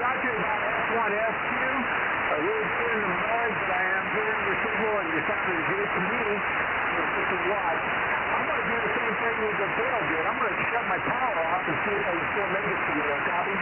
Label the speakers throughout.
Speaker 1: got you about S1, S2. A little bit in the mud, but I am hearing your signal, and you're sounding good to me. This is what. I'm going to do the same thing with the tail did. I'm going to shut my power off and see if I can still make it to you. Copy?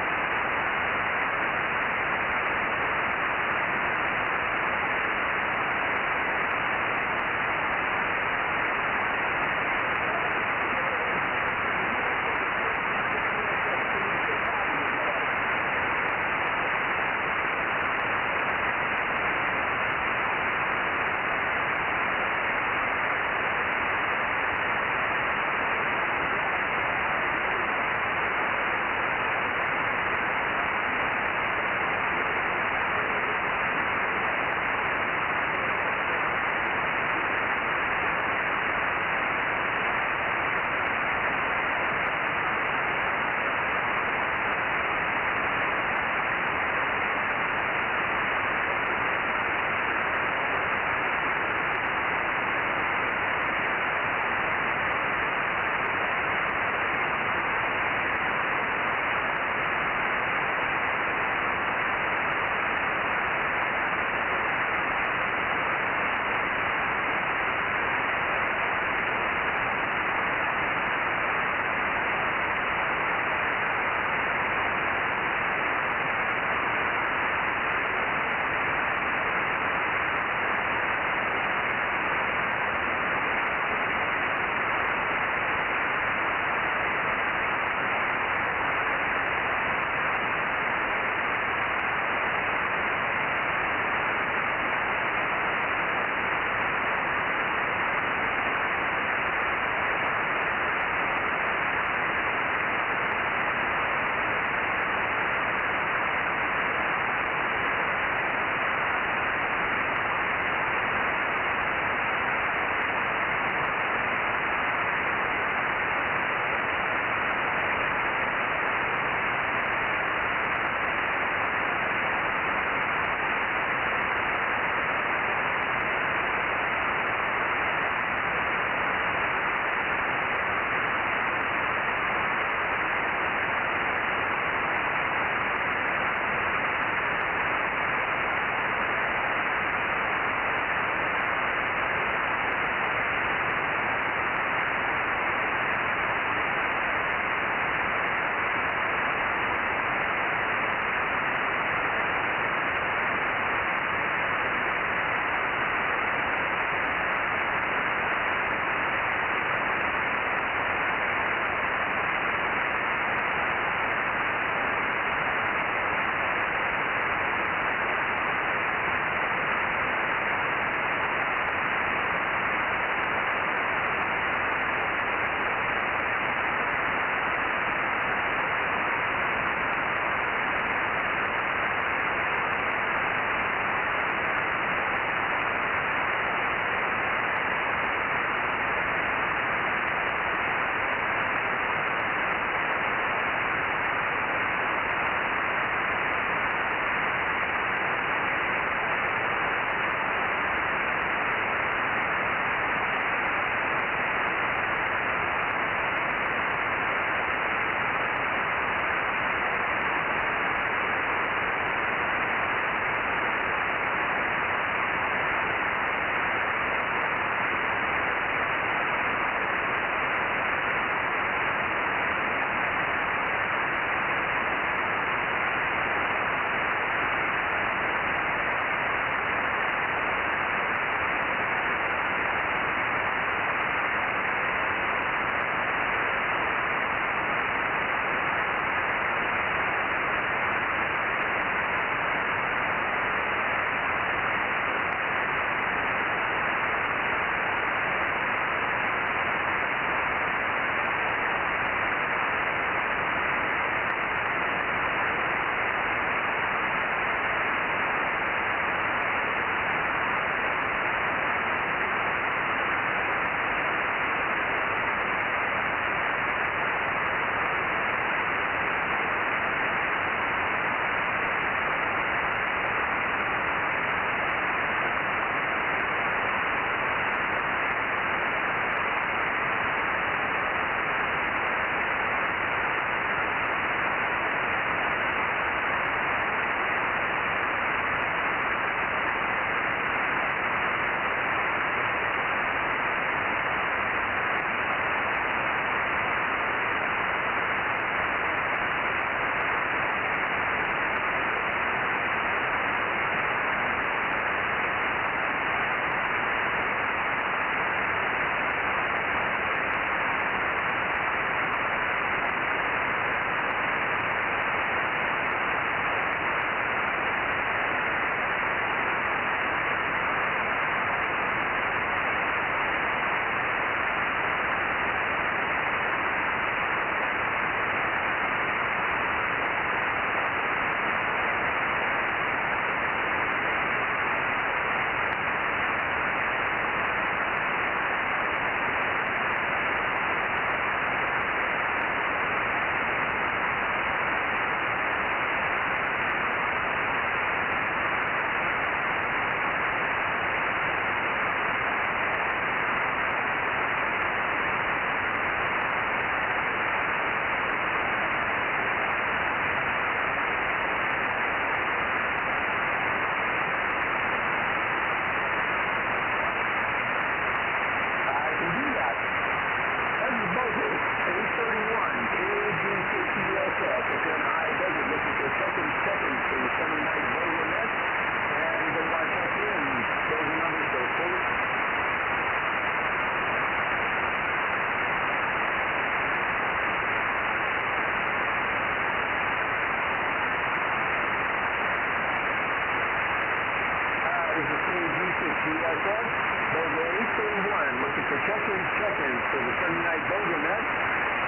Speaker 1: check-in for the Sunday night Bozo Net.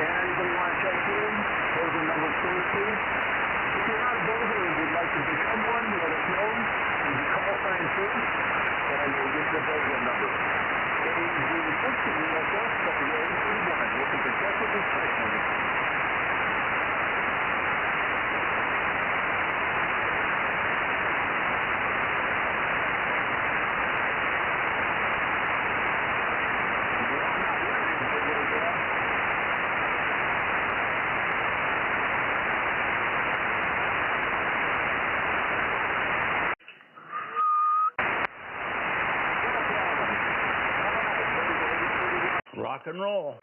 Speaker 1: And anybody want to check in? Bozo number 42. If you're not a Bozo and would like to become one, let us know. You can call sign first, and we'll get the Bozo number. KG6 in the USS, February 31. Looking for check-in and check-in.
Speaker 2: Rock and roll.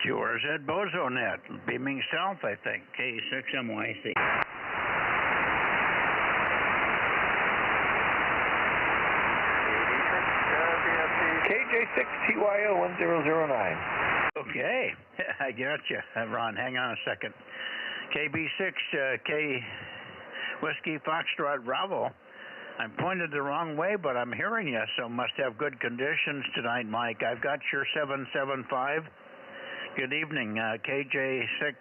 Speaker 2: Yours at Bozo Net, beaming south, I think, K6MYC.
Speaker 3: KJ6TYO1009.
Speaker 2: Okay, I got you. Ron, hang on a second. KB6, K Whiskey Foxtrot Bravo. I'm pointed the wrong way, but I'm hearing you, so must have good conditions tonight, Mike. I've got your 775. Good evening, KB6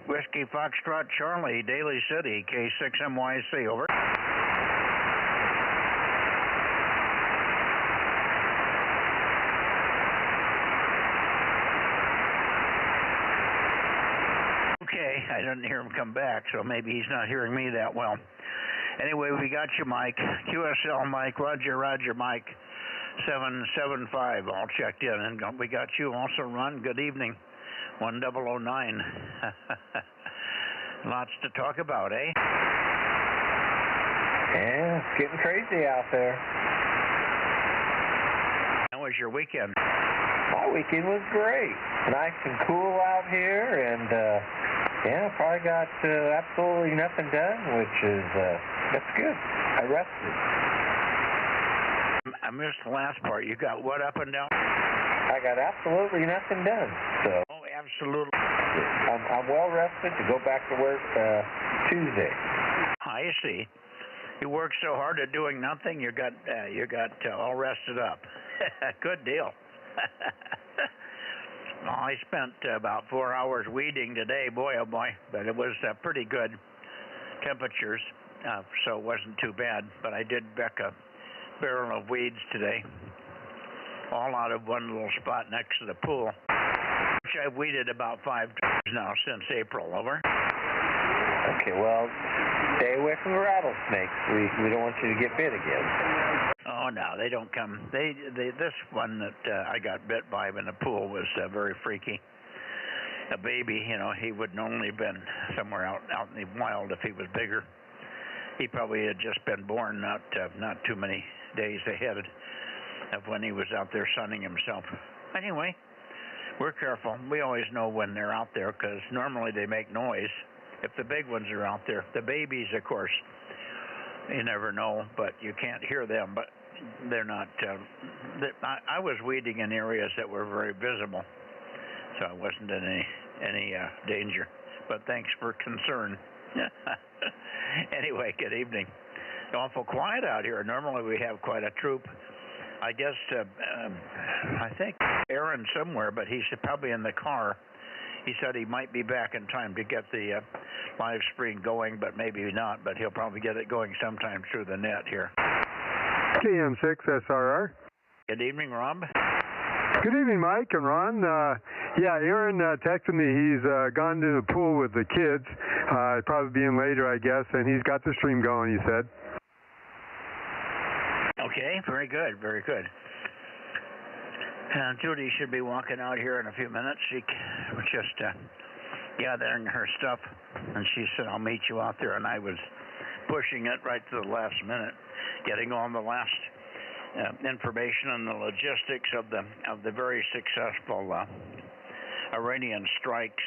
Speaker 2: Whiskey Foxtrot Charlie, Daly City, K6MYC, over. Okay, I didn't hear him come back, so maybe he's not hearing me that well. Anyway, we got you, Mike. QSL Mike, Roger, Mike. 775, all checked in, and we got you also, Ron. Good evening, 1009. Lots to talk about, eh?
Speaker 3: Yeah, it's getting crazy out there.
Speaker 2: How was your weekend?
Speaker 3: My weekend was great. Nice and cool out here, and yeah, probably got absolutely nothing done, which is that's good. I rested.
Speaker 2: I missed the last part. You got what up and down?
Speaker 3: I got absolutely nothing done. So.
Speaker 2: Oh, absolutely.
Speaker 3: I'm well rested to go back to work Tuesday.
Speaker 2: I see. You work so hard at doing nothing, you got all rested up. Good deal. Well, I spent about 4 hours weeding today. Boy, oh boy, but it was pretty good temperatures, so it wasn't too bad. But I did beck a barrel of weeds today, all out of one little spot next to the pool, which I've weeded about 5 times now since April, over.
Speaker 3: Okay, well, stay away from the rattlesnakes. We don't want you to get bit again.
Speaker 2: Oh, no, they don't come. This one that I got bit by in the pool was very freaky. A baby, you know, he would normally have been somewhere out in the wild if he was bigger. He probably had just been born not too many days ahead of when he was out there sunning himself. Anyway, we're careful. We always know when they're out there because normally they make noise. If the big ones are out there, the babies, of course, you never know, but you can't hear them. But they're not. I was weeding in areas that were very visible, so I wasn't in any danger. But thanks for concern. Anyway, good evening. Awful quiet out here. Normally we have quite a troop. I guess I think Aaron somewhere, but he's probably in the car. He said he might be back in time to get the live stream going, but maybe not. But he'll probably get it going sometime through the net here.
Speaker 4: KM6SRR.
Speaker 2: Good evening, Rob.
Speaker 4: Good evening, Mike and Ron. Yeah, Aaron texted me. He's gone to the pool with the kids. Probably being later, I guess, and he's got the stream going, he said.
Speaker 2: Okay, very good, very good. Judy should be walking out here in a few minutes. She was just gathering her stuff, and she said, I'll meet you out there, and I was pushing it right to the last minute, getting on the last information on the logistics of the very successful Iranian strikes.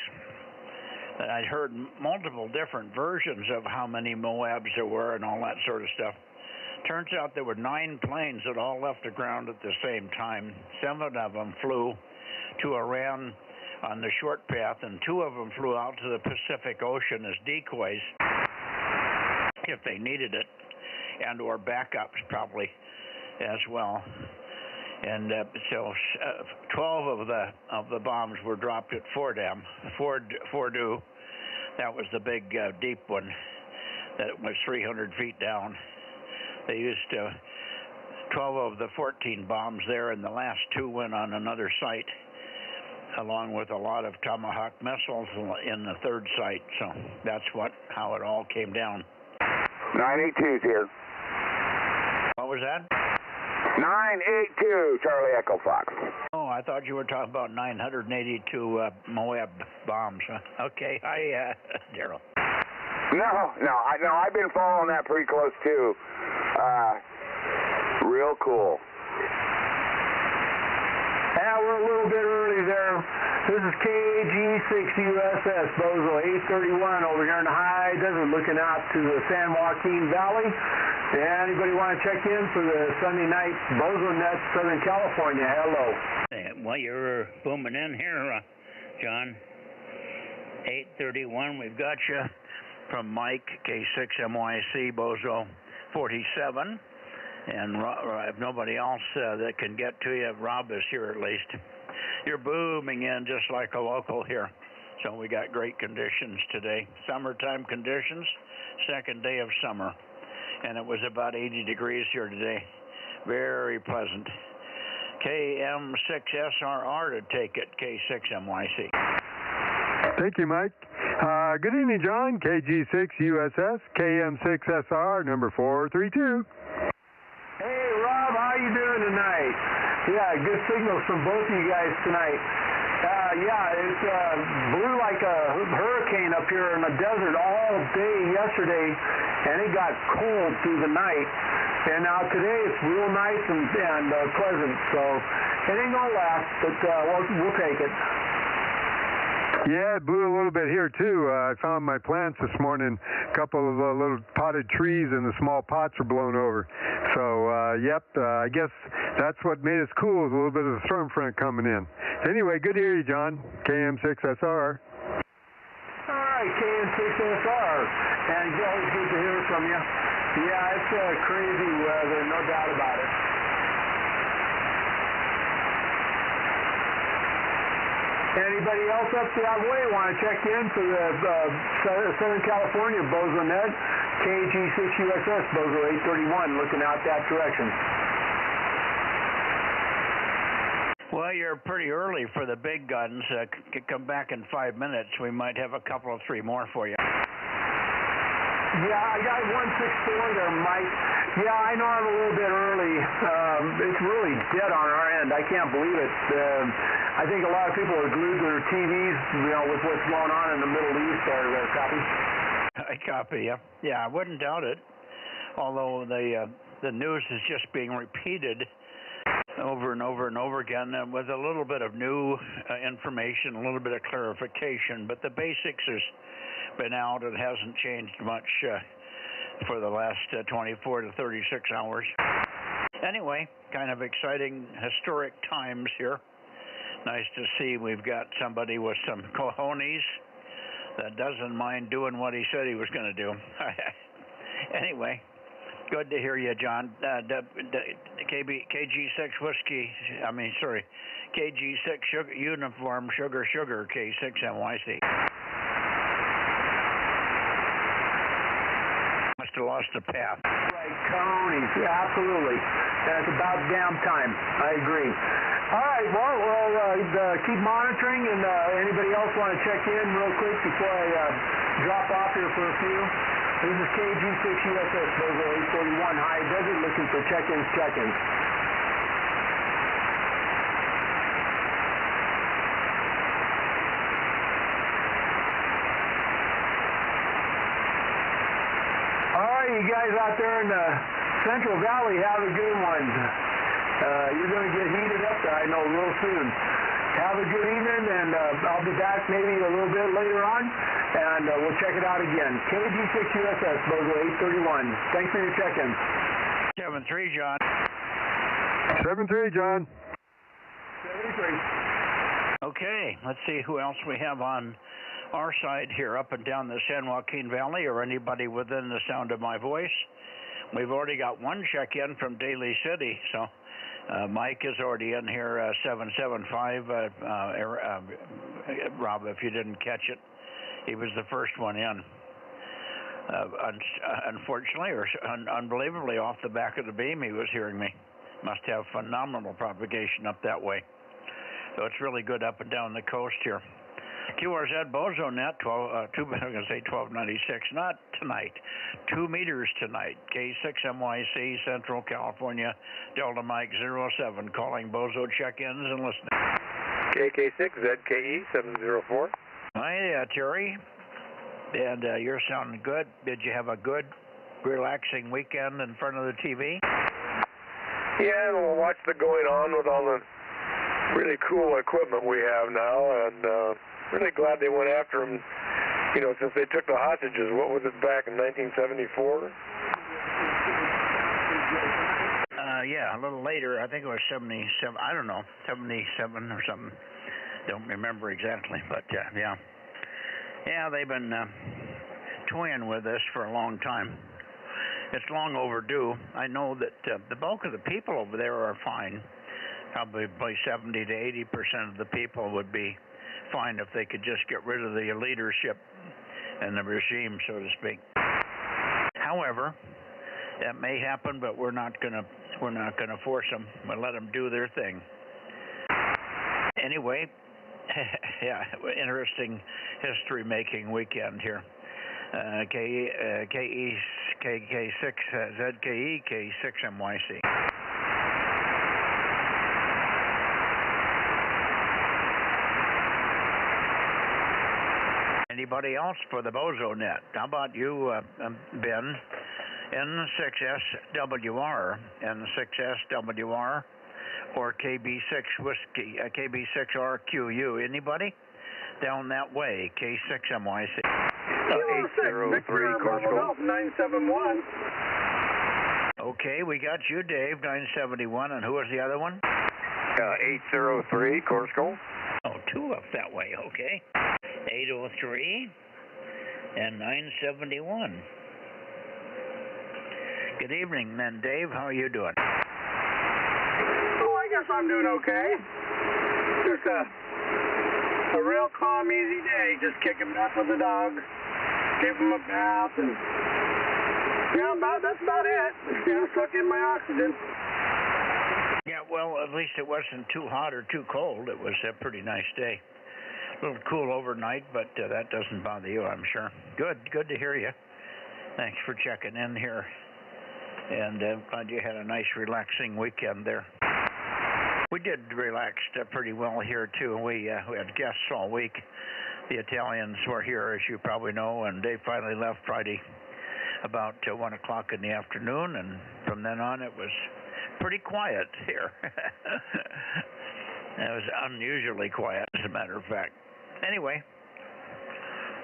Speaker 2: I'd heard multiple different versions of how many Moabs there were and all that sort of stuff. Turns out there were 9 planes that all left the ground at the same time. 7 of them flew to Iran on the short path, and 2 of them flew out to the Pacific Ocean as decoys if they needed it, and or backups probably as well. And so 12 of the bombs were dropped at Fordow. That was the big deep one that was 300 feet down. They used 12 of the 14 bombs there, and the last 2 went on another site, along with a lot of Tomahawk missiles in the 3rd site. So that's how it all came down.
Speaker 5: 982's here.
Speaker 2: What was that?
Speaker 5: 982, Charlie Echo Fox.
Speaker 2: Oh, I thought you were talking about 982 Moab bombs. Huh? Okay, hi, Daryl.
Speaker 5: No, I've been following that pretty close too. Real cool.
Speaker 1: Yeah, we're a little bit early there. This is KG6USS Bozo 831 over here in the high desert looking out to the San Joaquin Valley. Anybody want to check in for the Sunday night Bozo Net, Southern California? Hello.
Speaker 2: Well, you're booming in here, John. 831, we've got you from Mike, K6MYC, Bozo 47. And if nobody else that can get to you, Rob is here at least. You're booming in just like a local here. So we got great conditions today. Summertime conditions, 2nd day of summer. And it was about 80 degrees here today. Very pleasant. KM6SRR to take it, K6MYC.
Speaker 4: Thank you, Mike. Good evening, John. KG6USS, KM6SR, number 432.
Speaker 1: Hey, Rob, how you doing tonight? Yeah, good signals from both of you guys tonight. It blew like a hurricane up here in the desert all day yesterday, and it got cold through the night. And now today it's real nice and pleasant, so it ain't gonna last, but we'll take it.
Speaker 4: Yeah, it blew a little bit here too. I found my plants this morning. A couple of little potted trees in the small pots are blown over. So, I guess that's what made us cool, is a little bit of the storm front coming in. Anyway, good to hear you, John. KM6SR.
Speaker 1: All right, KM6SR. And it's always good to hear from you. Yeah, it's crazy weather, no doubt about it. Anybody else up that way want to check in for the Southern California Bozo Net? KG6USS Bozo 831 looking out that direction.
Speaker 2: Well, you're pretty early for the big guns. Come back in 5 minutes. We might have a couple of 3 more for you.
Speaker 1: Yeah, I got 164 there, Mike. Yeah, I know I'm a little bit early. It's really dead on our end. I can't believe it. I think a lot of people are glued to their TVs, with what's going on in the Middle East. Copy?
Speaker 2: I copy, yeah. Yeah, I wouldn't doubt it. Although the news is just being repeated over and over and over again with a little bit of new information, a little bit of clarification. But the basics has been out. It hasn't changed much for the last 24 to 36 hours. Anyway, kind of exciting, historic times here. Nice to see we've got somebody with some cojones that doesn't mind doing what he said he was going to do. Anyway, good to hear you, John. KG6 whiskey, KG6 sugar, uniform sugar, K6MYC. Must have lost the path.
Speaker 1: Right, conies, absolutely. That's about damn time. I agree. All right, well, we'll keep monitoring, and anybody else want to check in real quick before I drop off here for a few? This is KG6USS Bozo 841 High Desert looking for check-ins. All right, you guys out there in the Central Valley, have a good one. You're going to get heated up there, I know, real soon. Have a good evening, and I'll be back maybe a little bit later on, and we'll check it out again. KG6USS, Bozo 831. Thanks for your check-in.
Speaker 2: 7-3, John.
Speaker 4: 7-3, John.
Speaker 1: 73.
Speaker 2: Okay, let's see who else we have on our side here, up and down the San Joaquin Valley, or anybody within the sound of my voice. We've already got one check-in from Daly City, so Mike is already in here, 775. Rob, if you didn't catch it, he was the first one in. Unfortunately, or unbelievably, off the back of the beam, he was hearing me. Must have phenomenal propagation up that way. So it's really good up and down the coast here. QRZ Bozo Net, 1296, not tonight. 2 meters tonight. K6MYC, Central California, Delta Mike 07, calling Bozo check-ins and listening.
Speaker 3: KK6ZKE 704.
Speaker 2: Hi, Terry. And you're sounding good. Did you have a good, relaxing weekend in front of the TV?
Speaker 3: Yeah, we'll watch the going on with all the really cool equipment we have now, and really glad they went after them, you know, since they took the hostages. What was it, back in 1974?
Speaker 2: Yeah, a little later. I think it was 77, I don't know, 77 or something. Don't remember exactly, but yeah. Yeah, they've been toying with this for a long time. It's long overdue. I know that the bulk of the people over there are fine. Probably 70 to 80% of the people would be fine if they could just get rid of the leadership and the regime, so to speak. However, that may happen, but we're not gonna force them. We'll let them do their thing. Anyway, yeah, interesting history-making weekend here. KK6ZKE, K6MYC. Anybody else for the Bozo Net? How about you, Ben? N6SWR, N6SWR, or KB6 Whiskey, KB6RQU. Anybody? Down that way, K6MYC.
Speaker 3: 803, course Golf 971.
Speaker 2: Okay, we got you, Dave, 971, and who was the other one?
Speaker 3: 803, course Golf.
Speaker 2: Oh, two up that way, okay. 803 and 971. Good evening, then, Dave. How are you doing?
Speaker 5: Oh, I guess I'm doing okay. Just a real calm, easy day. Just kicking back with the dogs, give them a bath, and yeah, that's about it. Yeah, suck in my oxygen.
Speaker 2: Yeah, well, at least it wasn't too hot or too cold. It was a pretty nice day. A little cool overnight, but that doesn't bother you, I'm sure. Good to hear you. Thanks for checking in here. And glad you had a nice, relaxing weekend there. We did relax pretty well here, too. We had guests all week. The Italians were here, as you probably know, and they finally left Friday about 1 o'clock in the afternoon, and from then on it was pretty quiet here. It was unusually quiet, as a matter of fact. Anyway,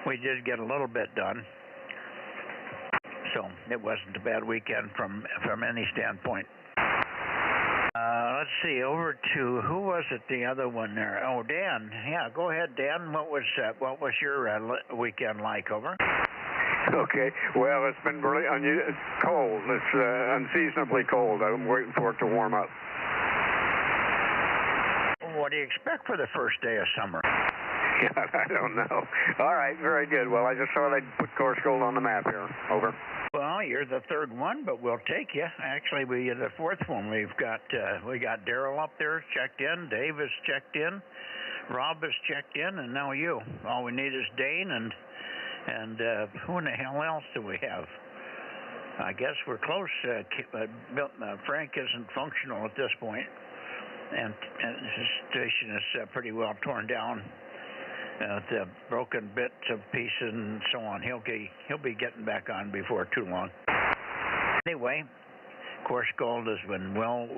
Speaker 2: we did get a little bit done. So it wasn't a bad weekend from any standpoint. Let's see, over to, who was it, the other one there? Oh, Dan. Yeah, go ahead, Dan. What was your weekend like, over?
Speaker 5: Okay, well, it's been really cold. It's unseasonably cold. I'm waiting for it to warm up.
Speaker 2: What do you expect for the first day of summer?
Speaker 5: I don't know. All right, very good. Well, I just thought I'd put Course Gold on the map here. Over.
Speaker 2: Well, you're the third one, but we'll take you. Actually, we're the fourth one. We got Daryl up there checked in. Dave is checked in. Rob is checked in, and now you. All we need is Dane and who in the hell else do we have? I guess we're close. Frank isn't functional at this point, and his station is pretty well torn down. The broken bits of pieces and so on. He'll be getting back on before too long. Anyway, Coarse gold has been well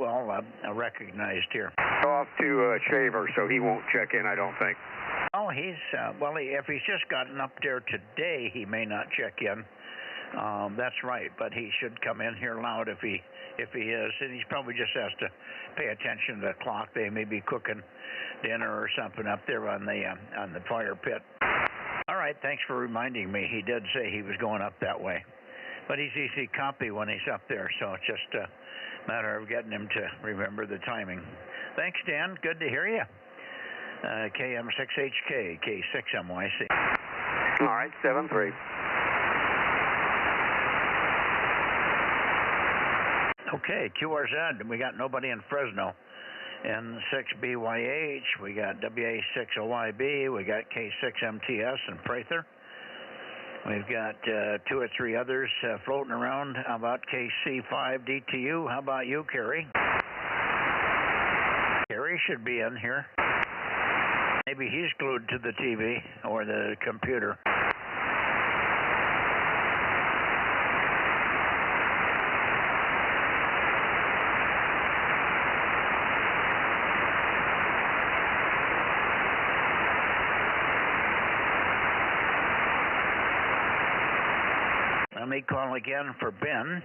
Speaker 2: recognized here.
Speaker 6: Off to Shaver, so he won't check in, I don't think.
Speaker 2: Oh, he's if he's just gotten up there today, he may not check in. That's right, but he should come in here loud if he is, and he probably just has to pay attention to the clock. They may be cooking dinner or something up there on the fire pit. All right, thanks for reminding me. He did say he was going up that way, but he's easy copy when he's up there, so it's just a matter of getting him to remember the timing. Thanks, Dan. Good to hear you. KM6HK, K6MYC.
Speaker 6: All right, 7-3.
Speaker 2: Okay, QRZ, we got nobody in Fresno. N6BYH, we got WA6OYB, we got K6MTS in Prather. We've got 2 or 3 others floating around. How about KC5DTU? How about you, Kerry? Kerry should be in here. Maybe he's glued to the TV or the computer. Let me call again for Ben.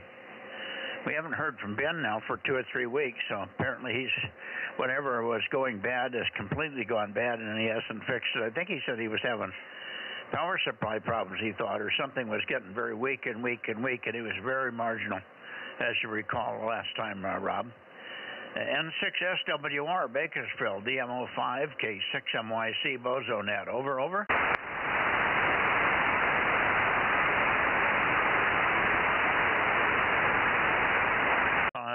Speaker 2: We haven't heard from Ben now for 2 or 3 weeks, so apparently whatever was going bad has completely gone bad, and he hasn't fixed it. I think he said he was having power supply problems, he thought, or something was getting very weak, and it was very marginal, as you recall last time, Rob. N6SWR, Bakersfield, DMO5, K6MYC, Bozo Net. Over.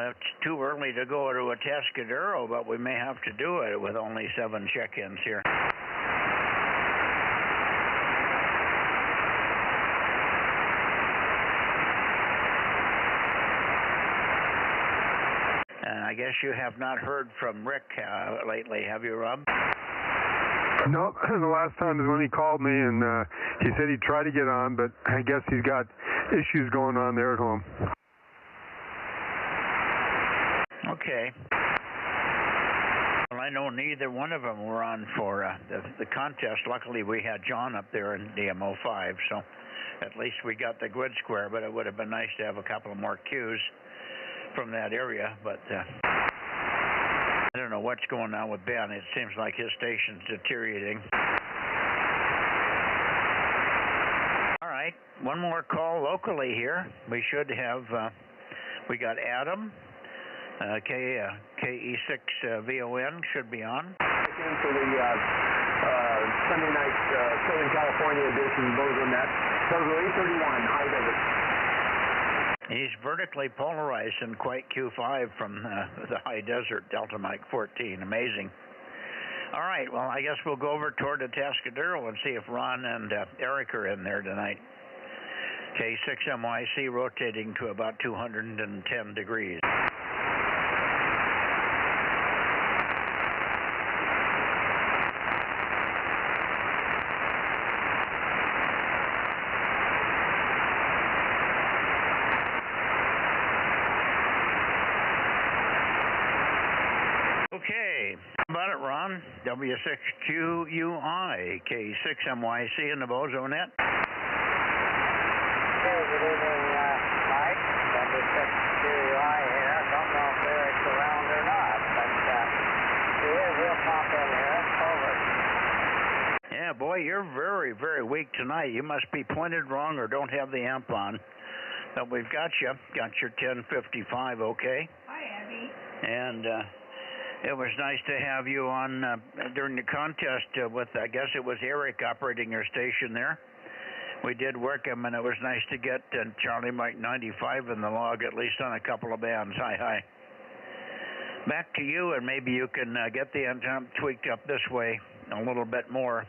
Speaker 2: It's too early to go to a Tascadero, but we may have to do it with only 7 check-ins here. I guess you have not heard from Rick lately, have you, Rob?
Speaker 4: No, the last time is when he called me, and he said he'd try to get on, but I guess he's got issues going on there at home.
Speaker 2: Okay. Well, I know neither one of them were on for the contest. Luckily, we had John up there in DMO5, so at least we got the grid square, but it would have been nice to have a couple more cues from that area, but I don't know what's going on with Ben. It seems like his station's deteriorating. All right, one more call locally here. We should have, we got Adam. KE6VON should be on.
Speaker 1: In for the Sunday night Southern California edition Bozo Net. Bozo 831, high desert.
Speaker 2: He's vertically polarized in quite Q5 from the high desert, Delta Mike 14. Amazing. All right, well, I guess we'll go over toward the Tascadero and see if Ron and Eric are in there tonight. K6MYC rotating to about 210 degrees. Okay, how about it, Ron? W6QUI, K6MYC in the Bozo Net.
Speaker 5: Good evening, Mike. W6QUI here. Don't know if Eric's around or not, but he'll pop in here. Over.
Speaker 2: Yeah, boy, you're very, very weak tonight. You must be pointed wrong or don't have the amp on. But we've got you. Got your 1055, okay?
Speaker 7: Hi, Abby.
Speaker 2: And it was nice to have you on during the contest with, I guess it was Eric operating your station there. We did work him, and it was nice to get Charlie Mike 95 in the log, at least on a couple of bands. Hi. Back to you, and maybe you can get the antenna tweaked up this way a little bit more.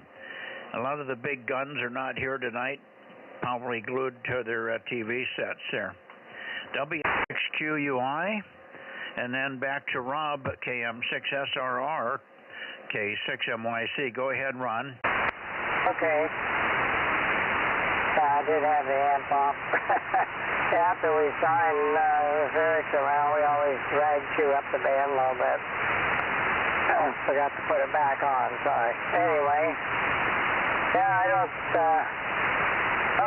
Speaker 2: A lot of the big guns are not here tonight, probably glued to their TV sets there. W6QUI. And then back to Rob, KM6SRR, K6MYC. Go ahead, Ron.
Speaker 5: Okay. Bad.
Speaker 7: did have the amp off. After we signed the lyrics around, we always dragged you up the band a little bit. Forgot to put it back on, sorry. Anyway, yeah, I don't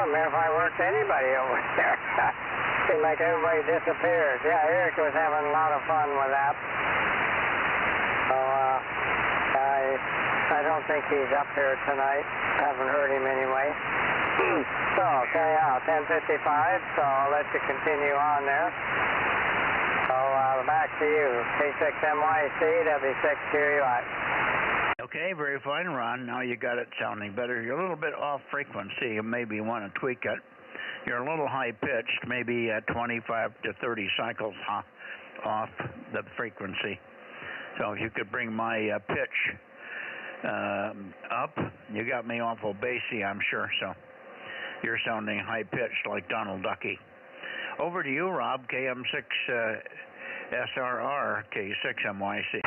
Speaker 7: remember if I worked anybody over there. Seemed like everybody disappears. Yeah, Eric was having a lot of fun with that. So, I don't think he's up here tonight. Haven't heard him anyway. So, okay, 10:55, so I'll let you continue on there. So, back to you. K6MYC, W6QUI.
Speaker 2: Okay, very fine, Ron. Now you got it sounding better. You're a little bit off frequency. You maybe want to tweak it. You're a little high-pitched, maybe 25 to 30 cycles off the frequency. So if you could bring my pitch up, you got me awful bassy, I'm sure. So you're sounding high-pitched like Donald Ducky. Over to you, Rob, KM6SRR, K6MYC.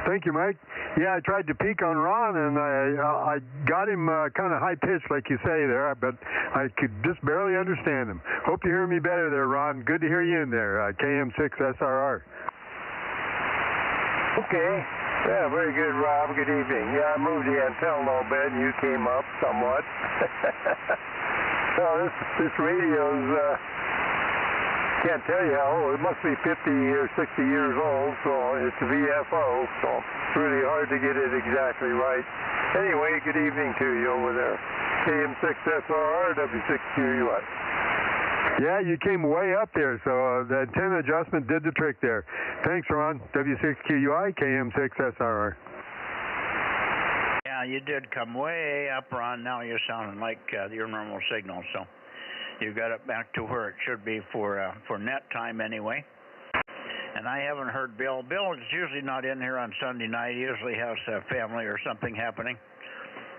Speaker 4: Thank you, Mike. Yeah, I tried to peek on Ron, and I got him kind of high-pitched, like you say there, but I could just barely understand him. Hope you hear me better there, Ron. Good to hear you in there, KM6SRR.
Speaker 8: Okay. Yeah, very good, Rob. Good evening. Yeah, I moved the antenna a little bit, and you came up somewhat. So this radio's... can't tell you how old. It must be 50 or 60 years old, so it's a VFO, so it's really hard to get it exactly right. Anyway, good evening to you over there. KM6SRR, W6QUI.
Speaker 4: Yeah, you came way up there, so the antenna adjustment did the trick there. Thanks, Ron. W6QUI, KM6SRR.
Speaker 2: Yeah, you did come way up, Ron. Now you're sounding like your normal signal, so you got it back to where it should be for net time anyway. And I haven't heard Bill. Bill is usually not in here on Sunday night. He usually has a family or something happening.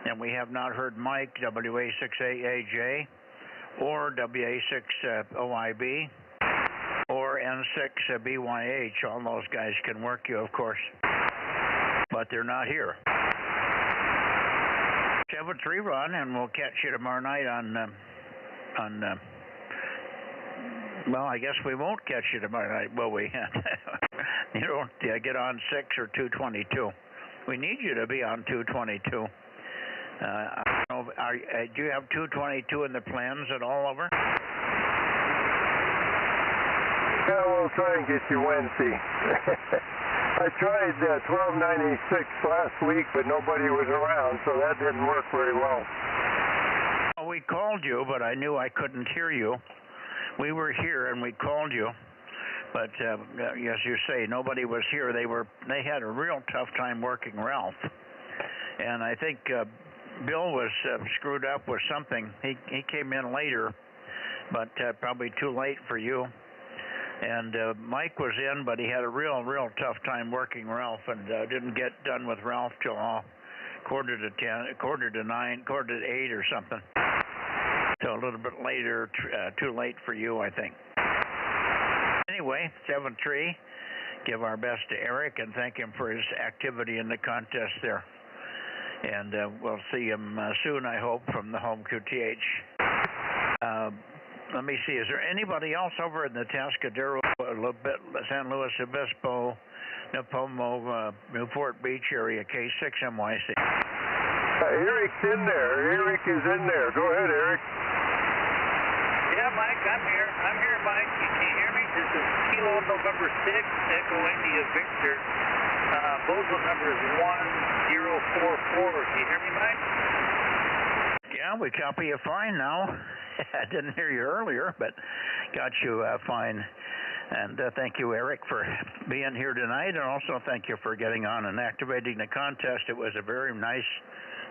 Speaker 2: And we have not heard Mike, WA6AAJ, or WA6OIB, or N6BYH. All those guys can work you, of course. But they're not here. 7-3, Ron, and we'll catch you tomorrow night on well, I guess we won't catch you tomorrow night, will we? You don't get on 6 or 222. We need you to be on 222. I don't know, do you have 222 in the plans at all, over?
Speaker 8: Yeah, we'll try and get you Wednesday. I tried 1296 last week, but nobody was around, so that didn't work very well.
Speaker 2: We called you, but I knew I couldn't hear you. We were here and we called you, but as you say, nobody was here. They had a real tough time working Ralph, and I think Bill was screwed up with something. He came in later, but probably too late for you. And Mike was in, but he had a real tough time working Ralph, and didn't get done with Ralph till quarter to 10, quarter to 9, quarter to 8 or something. So a little bit later, too late for you, I think. Anyway, 7-3, give our best to Eric and thank him for his activity in the contest there. And we'll see him soon, I hope, from the home QTH. Let me see, is there anybody else over in the Tascadero, San Luis Obispo, Napomo, Newport Beach area, K6MYC?
Speaker 8: Eric's in there. Eric is in there. Go ahead, Eric.
Speaker 5: Yeah, Mike, I'm here. I'm here, Mike. Can you hear me? This is Kilo November 6, Echo India Victor. Bozo number is 1044. Can you hear me, Mike?
Speaker 2: Yeah, we copy you fine now. I didn't hear you earlier, but got you fine. And thank you, Eric, for being here tonight, and also thank you for getting on and activating the contest. It was a very nice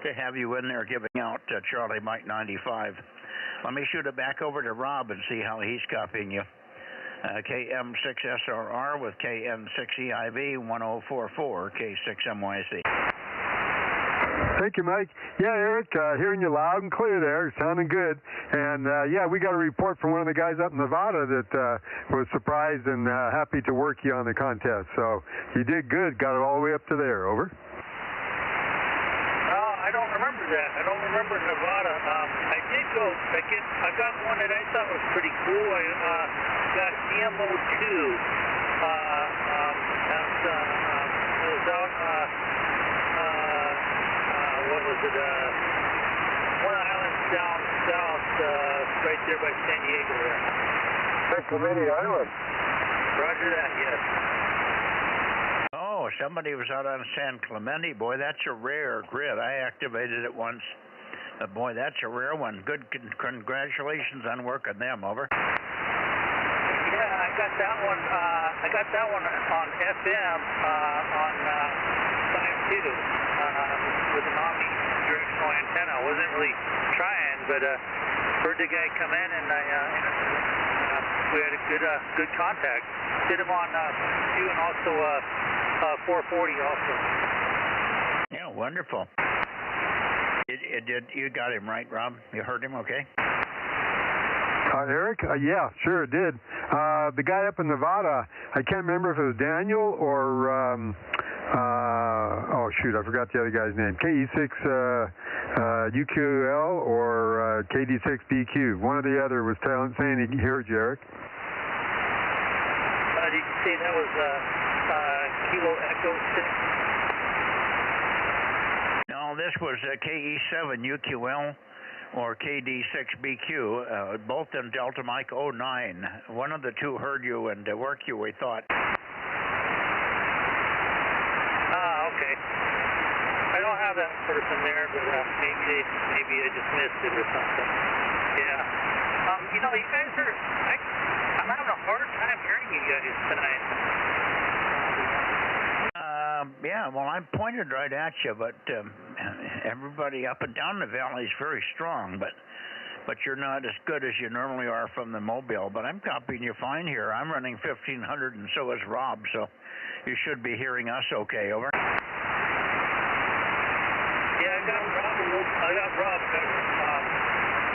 Speaker 2: to have you in there giving out Charlie Mike 95. Let me shoot it back over to Rob and see how he's copying you. KM6SRR with KN6EIV 1044, K6MYC.
Speaker 4: Thank you, Mike. Yeah, Eric, hearing you loud and clear there, sounding good. And yeah, we got a report from one of the guys up in Nevada that was surprised and happy to work you on the contest. So you did good, got it all the way up to there. Over.
Speaker 5: I don't remember that. I don't remember Nevada. I did
Speaker 2: go. I got one that I thought was pretty cool. I got DMO2. It was out, what was it, one island down south, right there by San Diego there.
Speaker 8: San Clemente Island.
Speaker 2: Roger that, yes. Oh, somebody was out on San Clemente. Boy, that's a rare grid. I activated it once. Boy, that's a rare one. Good, congratulations on working them, over. Yeah, I got that one. I got that one on FM on 5.2 with an omnidirectional antenna. I wasn't really trying, but heard the guy come in, and we had a good contact. Did him on 2 and also 440 also. Yeah, wonderful. You got him right, Rob? You heard him okay?
Speaker 4: Eric? Yeah, sure it did. The guy up in Nevada, I can't remember if it was Daniel or, oh shoot, I forgot the other guy's name. KE6 UQL or KD6 BQ. One or the other was saying he heard you, Eric.
Speaker 2: Did you say that was Kilo Echo 6? No, this was KE7 UQL. Or KD6BQ, both in Delta Mike 09. One of the two heard you and worked you, we thought. Okay. I don't have that person there, but maybe I just missed it or something. Yeah. You know, you guys are, I'm having a hard time hearing you guys tonight. Yeah, well, I'm pointed right at you, but everybody up and down the valley is very strong, but you're not as good as you normally are from the mobile. But I'm copying you fine here. I'm running 1500, and so is Rob, so you should be hearing us okay, over. Yeah, I got Rob.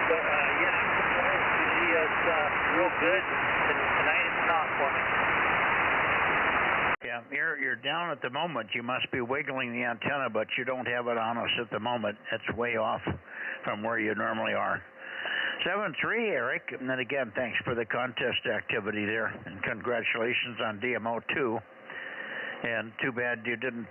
Speaker 2: But yeah, he is real good, and tonight it's not for me. Yeah, you're down at the moment. You must be wiggling the antenna, but you don't have it on us at the moment. It's way off from where you normally are. 7-3, Eric. And then again, thanks for the contest activity there, and congratulations on DMO2. And too bad you didn't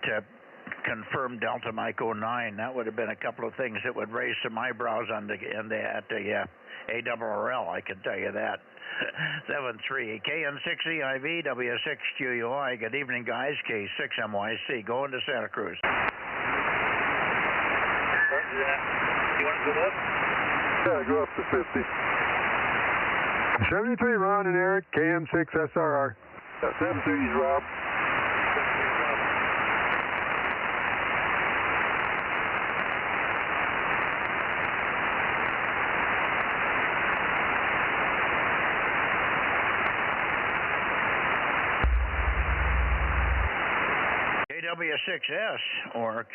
Speaker 2: confirm Delta Mike 09. That would have been a couple of things that would raise some eyebrows at the ARRL. I can tell you that. 7-3 KN6EIV W6QUI. Good evening, guys. K6MYC going to Santa Cruz. You want to go up?
Speaker 8: Yeah, go up to 50.
Speaker 4: 73, Ron and Eric, KM6SRR.
Speaker 8: 73's Rob.
Speaker 2: KW6S or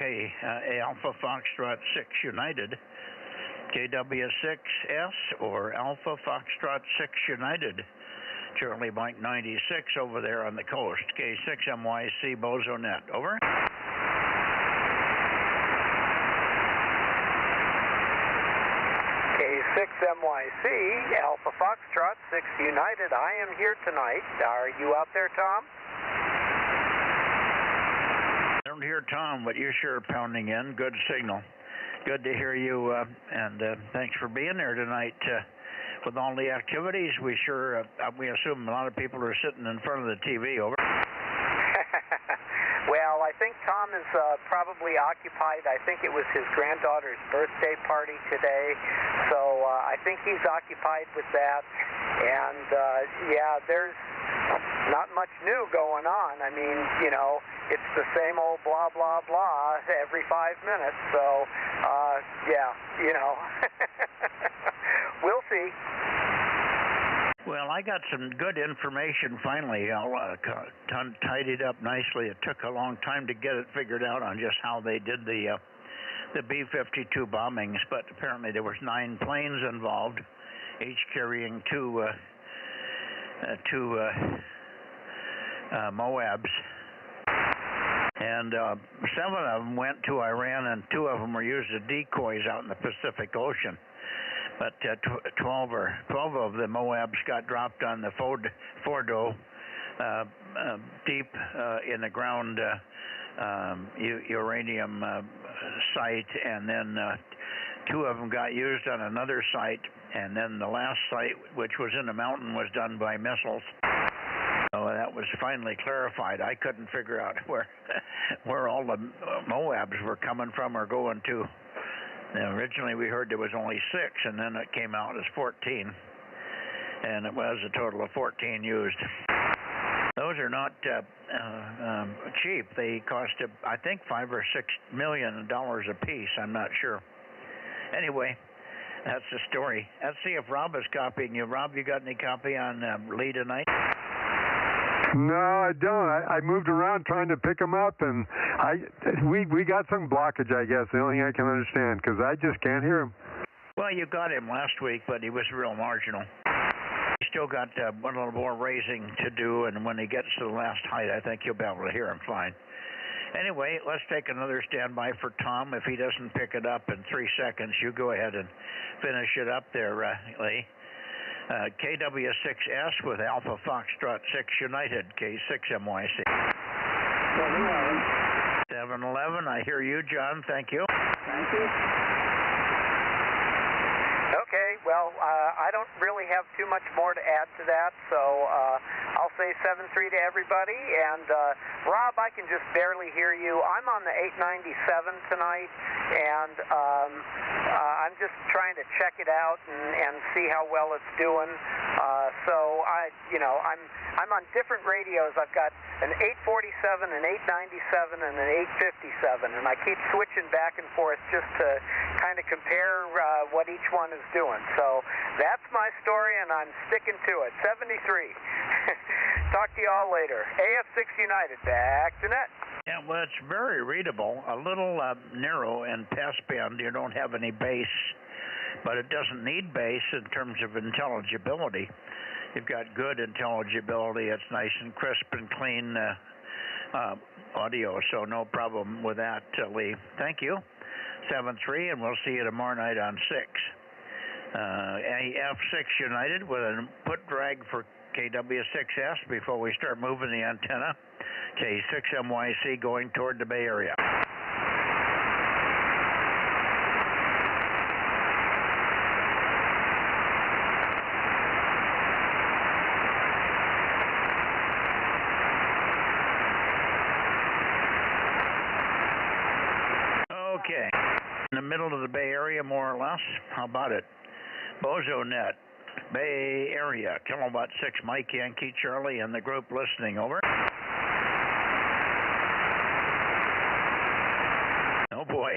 Speaker 2: Alpha Foxtrot 6 United. KW6S or Alpha Foxtrot 6 United. Charlie Mike 96 over there on the coast. K6MYC Bozo Net. Over.
Speaker 7: K6MYC Alpha Foxtrot 6 United. I am here tonight. Are you out there, Tom?
Speaker 2: I don't hear Tom, but you're sure pounding in. Good signal. Good to hear you, and thanks for being there tonight. With all the activities, we assume a lot of people are sitting in front of the TV, over.
Speaker 7: Well, I think Tom is probably occupied. I think it was his granddaughter's birthday party today, so I think he's occupied with that. And yeah, there's not much new going on. I mean, you know, it's the same old blah, blah, blah every 5 minutes. So, yeah, you know, we'll see.
Speaker 2: Well, I got some good information finally. I'll tied it up nicely. It took a long time to get it figured out on just how they did the B-52 bombings, but apparently there was 9 planes involved, each carrying two Moabs. And 7 of them went to Iran, and 2 of them were used as decoys out in the Pacific Ocean. but 12 of the Moabs got dropped on the Fordo deep in the ground uranium site, and then 2 of them got used on another site, and then the last site, which was in the mountain, was done by missiles. So that was finally clarified. I couldn't figure out where all the Moabs were coming from or going to. Now, originally we heard there was only 6, and then it came out as 14, and it was a total of 14 used. Those are not cheap. They cost, I think, $5 or $6 million a piece. I'm not sure. Anyway, that's the story. Let's see if Rob is copying you. Rob, you got any copy on Lee tonight?
Speaker 4: No, I don't. I moved around trying to pick him up, and we got some blockage, I guess. The only thing I can understand, because I just can't hear him.
Speaker 2: Well, you got him last week, but he was real marginal. He still got one little more raising to do, and when he gets to the last height, I think you'll be able to hear him fine. Anyway, let's take another standby for Tom. If he doesn't pick it up in 3 seconds, you go ahead and finish it up there, Lee. KW6S with Alpha Foxtrot 6 United, K6MYC. 711, I hear you, John. Thank you.
Speaker 5: Thank you. Okay, well, I don't really have too much more to add to that, so I'll say 7-3 to everybody. And Rob, I can just barely hear you. I'm on the 897 tonight, and I'm just trying to check it out and see how well it's doing. So I'm on different radios. I've got an 847, an 897, and an 857, and I keep switching back and forth just to kind of compare what each one is doing. So that's my story, and I'm sticking to it. 73. Talk to you all later. AF6 United, back to net.
Speaker 2: Yeah, well, it's very readable. A little narrow and passband. You don't have any bass, but it doesn't need bass in terms of intelligibility. You've got good intelligibility. It's nice and crisp and clean audio, so no problem with that, Lee. Thank you. 7-3, and we'll see you tomorrow night on 6. AF6 United with an input drag for KW6S before we start moving the antenna. K6MYC going toward the Bay Area. Okay, in the middle of the Bay Area, more or less. How about it? Bozo Net, Bay Area, kilowatt 6, Mike Yankee Charlie, and the group listening, over. Oh boy.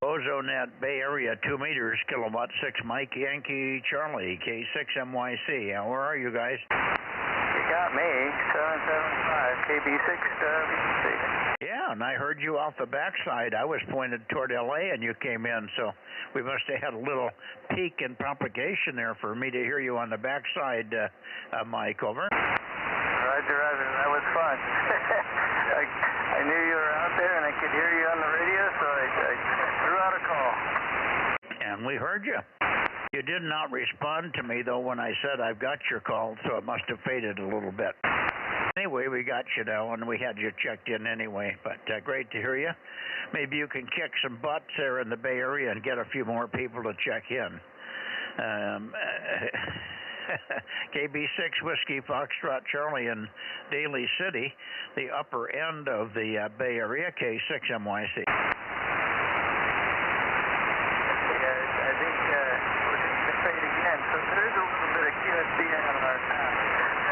Speaker 2: Bozo Net, Bay Area, 2 meters, kilowatt 6, Mike Yankee Charlie, K6MYC. Where are you guys?
Speaker 5: You got me, 775, KB6WC.
Speaker 2: Yeah, and I heard you off the backside. I was pointed toward LA and you came in, so we must have had a little peak in propagation there for me to hear you on the backside, Mike, over.
Speaker 5: Roger, roger, that was fun. I knew you were out there and I could hear you on the radio, so I threw out a call.
Speaker 2: And we heard you. You did not respond to me, though, when I said I've got your call, so it must have faded a little bit. Anyway, we got you now, and we had you checked in anyway, but great to hear you. Maybe you can kick some butts there in the Bay Area and get a few more people to check in. KB6 Whiskey Foxtrot Charlie in Daly City, the upper end of the Bay Area, K6MYC.
Speaker 5: So there is a little bit of QSBN on our map.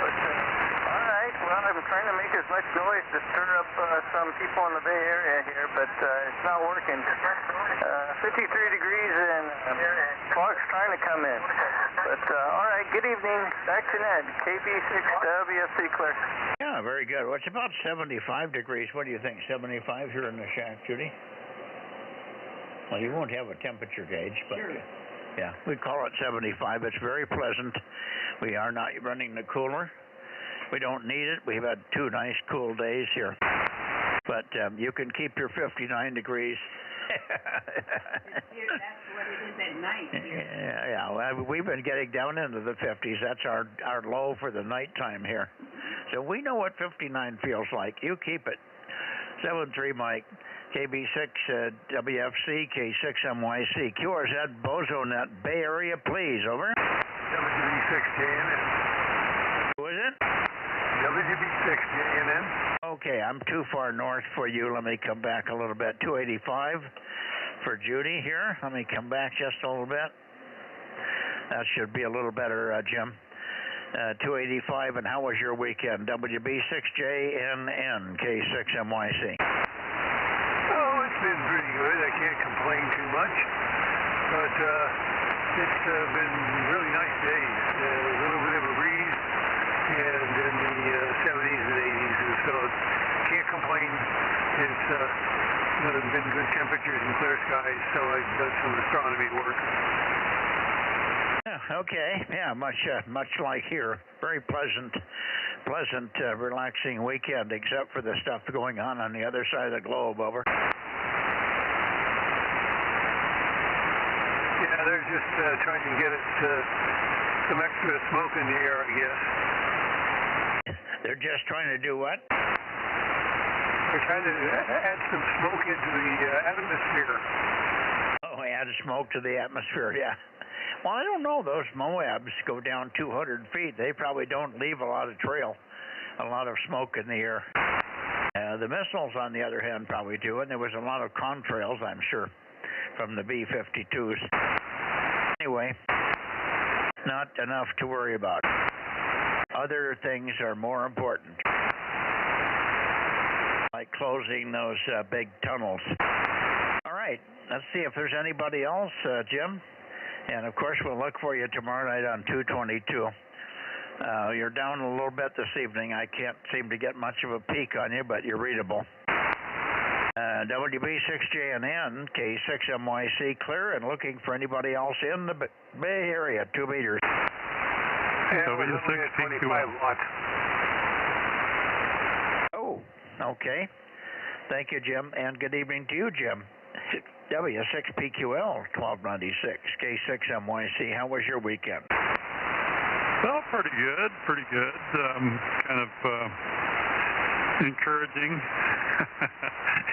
Speaker 5: But, all right, well, I'm trying to make as much noise to stir up some people in the Bay Area here, but it's not working. 53 degrees and fog's trying to come in. But, all right, good evening. Back to Ned, KB6WFC clear.
Speaker 2: Yeah, very good. Well, it's about 75 degrees. What do you think, 75 here in the shack, Judy? Well, you won't have a temperature gauge, but... Sure. Yeah, we call it 75. It's very pleasant. We are not running the cooler. We don't need it. We've had 2 nice cool days here. But you can keep your 59 degrees
Speaker 9: That's what it is at night here.
Speaker 2: Yeah, well, we've been getting down into the 50s. That's our low for the nighttime here. So we know what 59 feels like. You keep it. 73 Mike, KB6 WFC, K6MYC, QRZ, Bozo Net, Bay Area, please, over.
Speaker 8: WB6 JNN.
Speaker 2: Who is it?
Speaker 8: WB6 JNN.
Speaker 2: Okay, I'm too far north for you. Let me come back a little bit. 285 for Judy here. Let me come back just a little bit. That should be a little better, Jim. 285, and how was your weekend? WB6JNN, K6MYC.
Speaker 8: Oh, it's been pretty good. I can't complain too much. But it's been really nice days. A little bit of a breeze, and in the 70s and 80s, and so can't complain. It's been good temperatures and clear skies, so I've done some astronomy work.
Speaker 2: Okay, yeah, much like here. Very pleasant, relaxing weekend, except for the stuff going on the other side of the globe. Over.
Speaker 8: Yeah, they're just trying to get it some extra smoke in the air, I guess.
Speaker 2: They're just trying to do what?
Speaker 8: They're trying to add some smoke into the atmosphere.
Speaker 2: Oh, add smoke to the atmosphere, yeah. Well, I don't know. Those Moabs go down 200 feet. They probably don't leave a lot of trail, a lot of smoke in the air. The missiles, on the other hand, probably do, and there was a lot of contrails, I'm sure, from the B-52s. Anyway, not enough to worry about. Other things are more important, like closing those big tunnels. All right, let's see if there's anybody else, Jim. And, of course, we'll look for you tomorrow night on 222. You're down a little bit this evening. I can't seem to get much of a peek on you, but you're readable. WB6JNN, K6MYC, clear and looking for anybody else in the Bay Area, 2 meters.
Speaker 8: W6 25 watts.
Speaker 2: Oh, okay. Thank you, Jim, and good evening to you, Jim. W6PQL 1296, K6MYC. How was your weekend?
Speaker 10: Well, pretty good. Kind of encouraging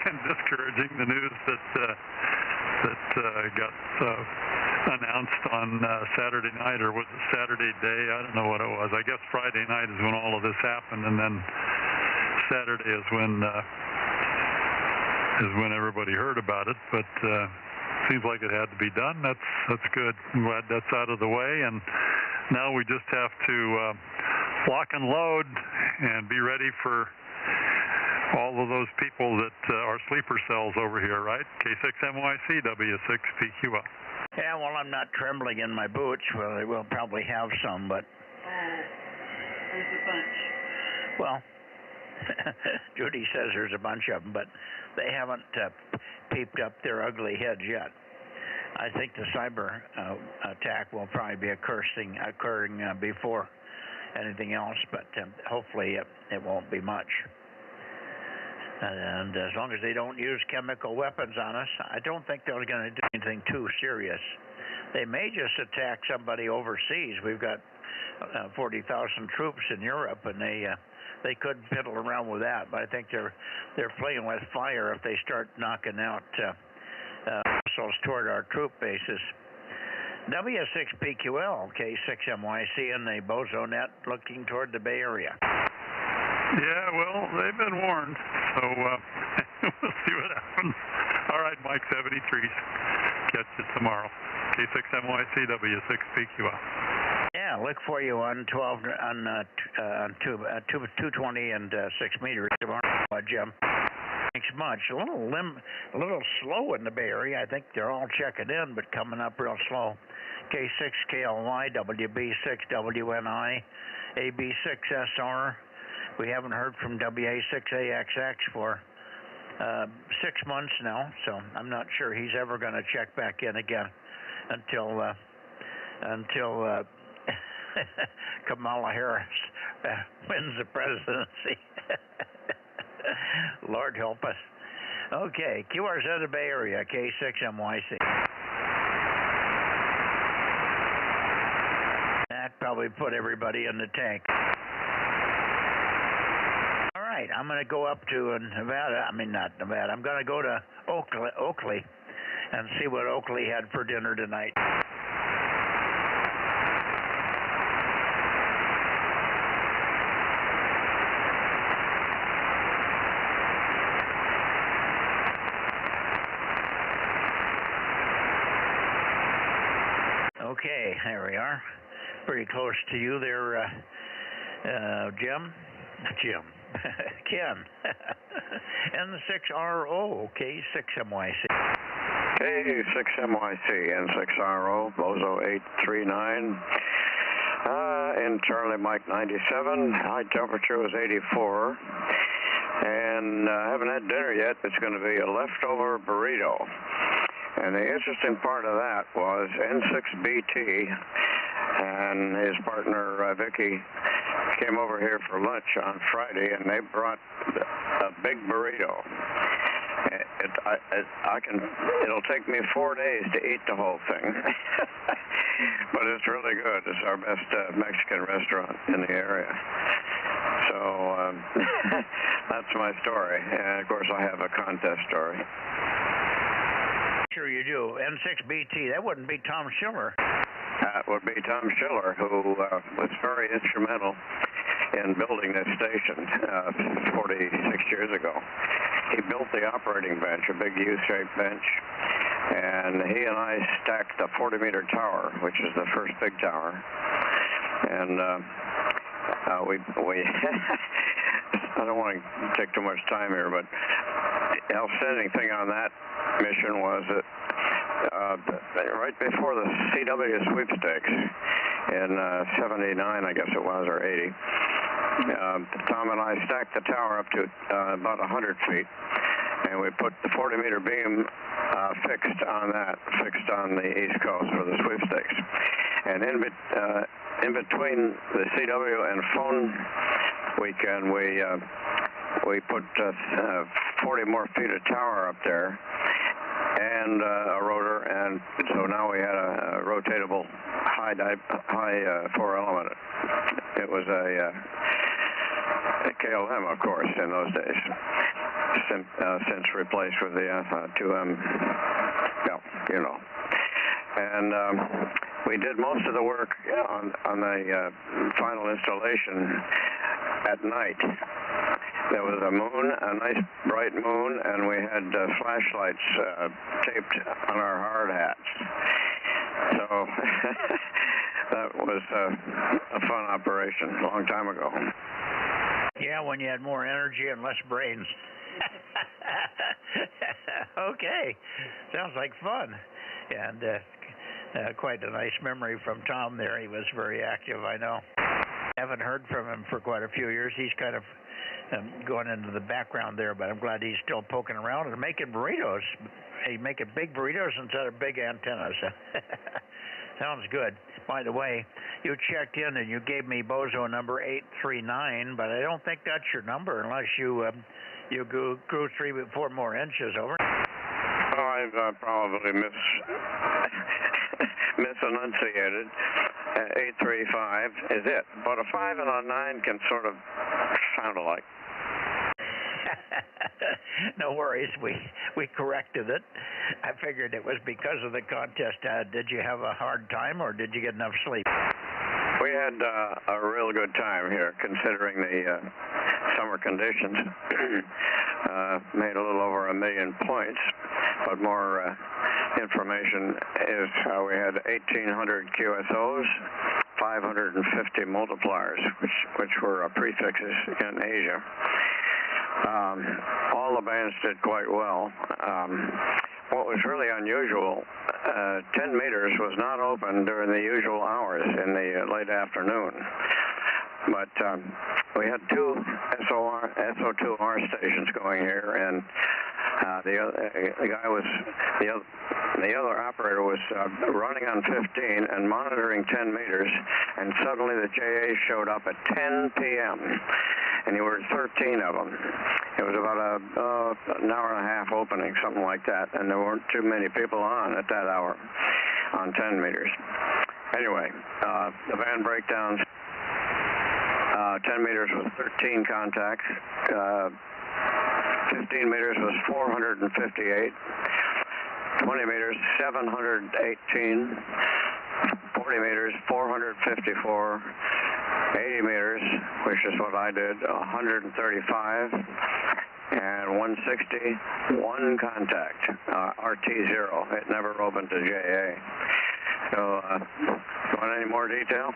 Speaker 10: and discouraging the news that got announced on Saturday night, or was it Saturday day? I don't know what it was. I guess Friday night is when all of this happened, and then Saturday is when everybody heard about it. But seems like it had to be done. That's good. I'm glad that's out of the way, and now we just have to lock and load and be ready for all of those people that are sleeper cells over here, right? K6MYC, W6PQL.
Speaker 2: Yeah, well, I'm not trembling in my boots. Well, we'll probably have some, but...
Speaker 9: There's a bunch.
Speaker 2: Well, Judy says there's a bunch of them, but they haven't peeped up their ugly heads yet. I think the cyber attack will probably be occurring before anything else, but hopefully it won't be much. And as long as they don't use chemical weapons on us, I don't think they're going to do anything too serious. They may just attack somebody overseas. We've got 40,000 troops in Europe, and they could fiddle around with that. But I think they're playing with fire if they start knocking out missiles toward our troop bases. W6PQL, K6MYC, and the Bozo Net looking toward the Bay Area.
Speaker 10: Yeah, well, they've been warned, so we'll see what happens. All right, Mike 73. Catch you tomorrow. K6MYC, W6PQL.
Speaker 2: Yeah, look for you on 220 and 6 meters tomorrow, Jim. Thanks much. A little slow in the Bay Area. I think they're all checking in, but coming up real slow. K6KLY, WB6WNI, AB6SR. We haven't heard from WA6AXX for 6 months now, so I'm not sure he's ever going to check back in again until Kamala Harris wins the presidency. Lord help us. Okay, QRZ Bay Area, K6MYC. That probably put everybody in the tank. All right, I'm going to go up to Nevada. I mean, not Nevada. I'm going to go to Oakley and see what Oakley had for dinner tonight. Okay, there we are. Pretty close to you there, Ken. N6RO, K6MYC.
Speaker 6: K6MYC, N6RO, Bozo 839. Internally Mike 97. High temperature was 84. And I haven't had dinner yet. It's going to be a leftover burrito. And the interesting part of that was N6BT and his partner Vicky came over here for lunch on Friday, and they brought a big burrito. It'll take me 4 days to eat the whole thing, but it's really good. It's our best Mexican restaurant in the area. So that's my story, and of course I have a contest story.
Speaker 2: Sure you do. N6BT, that wouldn't be Tom Schiller.
Speaker 6: That would be Tom Schiller, who was very instrumental in building this station 46 years ago. He built the operating bench, a big U-shaped bench, and he and I stacked the 40-meter tower, which is the first big tower. And we I don't want to take too much time here, but the outstanding thing on that mission was that right before the CW sweepstakes in 79, I guess it was, or 80, Tom and I stacked the tower up to about 100 feet, and we put the 40-meter beam fixed on the East Coast for the sweepstakes. And in between the CW and phone weekend, we put 40 more feet of tower up there and a rotor, and so now we had a rotatable high four-element. It was a KLM, of course, in those days, since replaced with the 2M, yeah, you know. And we did most of the work on the final installation at night. There was a moon, a nice bright moon, and we had flashlights taped on our hard hats. So that was a fun operation a long time ago.
Speaker 2: Yeah, when you had more energy and less brains. Okay, sounds like fun. And quite a nice memory from Tom there. He was very active, I know. Haven't heard from him for quite a few years. He's kind of going into the background there, but I'm glad he's still poking around and making burritos. He's making big burritos instead of big antennas. Sounds good. By the way, you checked in and you gave me Bozo number 839, but I don't think that's your number unless you grew 3-4 more inches over.
Speaker 6: Oh, I've probably misenunciated. 835 is it, but a 5 and a 9 can sort of sound alike.
Speaker 2: No worries, we corrected it. I figured it was because of the contest. Did you have a hard time, or did you get enough sleep?
Speaker 6: We had a real good time here, considering the summer conditions. Made a little over 1 million points, but more information is we had 1,800 QSOs, 550 multipliers, which were prefixes in Asia. All the bands did quite well. What was really unusual, 10 meters was not open during the usual hours in the late afternoon. But we had 2 SO2R stations going here, and the other operator was running on 15 and monitoring 10 meters, and suddenly the JA showed up at 10 p.m. and you were 13 of them. It was about an hour and a half opening, something like that, and there weren't too many people on at that hour on 10 meters. Anyway, the van breakdowns, 10 meters was 13 contacts, 15 meters was 458, 20 meters 718, 40 meters 454, 80 meters, which is what I did, 135, and 160, one contact, RT0. It never opened to JA. So, want any more detail?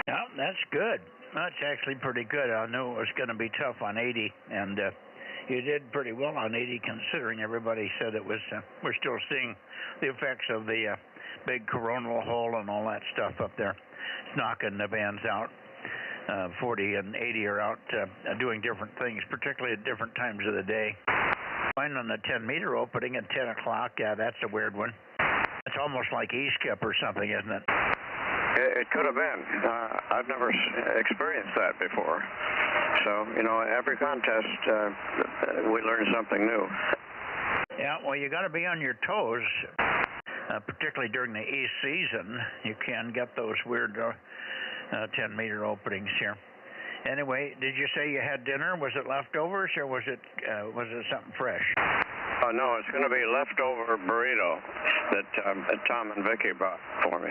Speaker 2: Yeah, that's good. That's actually pretty good. I knew it was going to be tough on 80, and you did pretty well on 80, considering everybody said it was. We're still seeing the effects of the big coronal hole and all that stuff up there. It's knocking the bands out. 40 and 80 are out doing different things, particularly at different times of the day. Mine on the 10-meter opening at 10 o'clock, yeah, that's a weird one. It's almost like E-skip or something, isn't it?
Speaker 6: It could have been. I've never experienced that before. So, you know, every contest, we learn something new.
Speaker 2: Yeah, well, you got to be on your toes, particularly during the East season. You can get those weird 10-meter openings here. Anyway, did you say you had dinner? Was it leftovers or was it something fresh?
Speaker 6: No, it's going to be leftover burrito that Tom and Vicky brought for me.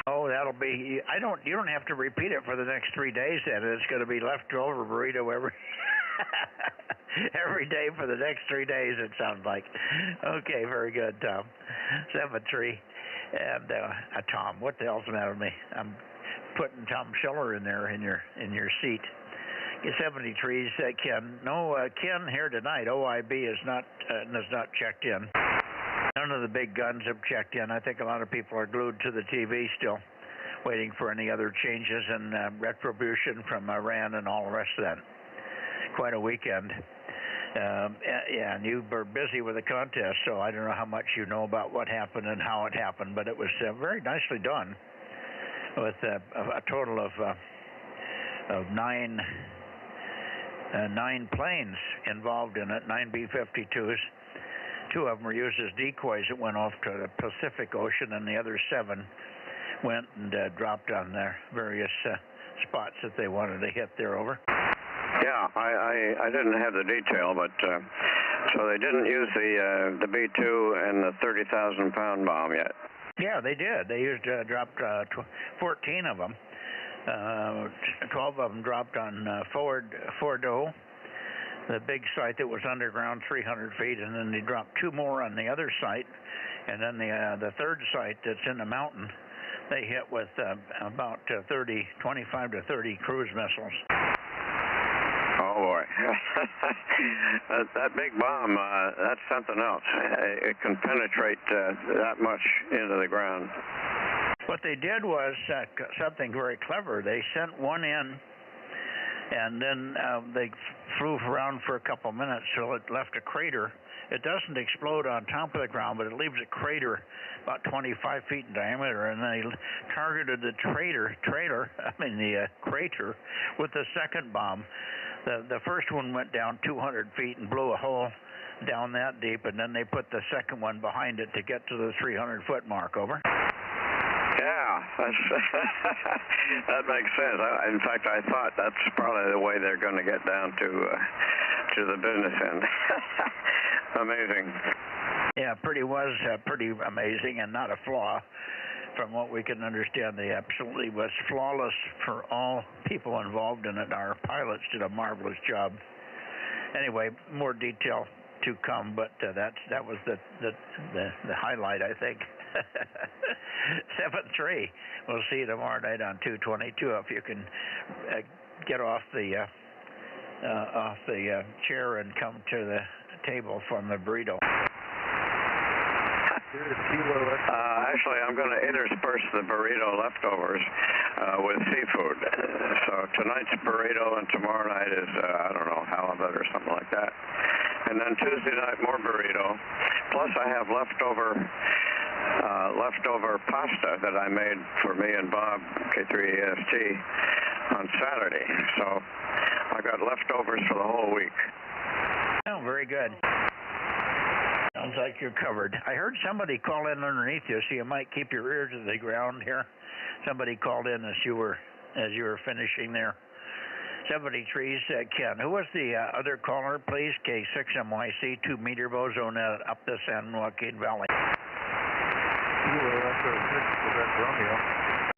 Speaker 2: Oh, that'll be. You don't have to repeat it for the next 3 days. Then it's going to be leftover burrito every day for the next 3 days. It sounds like. Okay, very good, Tom. 7-3, and Tom. What the hell's the matter with me? I'm putting Tom Schiller in there in your seat. 73's Ken. No, Ken here tonight. OIB is not checked in. None of the big guns have checked in. I think a lot of people are glued to the TV still, waiting for any other changes and retribution from Iran and all the rest of that. Quite a weekend. Yeah, and you were busy with the contest, so I don't know how much you know about what happened and how it happened, but it was very nicely done, with a total of nine planes involved in it, 9 B-52s. 2 of them were used as decoys that went off to the Pacific Ocean, and the other 7 went and dropped on their various spots that they wanted to hit there over.
Speaker 6: Yeah, I didn't have the detail, but so they didn't use the B-2 and the 30,000-pound bomb yet.
Speaker 2: Yeah, they did. They dropped 14 of them. 12 of them dropped on Fordo, the big site that was underground 300 feet, and then they dropped 2 more on the other site, and then the third site that's in the mountain, they hit with about 25 to 30 cruise missiles.
Speaker 6: Oh boy, that big bomb, that's something else. It can penetrate that much into the ground.
Speaker 2: What they did was something very clever. They sent one in, and then they flew around for a couple minutes till it left a crater. It doesn't explode on top of the ground, but it leaves a crater about 25 feet in diameter, and they targeted the crater with the second bomb. The first one went down 200 feet and blew a hole down that deep, and then they put the second one behind it to get to the 300-foot mark. Over.
Speaker 6: Yeah, that makes sense. In fact, I thought that's probably the way they're going to get down to the business end. Amazing.
Speaker 2: Yeah, pretty amazing, and not a flaw. From what we can understand, they absolutely was flawless for all people involved in it. Our pilots did a marvelous job. Anyway, more detail to come, but that was the highlight, I think. 7-3. We'll see you tomorrow night on 222 if you can get off the chair and come to the table from the burrito.
Speaker 6: Actually, I'm going to intersperse the burrito leftovers with seafood. So tonight's burrito and tomorrow night is, I don't know, halibut or something like that. And then Tuesday night, more burrito. Plus, I have leftover pasta that I made for me and Bob, K3EST, on Saturday. So I got leftovers for the whole week.
Speaker 2: Oh, very good. Sounds like you're covered. I heard somebody call in underneath you, so you might keep your ear to the ground here. Somebody called in as you were finishing there. 73's Ken. Who was the other caller, please? K6MYC, 2-meter Bozo Net up the San Joaquin Valley.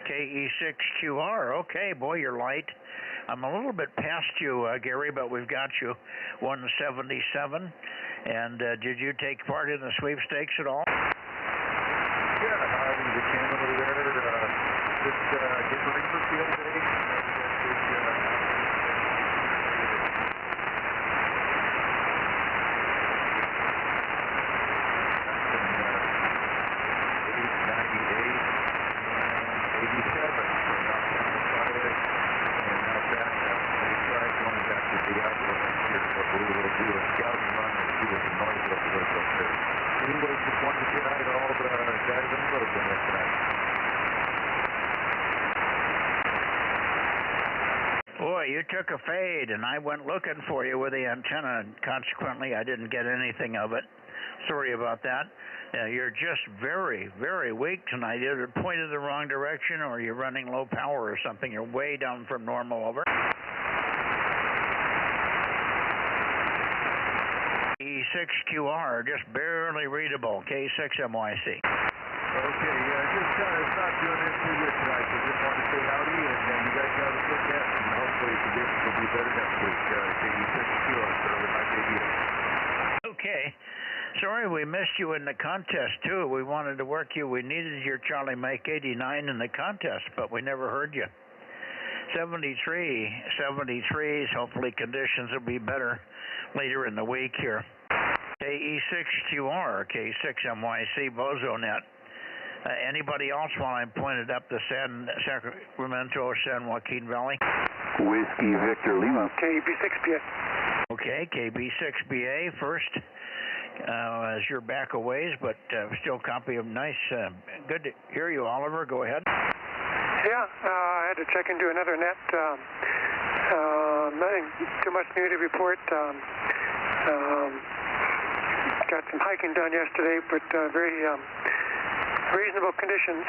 Speaker 2: KE6QR. Okay, boy, you're light. I'm a little bit past you, Gary, but we've got you. 177. And did you take part in the sweepstakes at all?
Speaker 1: Yeah, the can over there, just getting ready for field day.
Speaker 2: Boy, you took a fade, and I went looking for you with the antenna, and consequently, I didn't get anything of it. Sorry about that. You're just very, very weak tonight. Either pointed the wrong direction, or you're running low power or something. You're way down from normal. Over. E6QR, just barely readable. K6MYC.
Speaker 1: Okay, just it's not doing it too good tonight, so just want to say howdy, and you guys have a good net, and hopefully conditions will be better next week. KE6QR, serving my baby.
Speaker 2: Okay. Sorry we missed you in the contest, too. We wanted to work you. We needed your Charlie Mike 89 in the contest, but we never heard you. 73s, hopefully conditions will be better later in the week here. KE6QR, K6MYC, Bozo Net. Anybody else while I'm pointed up the Sacramento, San Joaquin Valley?
Speaker 8: Whiskey Victor Lima.
Speaker 5: KB6BA.
Speaker 2: Okay, KB6BA first. As you're back a ways, but still copy of nice. Good to hear you, Oliver. Go ahead.
Speaker 11: Yeah, I had to check into another net. Nothing too much new to report. Got some hiking done yesterday, but very reasonable conditions.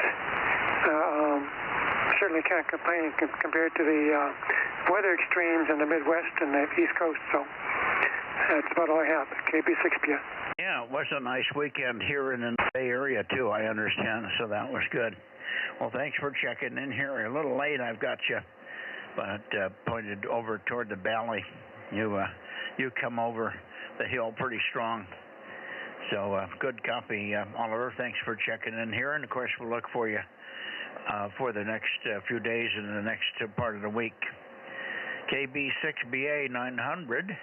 Speaker 11: Certainly can't complain compared to the weather extremes in the Midwest and the East Coast. So that's about all I have. KB6PA.
Speaker 2: Yeah, it was a nice weekend here in the Bay Area too. I understand, so that was good. Well, thanks for checking in here. A little late, I've got you, but pointed over toward the valley. You come over the hill pretty strong. So good copy, Oliver. Thanks for checking in here, and of course we'll look for you for the next few days and the next part of the week. KB6BA 900,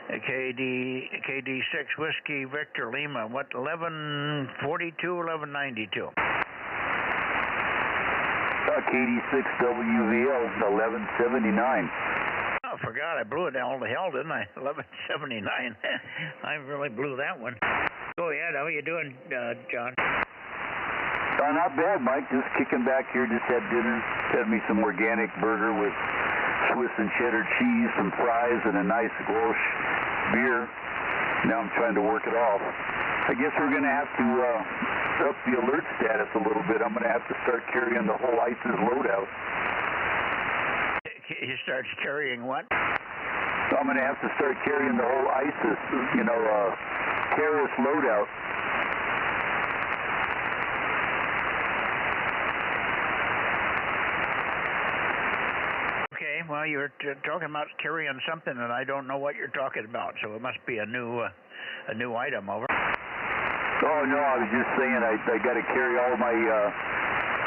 Speaker 2: KD6 Whiskey Victor Lima. What 1142, 1192?
Speaker 8: KD6WVL 1179.
Speaker 2: Oh, forgot I blew it all to hell, didn't I? 1179. I really blew that one. Go ahead. How are you doing, John?
Speaker 8: Not bad, Mike. Just kicking back here. Just had dinner. Had me some organic burger with Swiss and cheddar cheese, some fries, and a nice Grolsch beer. Now I'm trying to work it off. I guess we're going to have to up the alert status a little bit. I'm going to have to start carrying the whole ISIS loadout.
Speaker 2: You start carrying what?
Speaker 8: So I'm going to have to start carrying the whole ISIS, terrorist loadout.
Speaker 2: Okay, well, you're talking about carrying something, and I don't know what you're talking about, so it must be a new item. Over.
Speaker 8: Oh, no, I was just saying I got to carry all my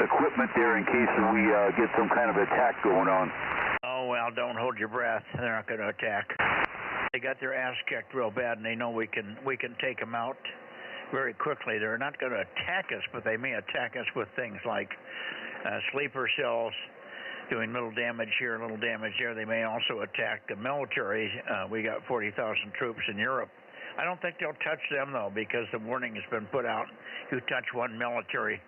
Speaker 8: equipment there in case we get some kind of attack going on.
Speaker 2: Oh, well, don't hold your breath. They're not going to attack. They got their ass kicked real bad, and they know we can take them out very quickly. They're not going to attack us, but they may attack us with things like sleeper cells, doing little damage here, little damage there. They may also attack the military. We got 40,000 troops in Europe. I don't think they'll touch them, though, because the warning has been put out. You touch one military,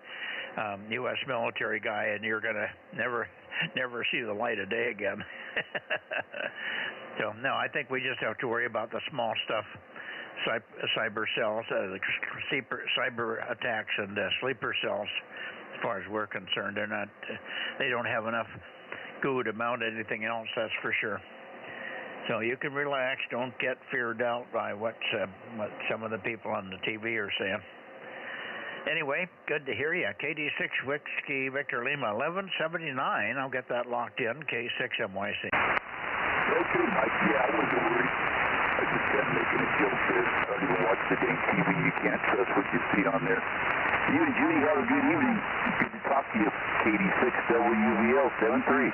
Speaker 2: U.S. military guy, and you're going to never see the light of day again. So, no, I think we just have to worry about the small stuff, cyber cells, the cyber attacks and sleeper cells. As far as we're concerned, they don't have enough goo to mount anything else, that's for sure. So you can relax. Don't get feared out by what some of the people on the TV are saying. Anyway, good to hear you. KD6 Whiskey Victor Lima 1179. I'll get that locked in. K6MYC.
Speaker 12: Okay, Mike. Yeah, I wasn't worried. I just kept making a joke there. Don't even watch the dang TV. You can't trust what you see on there. You and Judy have a good evening. Good to talk to you. KD6WVL 73.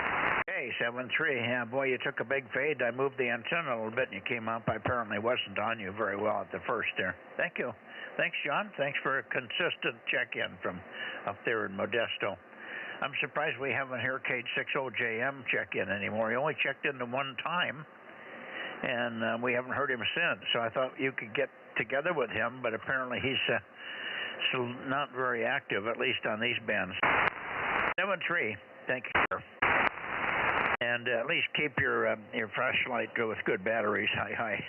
Speaker 2: Hey, 73. Yeah, boy, you took a big fade. I moved the antenna a little bit and you came up. I apparently wasn't on you very well at the first there. Thank you. Thanks, John. Thanks for a consistent check-in from up there in Modesto. I'm surprised we haven't heard K60JM check in anymore. He only checked in the one time, and we haven't heard him since. So I thought you could get together with him, but apparently he's still not very active, at least on these bands. 7-3, thank you, sir. And at least keep your flashlight with good batteries. Hi.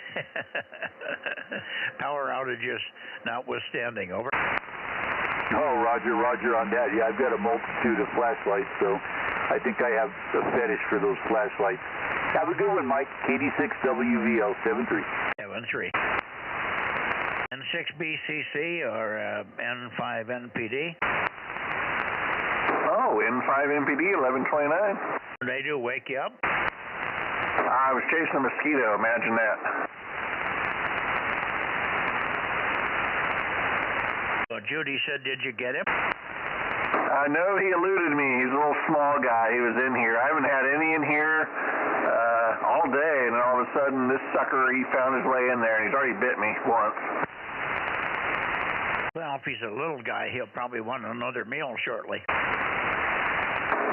Speaker 2: Power outages notwithstanding. Over.
Speaker 12: Oh, Roger on that. Yeah, I've got a multitude of flashlights, so I think I have a fetish for those flashlights. Have a good one, Mike. KD6WVL 73.
Speaker 2: 73. N6BCC or N5NPD?
Speaker 13: Oh, N5NPD 1129.
Speaker 2: What did they do, wake you up?
Speaker 13: I was chasing a mosquito, imagine that.
Speaker 2: Well, Judy said, did you get him?
Speaker 13: I know he eluded me. He's a little small guy. He was in here. I haven't had any in here all day, and all of a sudden this sucker, he found his way in there, and he's already bit me once.
Speaker 2: Well, if he's a little guy, he'll probably want another meal shortly.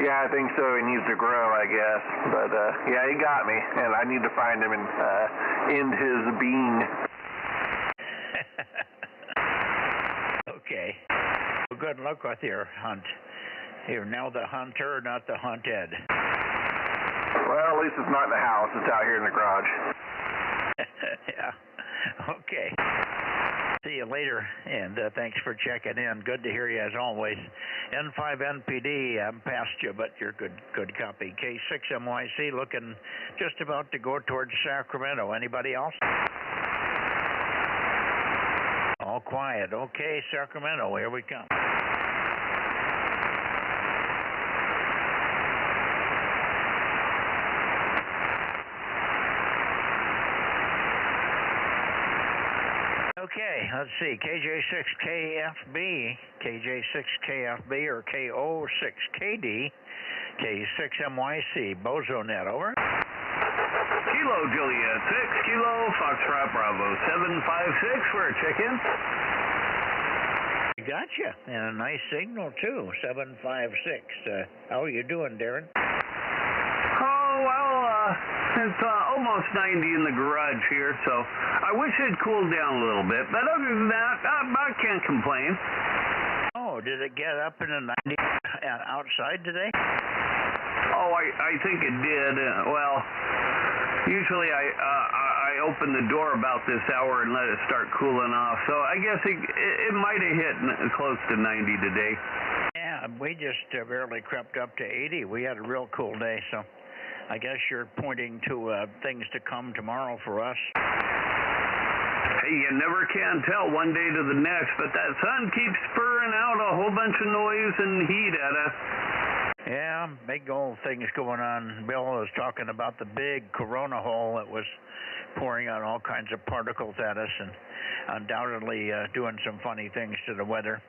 Speaker 13: Yeah, I think so. He needs to grow, I guess. But, yeah, he got me, and I need to find him and end his being.
Speaker 2: Okay. Well, good luck with your hunt. You're now the hunter, not the hunted.
Speaker 13: Well, at least it's not in the house. It's out here in the garage.
Speaker 2: Yeah. Okay. See you later, and thanks for checking in. Good to hear you as always. N5NPD, I'm past you, but you're good copy. K6MYC looking just about to go towards Sacramento. Anybody else? All quiet. Okay, Sacramento, here we come. Okay, let's see. KJ6KFB, KJ6KFB or KO6KD, K6MYC, Bozo Net, over.
Speaker 14: Kilo Juliet 6, Kilo Foxtrot Bravo 756 for a check-in.
Speaker 2: Gotcha, and a nice signal too, 756. How are you doing, Darren?
Speaker 14: Oh, well, it's almost 90 in the garage here, so I wish it'd cooled down a little bit, but other than that, I can't complain.
Speaker 2: Oh, did it get up in the 90 outside today?
Speaker 14: Oh, I think it did. Well, usually I open the door about this hour and let it start cooling off, so I guess it might have hit close to 90 today.
Speaker 2: Yeah, we just barely crept up to 80. We had a real cool day, so I guess you're pointing to things to come tomorrow for us.
Speaker 14: Hey, you never can tell one day to the next, but that sun keeps spurring out a whole bunch of noise and heat at us.
Speaker 2: Yeah, big old things going on. Bill was talking about the big corona hole that was pouring out all kinds of particles at us and undoubtedly doing some funny things to the weather.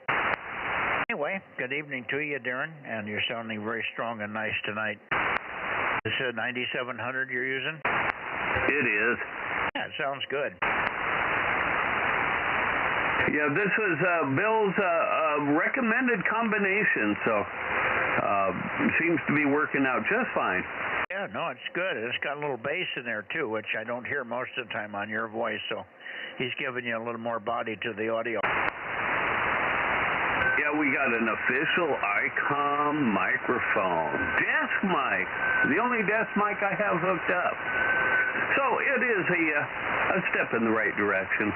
Speaker 2: Anyway, good evening to you, Darren, and you're sounding very strong and nice tonight. This is a 9700 you're using?
Speaker 14: It is.
Speaker 2: Yeah, it sounds good.
Speaker 14: Yeah, this was Bill's recommended combination, so seems to be working out just fine.
Speaker 2: Yeah, no, it's good. It's got a little bass in there, too, which I don't hear most of the time on your voice, so he's giving you a little more body to the audio.
Speaker 14: Yeah, we got an official ICOM microphone. Desk mic. The only desk mic I have hooked up. So it is a step in the right direction.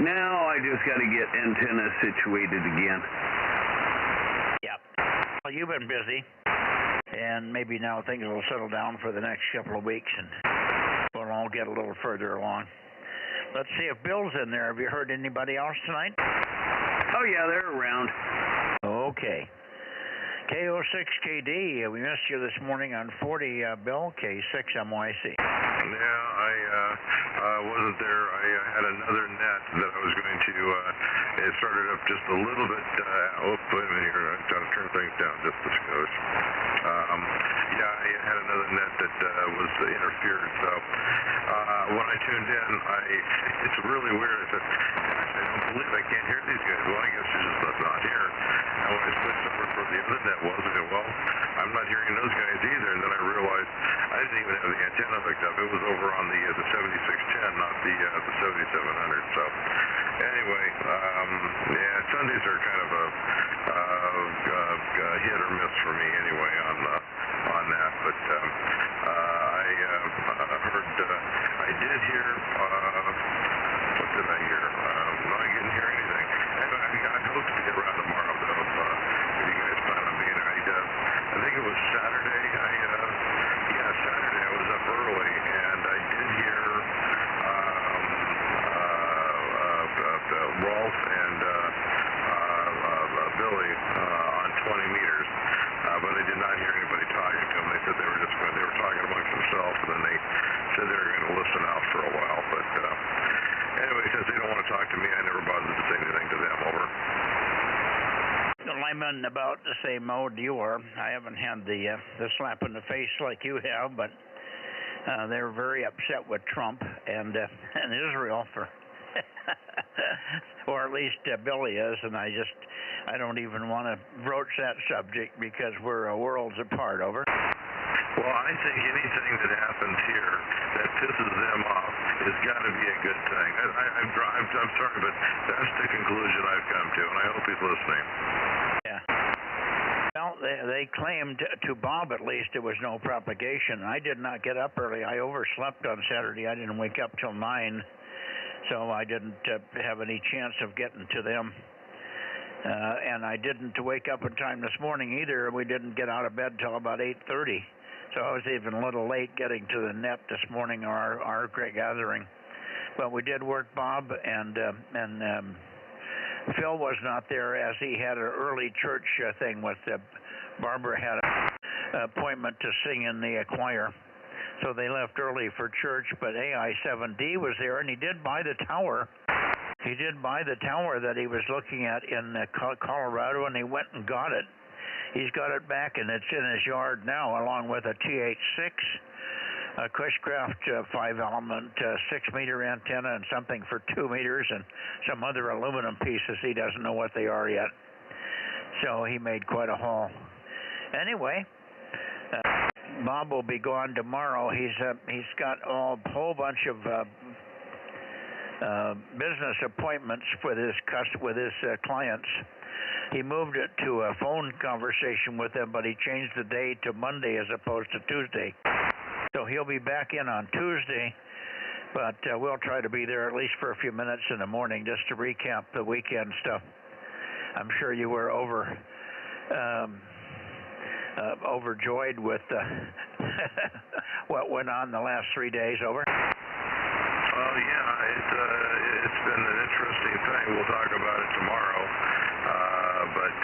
Speaker 14: Now I just got to get antennas situated again.
Speaker 2: Yep. Well, you've been busy, and maybe now things will settle down for the next couple of weeks, and we'll all get a little further along. Let's see if Bill's in there. Have you heard anybody else tonight?
Speaker 14: Oh, yeah, they're around.
Speaker 2: Okay. KO6KD, we missed you this morning on 40, Bill, K6MYC.
Speaker 15: Yeah, I wasn't there. I had another net that I was going to, it started up just a little bit, wait a minute here, I'm trying to turn things down just a skosh. Yeah, I had another net that was interfered, so when I tuned in, it's really weird. I said, I don't believe I can't hear these guys. Well, I guess they're just not here. And when I switched over for the other net was, I said, well, I'm not hearing those guys either. And then I realized I didn't even have the antenna hooked up. It was over on the 7610, not the 7700. So anyway, yeah, Sundays are kind of a hit or miss for me anyway on that. But I heard, I did hear, what did I hear? No, I didn't hear anything. I'd hope to be around tomorrow, though, if you guys plan on being there. I think it was Saturday. Saturday I was up early, and I did hear Rolf and Billy on 20 meters, but I did not hear anybody talking to them. They said they were talking amongst themselves, and then they said they were going to listen out for a while. But anyway, since they don't want to talk to me, I never bothered to say anything to them. Over.
Speaker 2: Well, I'm in about the same mode you are. I haven't had the slap in the face like you have, but they're very upset with Trump and Israel for, or at least Billy is, and I don't even want to broach that subject because we're worlds apart. Over.
Speaker 15: Well, I think anything that happens here that pisses them off has got to be a good thing. I'm sorry, but that's the conclusion I've come to, and I hope he's listening.
Speaker 2: Yeah. Well, they claimed, to Bob at least, there was no propagation. I did not get up early. I overslept on Saturday. I didn't wake up till 9, so I didn't have any chance of getting to them. And I didn't wake up in time this morning either. We didn't get out of bed till about 8:30. So I was even a little late getting to the net this morning, our great gathering. But we did work, Bob, and Phil was not there as he had an early church thing with Barbara had an appointment to sing in the choir. So they left early for church, but AI7D was there, and he did buy the tower. He did buy the tower that he was looking at in Colorado, and he went and got it. He's got it back, and it's in his yard now, along with a TH6, a Cushcraft 5-element 6-meter antenna, and something for 2 meters, and some other aluminum pieces. He doesn't know what they are yet. So he made quite a haul. Anyway, Bob will be gone tomorrow. He's got a whole bunch of business appointments with his clients. He moved it to a phone conversation with them, but he changed the day to Monday as opposed to Tuesday. So he'll be back in on Tuesday, but we'll try to be there at least for a few minutes in the morning just to recap the weekend stuff. I'm sure you were overjoyed with what went on the last 3 days. Over.
Speaker 15: Well, yeah, it's been an interesting thing. We'll talk about it tomorrow. But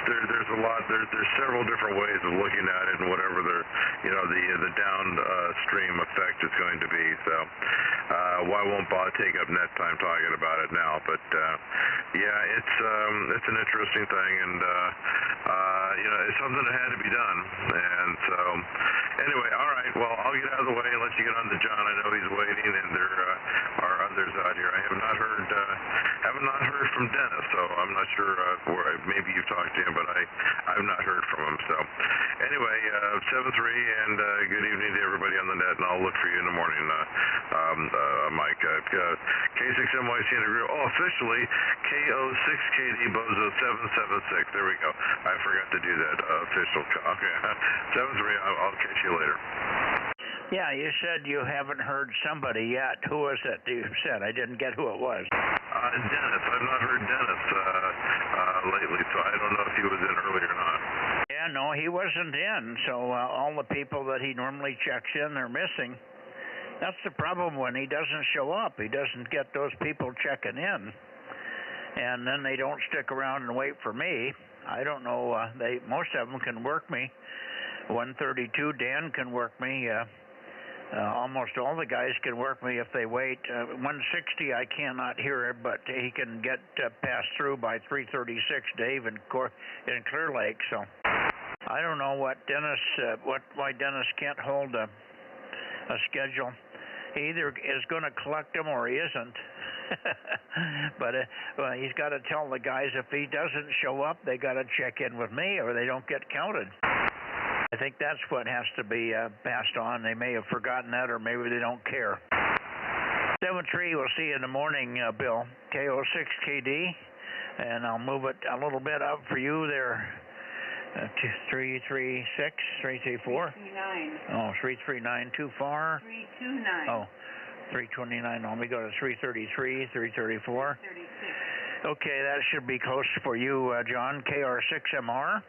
Speaker 15: there's a lot. There's several different ways of looking at it, and whatever the downstream effect is going to be. So why won't Bob take up net time talking about it now? But yeah, it's an interesting thing, and it's something that had to be done. And so anyway, all right. Well, I'll get out of the way and let you get on to John. I know he's waiting, and there are others out here. I have not heard from Dennis, so I'm not sure. Maybe you've talked to him, but I've not heard from him. So anyway, 7-3, and good evening to everybody on the net, and I'll look for you in the morning, Mike. K6MYC Integral. Oh, officially, KO6KD Bozo 776. There we go. I forgot to do that official. Okay, 7-3. I'll catch you later.
Speaker 2: Yeah, you said you haven't heard somebody yet. Who was it you said? I didn't get who it was.
Speaker 15: Dennis. I've not heard Dennis lately, so I don't know if he was in early or not.
Speaker 2: Yeah, no, he wasn't in. So all the people that he normally checks in, they're missing. That's the problem when he doesn't show up. He doesn't get those people checking in. And then they don't stick around and wait for me. I don't know. Most of them can work me. 132, Dan can work me. Almost all the guys can work me if they wait. 160, I cannot hear it, but he can get passed through by 336, Dave, in Clear Lake. So I don't know what why Dennis can't hold a schedule. He either is going to collect them or he isn't. But well, he's got to tell the guys if he doesn't show up, they got to check in with me or they don't get counted. I think that's what has to be passed on. They may have forgotten that, or maybe they don't care. 7-3, we'll see you in the morning, Bill. KO6KD, and I'll move it a little bit up for you there. 336, 334?
Speaker 9: 339.
Speaker 2: Oh, 339, too far?
Speaker 9: 329.
Speaker 2: Oh, 329. Let me go to 333, 334.
Speaker 9: 336.
Speaker 2: Okay, that should be close for you, John. KR6MR.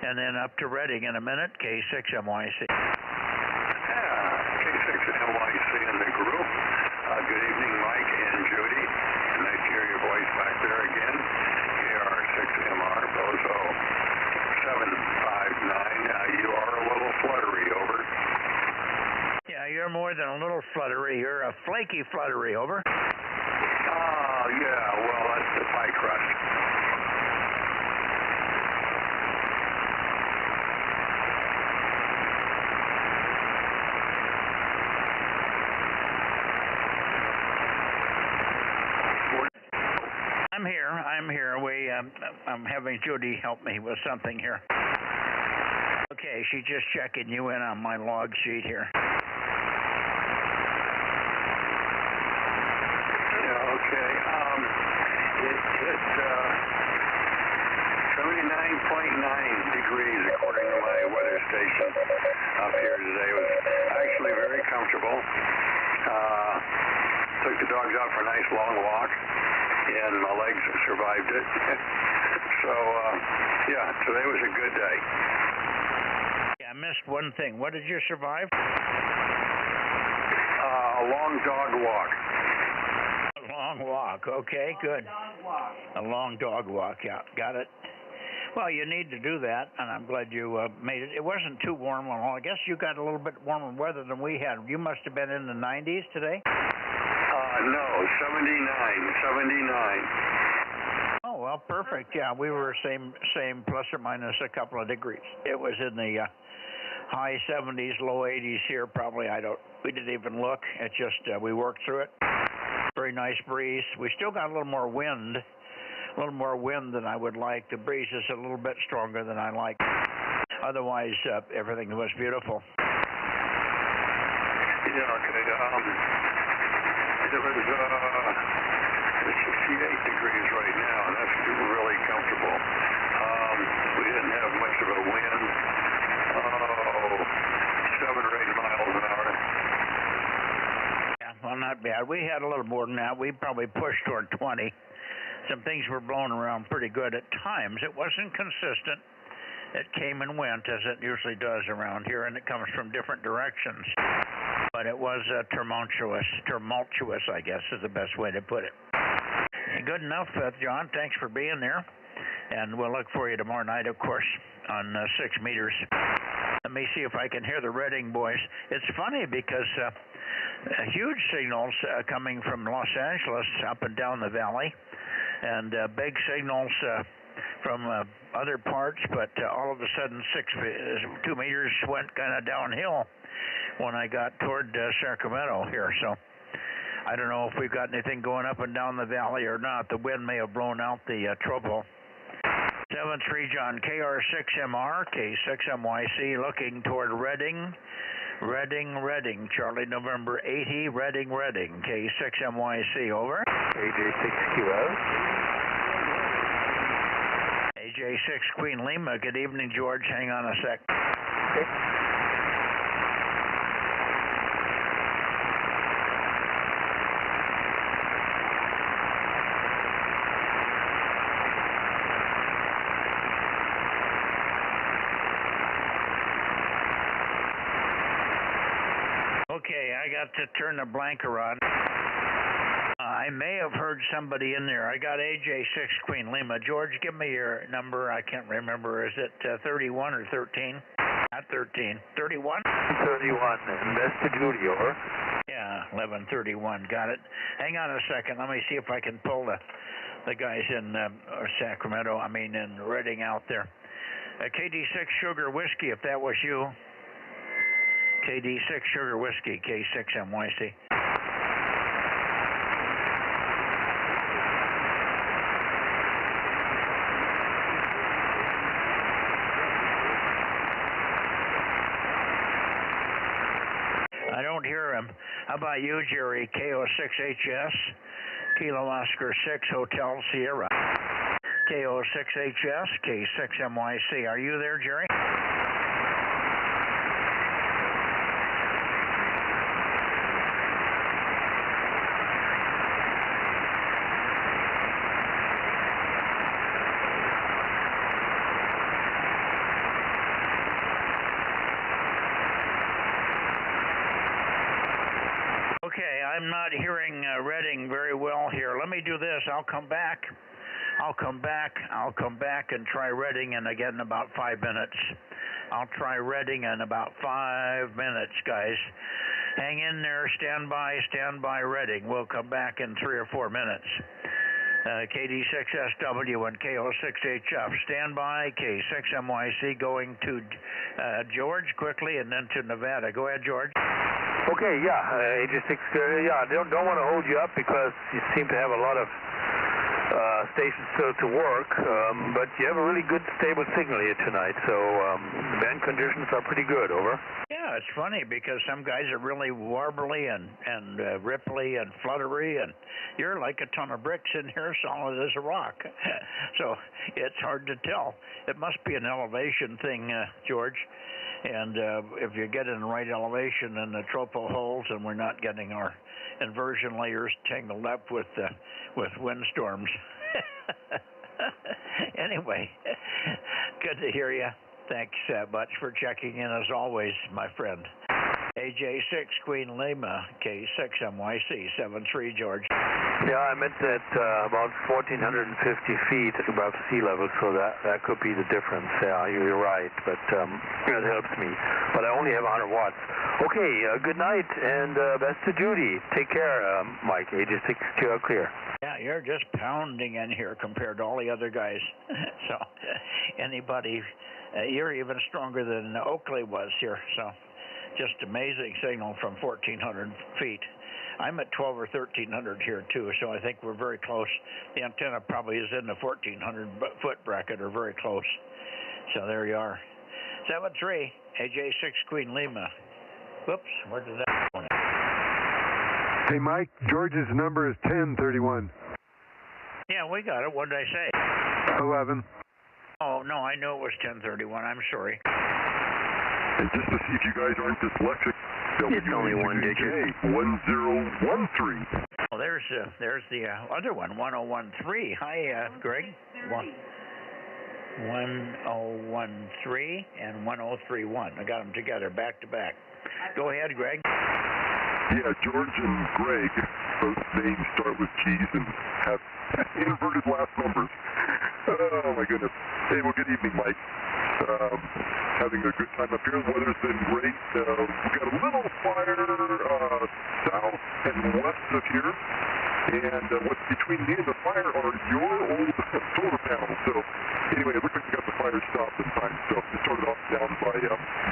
Speaker 2: And then up to Reading in a minute, K6MYC.
Speaker 6: Yeah, K6MYC in the group. Good evening, Mike and Judy. Nice to hear your voice back there again. KR6MR, Bozo 759. You are a little fluttery, over.
Speaker 2: Yeah, you're more than a little fluttery. You're a flaky fluttery, over.
Speaker 6: Yeah, well, that's the pie crust.
Speaker 2: I'm here. I'm having Judy help me with something here. Okay, she's just checking you in on my log sheet here.
Speaker 6: Yeah, okay. It's 79.9 degrees according to my weather station up here today. It was actually very comfortable. Took the dogs out for a nice long walk, and my legs survived it. So, yeah, today was a good day.
Speaker 2: Yeah, I missed one thing. What did you survive?
Speaker 6: A long dog walk.
Speaker 2: A long walk. Okay, good. A long dog walk, yeah. Got it. Well, you need to do that, and I'm glad you made it. It wasn't too warm at all. I guess you got a little bit warmer weather than we had. You must have been in the 90s today?
Speaker 6: No, 79.
Speaker 2: Oh, well, perfect. Yeah, we were same plus or minus a couple of degrees. It was in the high 70s, low 80s here. Probably we didn't even look. It just we worked through it. Very nice breeze. We still got a little more wind than I would like. The breeze is a little bit stronger than I like. Otherwise, everything was beautiful.
Speaker 6: Yeah, okay. It was 68 degrees right now, and that's really comfortable. We didn't have much of a wind. 7 or 8 miles an hour.
Speaker 2: Yeah, well, not bad. We had a little more than that. We probably pushed toward 20. Some things were blowing around pretty good at times. It wasn't consistent. It came and went, as it usually does around here, and it comes from different directions. But it was tumultuous, I guess, is the best way to put it. Good enough, John. Thanks for being there. And we'll look for you tomorrow night, of course, on 6 meters. Let me see if I can hear the Reading boys. It's funny because huge signals coming from Los Angeles up and down the valley, and big signals from other parts, but all of a sudden 2 meters went kind of downhill when I got toward Sacramento here. So I don't know if we've got anything going up and down the valley or not. The wind may have blown out the tropo. 73 John, KR6MR, K6MYC, looking toward Reading. Reading, Charlie November 80, Reading, K6MYC, over.
Speaker 1: AJ6QS.
Speaker 2: AJ6 Queen Lima, good evening, George, hang on a sec.
Speaker 1: Okay.
Speaker 2: Okay, I got to turn the blanker on. I may have heard somebody in there. I got AJ6 Queen Lima. George, give me your number. I can't remember. Is it 31 or 13? Not 13. 31?
Speaker 1: 31. Invested duty, over.
Speaker 2: Yeah, 1131. Got it. Hang on a second. Let me see if I can pull the guys in Sacramento, in Reading out there. KD6 Sugar Whiskey, if that was you. KD6 Sugar Whiskey, K6MYC. I don't hear him. How about you, Jerry? KO6HS, Kilo Oscar 6, Hotel Sierra. KO6HS, K6MYC. Are you there, Jerry? Okay, I'm not hearing Reading very well here. Let me do this. I'll come back and try Reading again in about 5 minutes. I'll try Reading in about 5 minutes, guys. Hang in there. Stand by Reading. We'll come back in 3 or 4 minutes. KD6SW and KO6HF. Stand by. K6MYC going to George quickly and then to Nevada. Go ahead, George.
Speaker 1: Okay, yeah, AJ6, yeah, don't want to hold you up because you seem to have a lot of stations to work, but you have a really good stable signal here tonight, so band conditions are pretty good, over.
Speaker 2: Yeah, it's funny because some guys are really warbly and ripply and fluttery, and you're like a ton of bricks in here, solid as a rock. So it's hard to tell. It must be an elevation thing, George. And if you get in the right elevation in the tropo holes, and we're not getting our inversion layers tangled up with windstorms. Anyway, good to hear you. Thanks much for checking in as always, my friend. AJ6 Queen Lima, K6MYC, 73 George.
Speaker 1: Yeah, I'm at about 1,450 feet above sea level, so that could be the difference. Yeah, you're right, but it helps me. But I only have 100 watts. Okay, good night and best to duty. Take care, Mike. AJ6 clear.
Speaker 2: Yeah, you're just pounding in here compared to all the other guys. So anybody, you're even stronger than Oakley was here. So just amazing signal from 1,400 feet. I'm at 12 or 1,300 here too, so I think we're very close. The antenna probably is in the 1,400 foot bracket or very close. So there you are. 73 AJ6 Queen Lima. Whoops, where did that go?
Speaker 4: Hey Mike, George's number is 1031.
Speaker 2: Yeah, we got it. What did I say?
Speaker 4: 11.
Speaker 2: Oh no, I knew it was 1031. I'm sorry.
Speaker 12: And just to see if you guys aren't dyslexic,
Speaker 1: it's only one digit.
Speaker 12: 1013.
Speaker 2: Well, there's the other one, 1013. Hi, Greg. 1013 and 1031. I got them together, back to back. Go ahead, Greg.
Speaker 12: Yeah, George and Greg, both names start with G's and have inverted last numbers. Oh my goodness. Hey, well, good evening, Mike. Having a good time up here. The weather's been great. We got a little fire south and west of here. And what's between me and the fire are your old solar panels. So anyway, it looks like we got the fire stopped in time. So it started off down by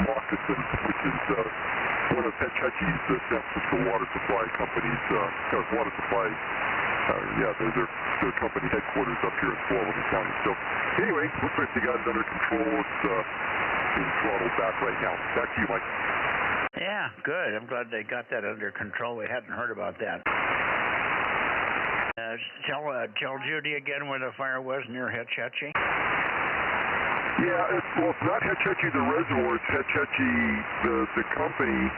Speaker 12: Moccasin, which is one of Ted Chechi's San Francisco water supply companies, water supply Yeah, their company headquarters up here in Sullivan County. So anyway, looks like they got it under control. It's being throttled back right now. Back to you, Mike.
Speaker 2: Yeah, good. I'm glad they got that under control. We hadn't heard about that. Tell Judy again where the fire was near Hetch Hetchy.
Speaker 12: Yeah, well, it's not Hetch Hetchy the reservoir, it's Hetch Hetchy the company.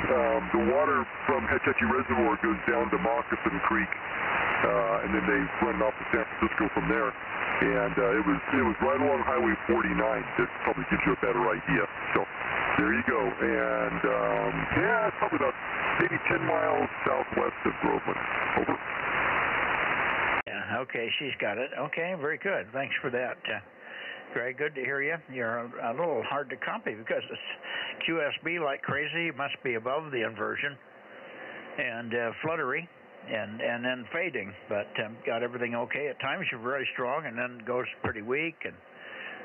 Speaker 12: The water from Hetch Hetchy Reservoir goes down to Moccasin Creek, and then they run it off to San Francisco from there. And it was right along Highway 49. That probably gives you a better idea. So there you go. And yeah, it's probably about maybe 10 miles southwest of Groveland. Over.
Speaker 2: Yeah, okay, she's got it. Okay, very good. Thanks for that. Greg, good to hear you. You're a little hard to copy because it's QSB like crazy. It must be above the inversion and fluttery and then fading. But got everything okay. At times you're very strong and then goes pretty weak, and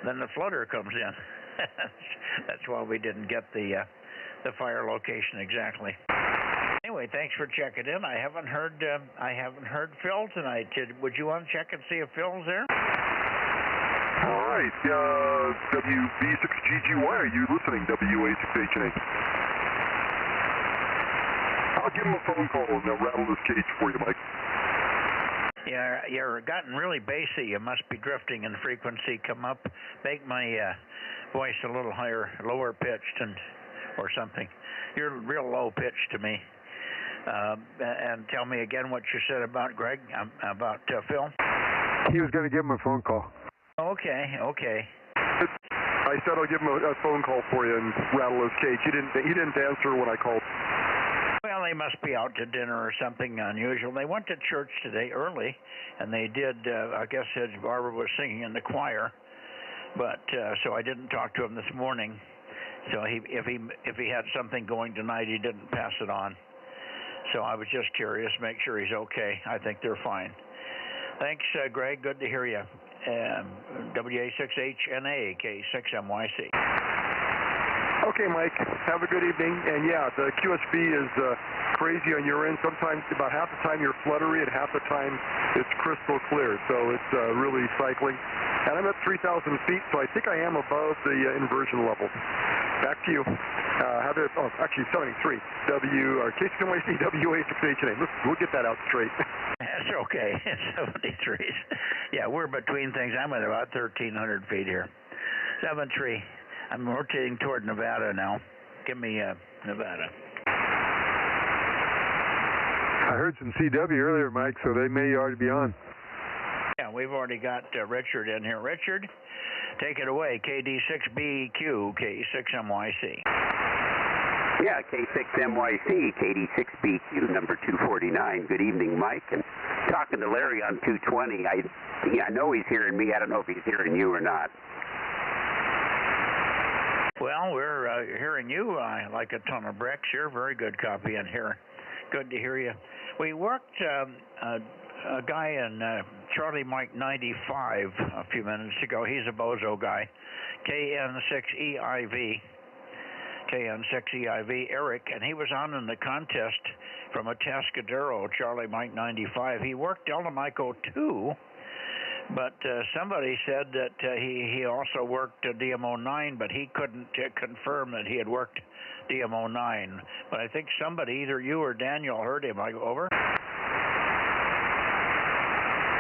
Speaker 2: then the flutter comes in. That's why we didn't get the fire location exactly. Anyway, thanks for checking in. I haven't heard Phil tonight. Would you want to check and see if Phil's there?
Speaker 12: All right, WB6GGY, are you listening? WA6HNA. I'll give him a phone call and rattle this cage for you, Mike.
Speaker 2: Yeah, you're gotten really bassy. You must be drifting in frequency. Come up, make my voice a little higher, lower pitched, or something. You're real low pitched to me. And tell me again what you said about Greg, about Phil.
Speaker 4: He was going to give him a phone call.
Speaker 2: Okay.
Speaker 12: I said I'll give him a phone call for you and rattle his cage. He didn't answer when I called.
Speaker 2: Well, they must be out to dinner or something unusual. They went to church today early, and they did. I guess his Barbara was singing in the choir, but so I didn't talk to him this morning. So if he had something going tonight, he didn't pass it on. So I was just curious, make sure he's okay. I think they're fine. Thanks, Greg. Good to hear you. WA6HNA, K6MYC.
Speaker 12: Okay, Mike. Have a good evening. And yeah, the QSB is crazy on your end. Sometimes about half the time you're fluttery and half the time it's crystal clear. So it's really cycling. And I'm at 3,000 feet, so I think I am above the inversion level. Back to you. Actually 73. K6MYC, WA6HNA. We'll get that out straight.
Speaker 2: That's okay. 73. Yeah, we're between things. I'm at about 1,300 feet here. 7-3. I'm rotating toward Nevada now. Give me Nevada.
Speaker 4: I heard some CW earlier, Mike, so they may already be on.
Speaker 2: Yeah, we've already got Richard in here. Richard, take it away. KD6BQ, K6MYC.
Speaker 16: Yeah, K6MYC, KD6BQ, number 249. Good evening, Mike. And talking to Larry on 220, I know he's hearing me. I don't know if he's hearing you or not.
Speaker 2: Well, we're hearing you like a ton of bricks. You're a very good copy in here. Good to hear you. We worked a guy in Charlie Mike 95 a few minutes ago. He's a Bozo guy. KN6EIV, Eric, and he was on in the contest from a Tascadero, Charlie Mike 95. He worked Delta Mike 02, but somebody said that he also worked DMO 9, but he couldn't confirm that he had worked DMO 9. But I think somebody, either you or Daniel, heard him. Over?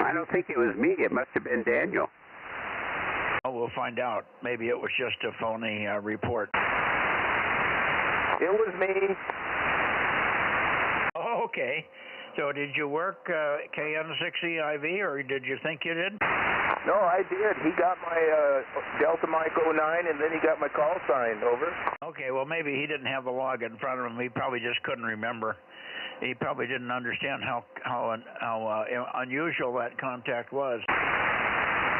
Speaker 16: I don't think it was me. It must have been Daniel.
Speaker 2: Oh, we'll find out. Maybe it was just a phony report.
Speaker 5: It was me.
Speaker 2: Oh, okay. So did you work KN6EIV, or did you think you did?
Speaker 5: No, I did. He got my Delta Mike 09, and then he got my call sign. Over.
Speaker 2: Okay, well, maybe he didn't have the log in front of him. He probably just couldn't remember. He probably didn't understand how unusual that contact was.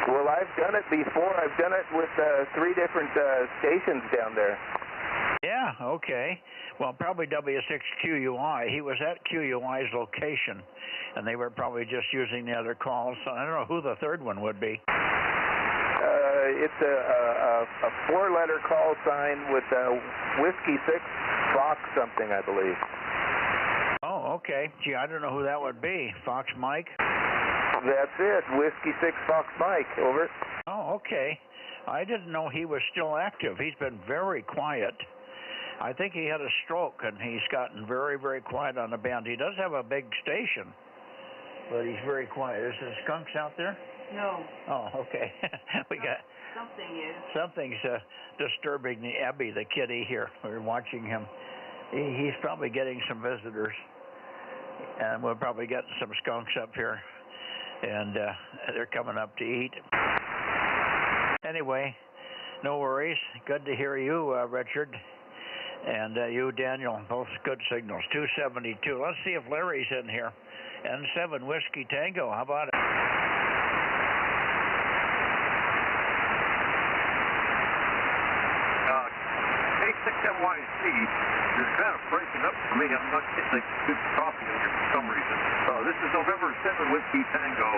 Speaker 5: Well, I've done it before. I've done it with 3 different stations down there.
Speaker 2: Yeah, okay. Well, probably W6QUI. He was at QUI's location, and they were probably just using the other calls. So I don't know who the third one would be.
Speaker 5: It's a 4-letter call sign with Whiskey 6 Fox something, I believe.
Speaker 2: Oh, okay. Gee, I don't know who that would be. Fox Mike?
Speaker 3: That's it. Whiskey 6 Fox Mike. Over.
Speaker 2: Oh, okay. I didn't know he was still active. He's been very quiet. I think he had a stroke, and he's gotten very, very quiet on the band. He does have a big station, but he's very quiet. Is there skunks out there?
Speaker 9: No.
Speaker 2: Oh, okay. We got something's disturbing the Abby, the kitty here. We're watching him. He's probably getting some visitors, and we're probably getting some skunks up here, and they're coming up to eat. Anyway, no worries. Good to hear you, Richard, and you, Daniel. Both good signals. 272. Let's see if Larry's in here. N7 Whiskey Tango. How about it?
Speaker 17: K6NYC, you're kind of breaking up for me. I'm not getting a good copy of you for some reason. This is November 7 Whiskey Tango,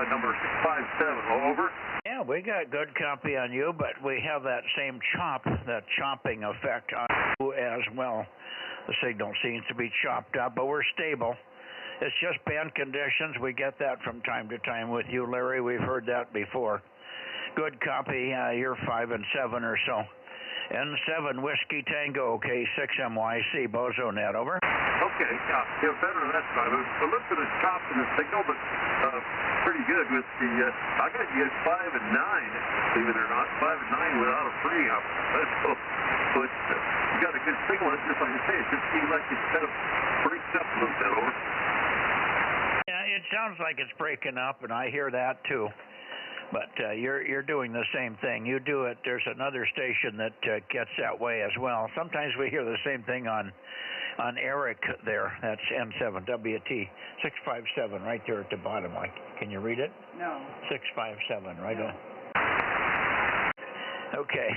Speaker 17: number 657. Over.
Speaker 2: Yeah, we got good copy on you, but we have that same that chopping effect on you as well. The signal seems to be chopped up, but we're stable. It's just band conditions. We get that from time to time with you, Larry. We've heard that before. Good copy. You're 5 and 7 or so. N7 Whiskey Tango, K6MYC, Bozo Net, over.
Speaker 17: Okay, yeah, better than that time. A little bit of chop in the signal, but pretty good with the, I got you at 5 and 9, believe it or not, 5 and 9 without a preamp. But you got a good signal. It's just like I say, it just seems like it kind of breaks up a little bit, over.
Speaker 2: Yeah, it sounds like it's breaking up, and I hear that too. But you're doing the same thing. You do it. There's another station that gets that way as well. Sometimes we hear the same thing on Eric there. That's N7WT 657 right there at the bottom. Can you read it?
Speaker 9: No.
Speaker 2: 657 right on. Okay.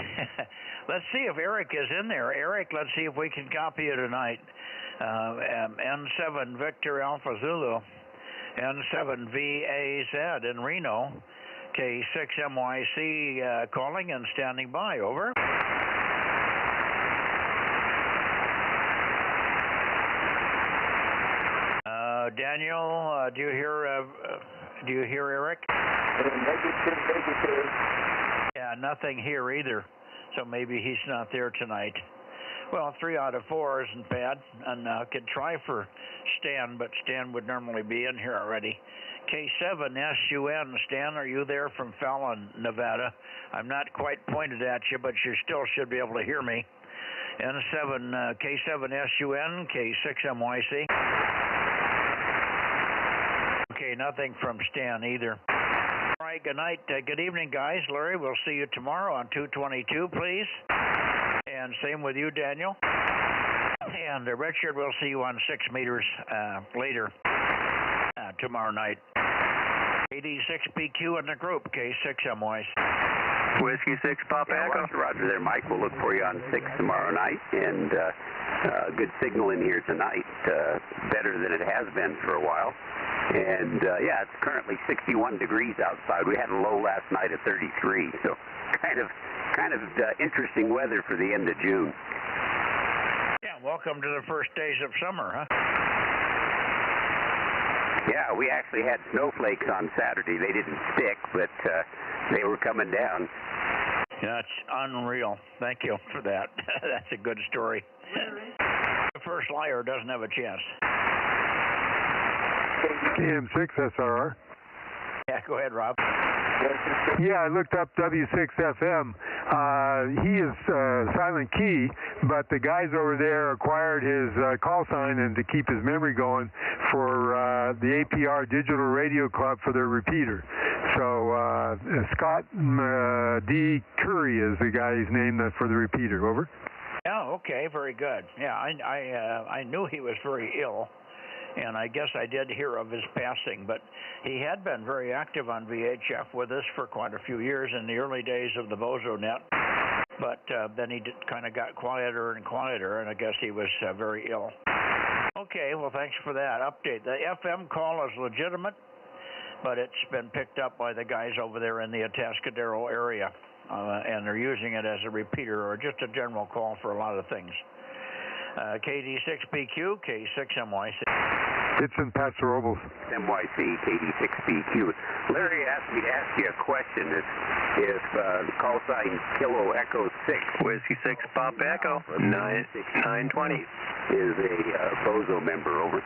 Speaker 2: Let's see if Eric is in there. Eric, let's see if we can copy you tonight. N7 Victor Alpha Zulu, N7 VAZ in Reno. K6MYC calling and standing by. Over. Daniel, do you hear Eric? Yeah, nothing here either. So maybe he's not there tonight. Well, 3 out of 4 isn't bad, and could try for Stan, but Stan would normally be in here already. K7SUN, Stan, are you there from Fallon, Nevada? I'm not quite pointed at you, but you still should be able to hear me. N7, K7SUN, K6MYC. Okay, nothing from Stan either. All right, good night. Good evening, guys. Larry, we'll see you tomorrow on 222, please. And same with you, Daniel. And Richard, we'll see you on 6 meters later tomorrow night. 86PQ in the group, K6MY.
Speaker 16: Whiskey 6 Papa Echo. Roger there, Mike. We'll look for you on 6 tomorrow night. And good signal in here tonight. Better than it has been for a while. And yeah, it's currently 61 degrees outside. We had a low last night at 33, so kind of interesting weather for the end of June.
Speaker 2: Yeah, welcome to the first days of summer, huh?
Speaker 16: Yeah, we actually had snowflakes on Saturday. They didn't stick, but they were coming down.
Speaker 2: That's unreal. Thank you for that. That's a good story. The first liar doesn't have a chance.
Speaker 4: KM6 SRR.
Speaker 2: Yeah, go ahead, Rob.
Speaker 4: Yeah, I looked up W6FM. He is Silent Key, but the guys over there acquired his call sign and to keep his memory going for the APR Digital Radio Club for their repeater. So Scott D. Curry is the guy's name for the repeater. Over.
Speaker 2: Yeah, okay, very good. Yeah, I knew he was very ill. And I guess I did hear of his passing, but he had been very active on VHF with us for quite a few years in the early days of the Bozo Net. But then he kind of got quieter and quieter, and I guess he was very ill. Okay, well, thanks for that update. The FM call is legitimate, but it's been picked up by the guys over there in the Atascadero area, and they're using it as a repeater or just a general call for a lot of things. KD6PQ, K6MYC.
Speaker 4: It's in Paso Robles.
Speaker 16: NYC, KD6BQ. Larry asked me to ask you a question. If call sign Kilo Echo 6.
Speaker 18: Whiskey 6, Papa Echo, 920.
Speaker 16: Is a Bozo member, over.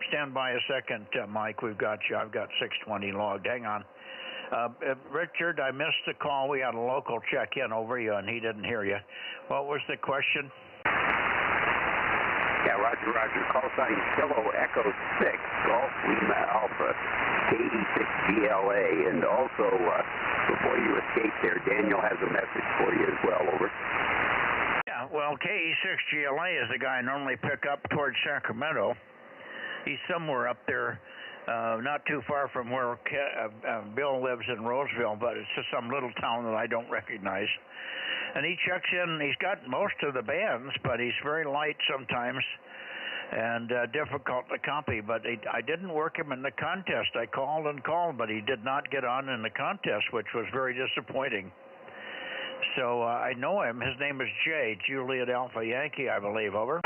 Speaker 2: Stand by a second, Mike. We've got you. I've got 620 logged. Hang on. Richard, I missed the call. We had a local check in over you, and he didn't hear you. What was the question?
Speaker 16: Yeah, Roger. Call sign Kilo Echo 6, Golf Lima Alpha, KD6GLA, and also, before you escape there, Daniel has a message for you as well, over.
Speaker 2: Yeah, well, KE6GLA is the guy I normally pick up towards Sacramento. He's somewhere up there, not too far from where Bill lives in Roseville, but it's just some little town that I don't recognize. And he checks in. He's got most of the bands, but he's very light sometimes and difficult to copy. But I didn't work him in the contest. I called and called, but he did not get on in the contest, which was very disappointing. So I know him. His name is Jay, Juliet Alpha Yankee, I believe, over.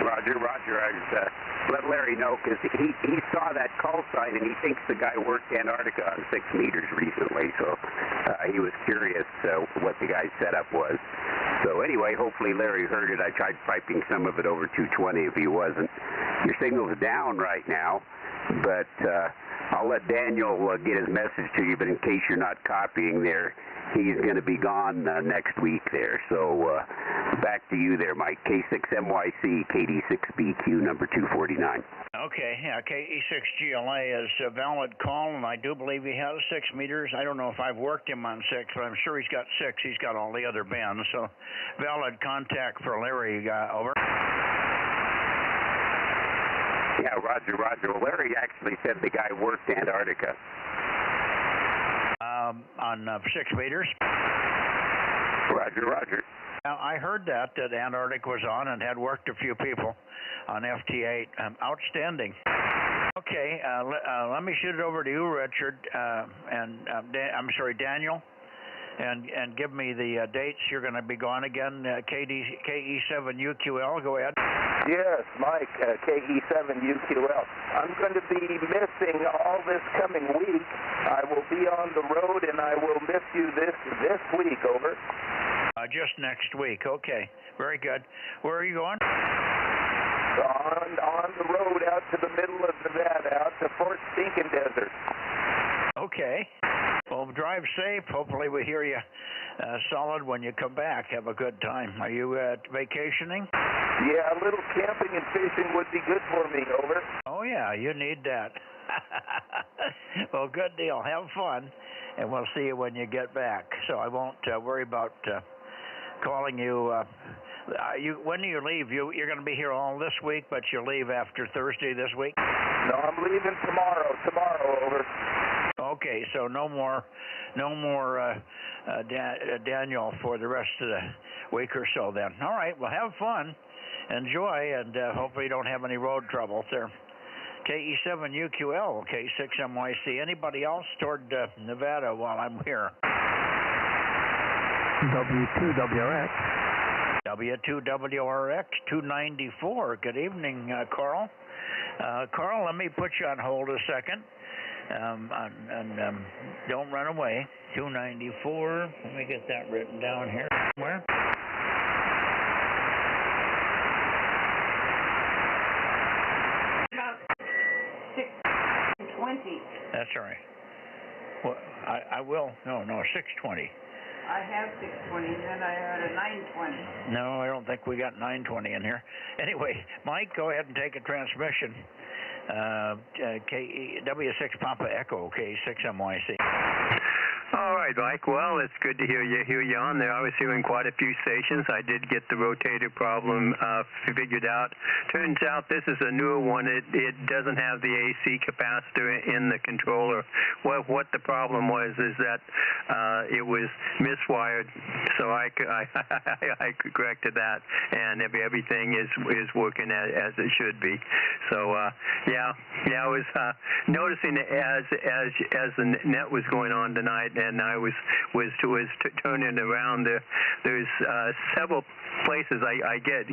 Speaker 16: Roger. I let Larry know because he saw that call sign and he thinks the guy worked Antarctica on 6 meters recently, so he was curious what the guy's setup was. So anyway, hopefully Larry heard it. I tried piping some of it over 220 if he wasn't. Your signal's down right now, but I'll let Daniel get his message to you, but in case you're not copying there, he's going to be gone next week there. So back to you there, Mike. K6MYC, KD6BQ, number 249.
Speaker 2: Okay, yeah, KE6GLA is a valid call, and I do believe he has 6 meters. I don't know if I've worked him on 6, but I'm sure he's got 6. He's got all the other bands, so valid contact for Larry, over.
Speaker 16: Yeah, Roger. Well, Larry actually said the guy worked Antarctica.
Speaker 2: On 6 meters?
Speaker 16: Roger.
Speaker 2: Now, I heard that Antarctic was on and had worked a few people on FT8. Outstanding. Okay, let me shoot it over to you, Richard, Daniel, and give me the dates you're going to be gone again. KE7UQL, go ahead.
Speaker 1: Yes, Mike, KE7UQL. I'm going to be missing all this coming week. I will be on the road, and I will miss you this week, over.
Speaker 2: Just next week, okay. Very good. Where are you going?
Speaker 1: On the road out to the middle of Nevada, out to Fort Stinkin' Desert.
Speaker 2: Okay. Well, drive safe. Hopefully we hear you solid when you come back. Have a good time. Are you vacationing?
Speaker 1: Yeah, a little camping and fishing would be good for me, over.
Speaker 2: Oh, yeah, you need that. Well, good deal. Have fun, and we'll see you when you get back. So I won't worry about calling you. When do you leave? You're going to be here all this week, but you leave after Thursday this week?
Speaker 1: No, I'm leaving tomorrow. Over.
Speaker 2: Okay, so no more Daniel for the rest of the week or so then. All right, well, have fun, enjoy, and hopefully you don't have any road troubles there. KE7UQL, K6MYC. Anybody else toward Nevada while I'm here?
Speaker 19: W2WRX.
Speaker 2: W2WRX 294. Good evening, Carl. Carl, let me put you on hold a second. Don't run away. 294. Let me get that written down here somewhere.
Speaker 9: About 620.
Speaker 2: That's all right. Well, I will. No, 620.
Speaker 9: I have 620, then I had a 920.
Speaker 2: No, I don't think we got 920 in here. Anyway, Mike, go ahead and take a transmission. W6 Papa Echo, K6MYC.
Speaker 18: All right, Mike. Well, it's good to hear you on there. I was hearing quite a few stations. I did get the rotator problem figured out. Turns out this is a newer one. It doesn't have the AC capacitor in the controller. What the problem was is that it was miswired. So I corrected that, and everything is working as it should be. So I was noticing it as the net was going on tonight, and I was turning around. There's several places I get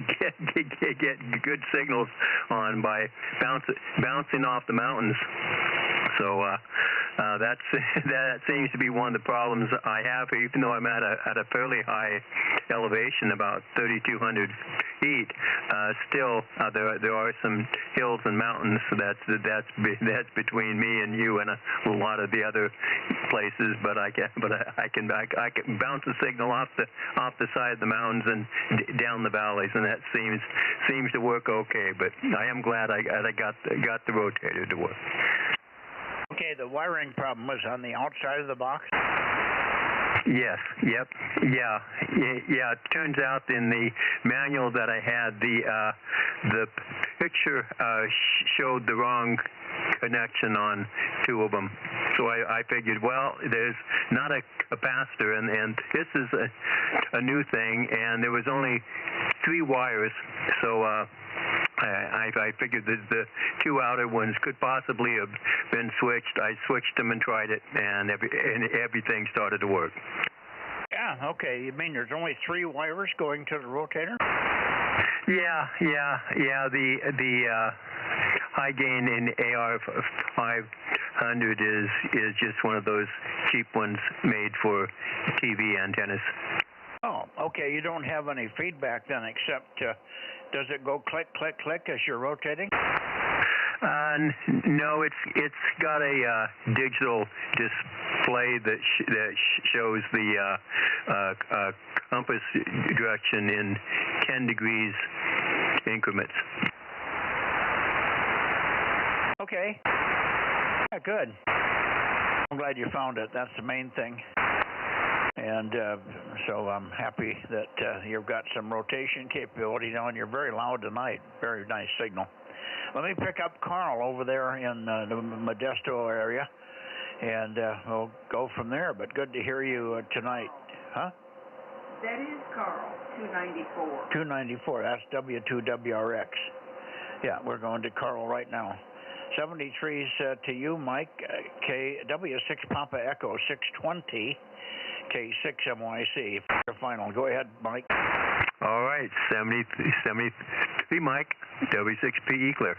Speaker 18: good signals on by bouncing off the mountains. So that seems to be one of the problems I have, even though I'm at a fairly high elevation, about 3,200 feet. Still, there are some hills and mountains. So that's between me and you and a lot of the other places. But I can bounce a signal off the side of the mountains and down the valleys, and that seems to work okay. But I am glad I got the rotator to work.
Speaker 2: Okay, the wiring problem was on the outside of the box?
Speaker 18: Yes, yep, yeah. It turns out in the manual that I had, the picture showed the wrong connection on two of them. So I figured, well, there's not a capacitor, and this is a new thing, and there was only 3 wires, so I figured that the 2 outer ones could possibly have been switched. I switched them and tried it, and everything started to work.
Speaker 2: Yeah, okay. You mean there's only 3 wires going to the rotator?
Speaker 18: Yeah. The high gain in AR 500 is just one of those cheap ones made for TV antennas.
Speaker 2: Oh, okay. You don't have any feedback then, except does it go click, click, click as you're rotating?
Speaker 18: No, it's got a digital display that shows the compass direction in 10 degrees increments.
Speaker 2: Okay. Yeah, good. I'm glad you found it. That's the main thing. And so I'm happy that you've got some rotation capability now, and you're very loud tonight. Very nice signal. Let me pick up Carl over there in the Modesto area, and we'll go from there. But good to hear you tonight. Huh?
Speaker 9: That is Carl, 294.
Speaker 2: 294, that's W2WRX. Yeah, we're going to Carl right now. 73's to you, Mike. W6 Papa Echo 620. K6 MYC for your final. Go ahead, Mike.
Speaker 18: All right, 73 Mike, W6PE clear.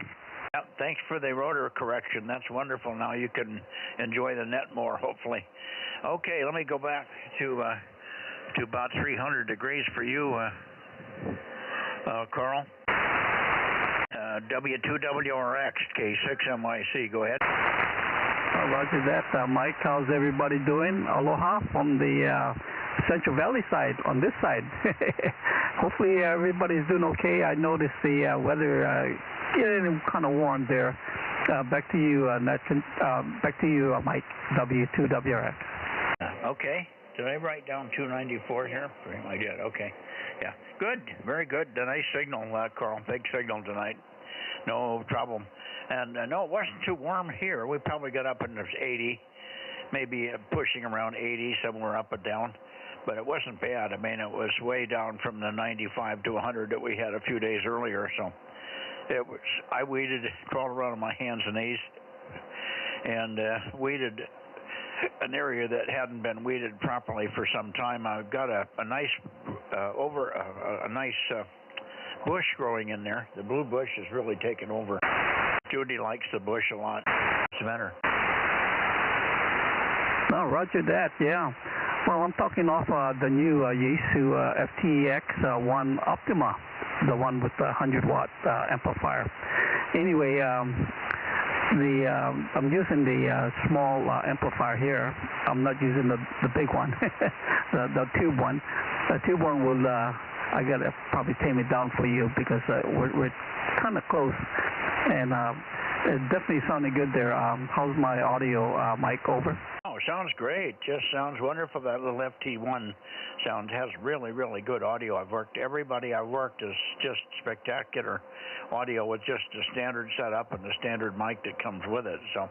Speaker 2: Yep, thanks for the rotor correction. That's wonderful. Now you can enjoy the net more, hopefully. Okay, let me go back to about 300 degrees for you, Carl. W2WRX, K6 MYC. Go ahead.
Speaker 19: Roger that, Mike. How's everybody doing? Aloha from the Central Valley side, on this side. Hopefully everybody's doing okay. I noticed the weather getting kind of warm there. Back to you, Mike, W2WRX.
Speaker 2: Okay. Did I write down 294 here? I did. Okay. Yeah. Good. Very good. A nice signal, Carl. Big signal tonight. No problem. And no, it wasn't too warm here. We probably got up in the 80, maybe pushing around 80, somewhere up and down. But it wasn't bad. I mean, it was way down from the 95 to 100 that we had a few days earlier. So it was. I weeded, crawled around on my hands and knees, and weeded an area that hadn't been weeded properly for some time. I've got a nice bush growing in there. The blue bush has really taken over. Judy likes the bush a lot. What's the matter?
Speaker 19: No, roger that, yeah. Well, I'm talking off the new Yaesu FTX1 Optima, the one with the 100-watt amplifier. Anyway, I'm using the small amplifier here. I'm not using the big one, the tube one. The tube one will, I gotta probably tame it down for you because we're kind of close, and it definitely sounded good there. How's my audio, Mike? Over.
Speaker 2: Oh, sounds great. Just sounds wonderful. That little FT1 sound has really, really good audio. Everybody I've worked is just spectacular audio with just the standard setup and the standard mic that comes with it. So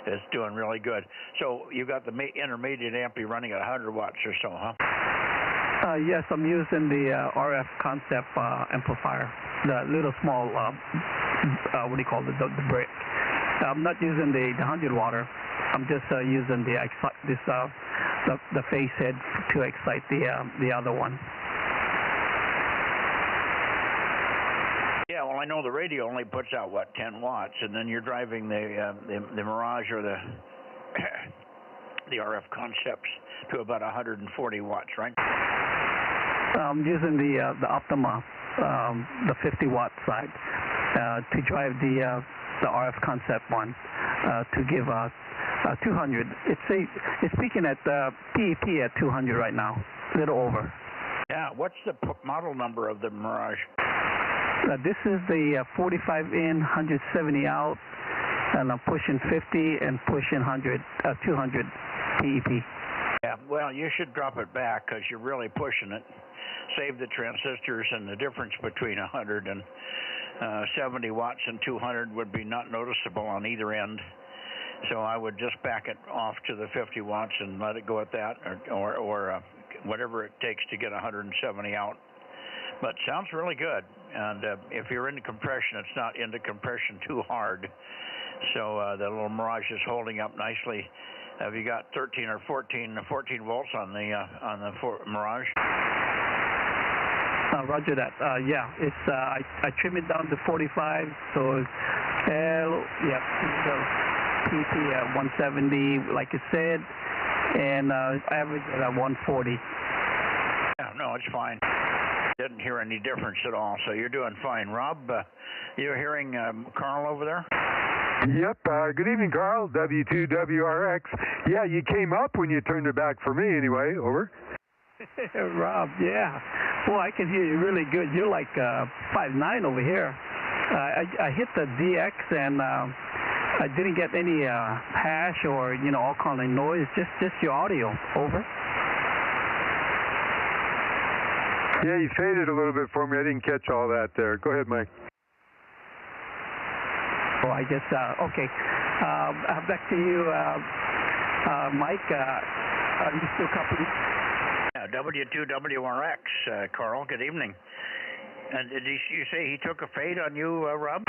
Speaker 2: it's doing really good. So you got the intermediate amp running at 100 watts or so, huh?
Speaker 19: Yes, I'm using the RF concept amplifier, the little small what do you call it, the brick. I'm not using the 100 water. I'm just using the face head to excite the other one.
Speaker 2: Yeah, well, I know the radio only puts out, what, 10 watts, and then you're driving the Mirage or the the RF Concepts to about 140 watts, right?
Speaker 19: I'm using the Optima, the 50 watt side, to drive the RF Concept one, to give 200. It's peaking at PEP at 200 right now, a little over.
Speaker 2: Yeah, what's the model number of the Mirage?
Speaker 19: This is the 45 in, 170 out, and I'm pushing 50 and pushing 200 PEP.
Speaker 2: Yeah, well, you should drop it back because you're really pushing it. Save the transistors, and the difference between 170 watts and 200 would be not noticeable on either end. So I would just back it off to the 50 watts and let it go at that, or whatever it takes to get 170 out. But sounds really good. And if you're into compression, it's not into compression too hard. So the little Mirage is holding up nicely. Have you got 13 or 14 volts on the Mirage?
Speaker 19: Roger that. Yeah, it's I trim it down to 45, so it's PP 170, like it said, and average at 140.
Speaker 2: Yeah, no, it's fine. Didn't hear any difference at all, so you're doing fine. Rob, you're hearing Carl over there?
Speaker 4: Yep. Good evening, Carl. W2WRX. Yeah, you came up when you turned it back for me anyway. Over.
Speaker 19: Rob, yeah. Well, I can hear you really good. You're like 5'9" over here. I hit the DX and I didn't get any hash or, all kind of noise, just your audio. Over.
Speaker 4: Yeah, you faded a little bit for me. I didn't catch all that there. Go ahead, Mike.
Speaker 19: Oh, I guess, okay. Back to you, Mike. Are you still copied?
Speaker 2: W2WRX, Carl, good evening. And did you say he took a fade on you, Rob?